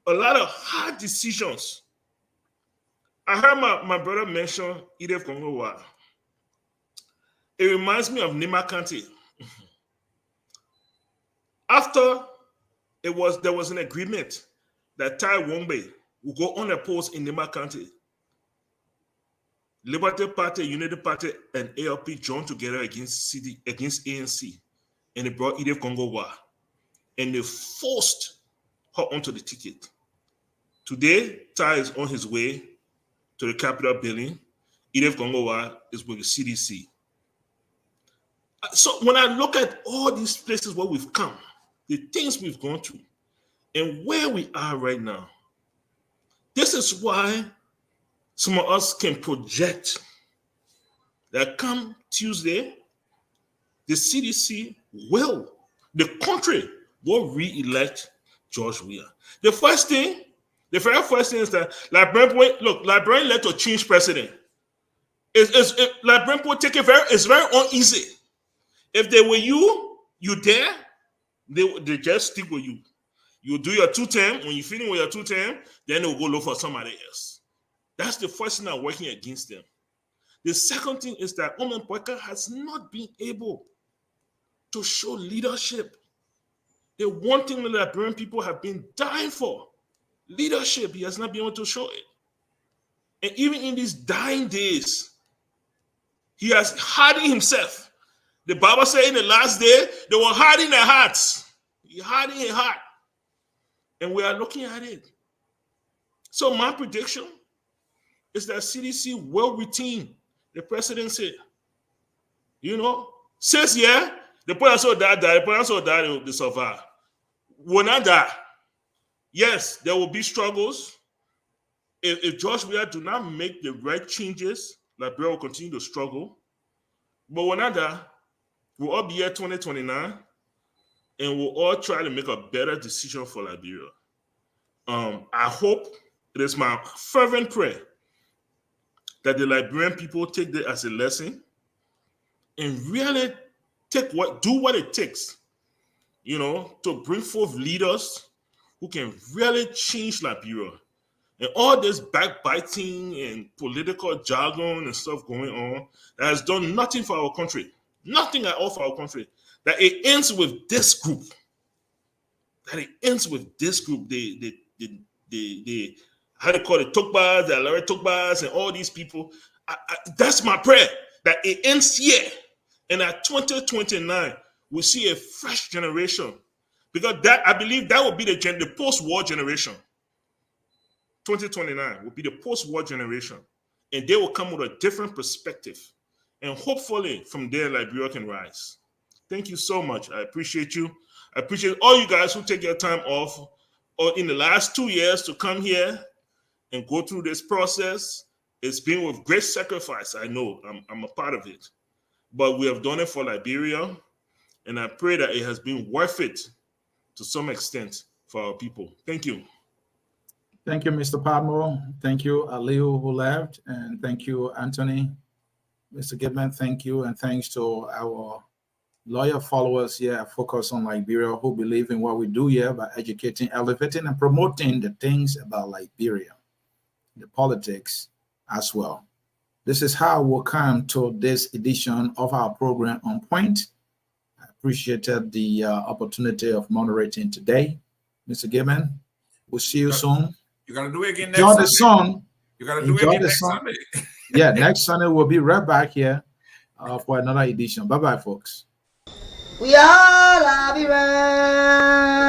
a lot of hard decisions. I heard my brother mention Edith Kongowa. It reminds me of Nima Kante. After there was an agreement that Tai Wombe would go unopposed in Nima Kante. Liberty Party, Unity Party, and ALP joined together against ANC, and they brought Edith Kongowa, and they forced her onto the ticket. Today, Tai is on his way to the Capitol building. Edith Kongowa is with the CDC. So when I look at all these places where we've come, the things we've gone through, and where we are right now, this is why some of us can project that come Tuesday, the CDC the country will re-elect George Weah. The very first thing is that Librarian led to change president. Librarian take it's very uneasy. If they were you there, they just stick with you. You do your 2 term. When you finish with your 2 term, then they'll go look for somebody else. That's the first thing I'm working against them. The second thing is that Omen Boyka has not been able to show leadership. The one thing the Liberian people have been dying for, leadership, he has not been able to show it. And even in these dying days, he has hardened himself. The Bible said in the last day, they were hardening their hearts. He hardened his heart. And we are looking at it. So my prediction is that CDC will retain the presidency. Says, the person that died, the person that they survive. Will not die. Yes, there will be struggles. If George Weah do not make the right changes, Liberia will continue to struggle. But will not die. We'll all be here 2029, and we'll all try to make a better decision for Liberia. I hope, it is my fervent prayer, that the Liberian people take this as a lesson and really do what it takes, to bring forth leaders who can really change Liberia. And all this backbiting and political jargon and stuff going on that has done nothing for our country. Nothing at all for our country. That it ends with this group. The how they call it, Tokbas, the Larry Tokbas, and all these people. That's my prayer, that it ends here. And at 2029, we see a fresh generation. Because I believe that will be the post-war generation. 2029 will be the post-war generation. And they will come with a different perspective. And hopefully, from there, Liberia can rise. Thank you so much. I appreciate you. I appreciate all you guys who take your time off or in the last 2 years to come here and go through this process. It's been with great sacrifice. I know I'm a part of it. But we have done it for Liberia. And I pray that it has been worth it to some extent for our people. Thank you. Thank you, Mr. Padmore. Thank you, Aliu, who left. And thank you, Anthony. Mr. Gibbon, thank you. And thanks to our loyal followers here at Focus on Liberia who believe in what we do here by educating, elevating, and promoting the things about Liberia, the politics as well. This is how we'll come to this edition of our program On Point. I appreciated the opportunity of moderating today. Mr. Gibbon, we'll see you soon. You're going to do it again next Enjoy Sunday. the sun. You're going to do it again next Sunday. Yeah, next Sunday we'll be right back here for another edition. Bye-bye, folks. We all Liberians.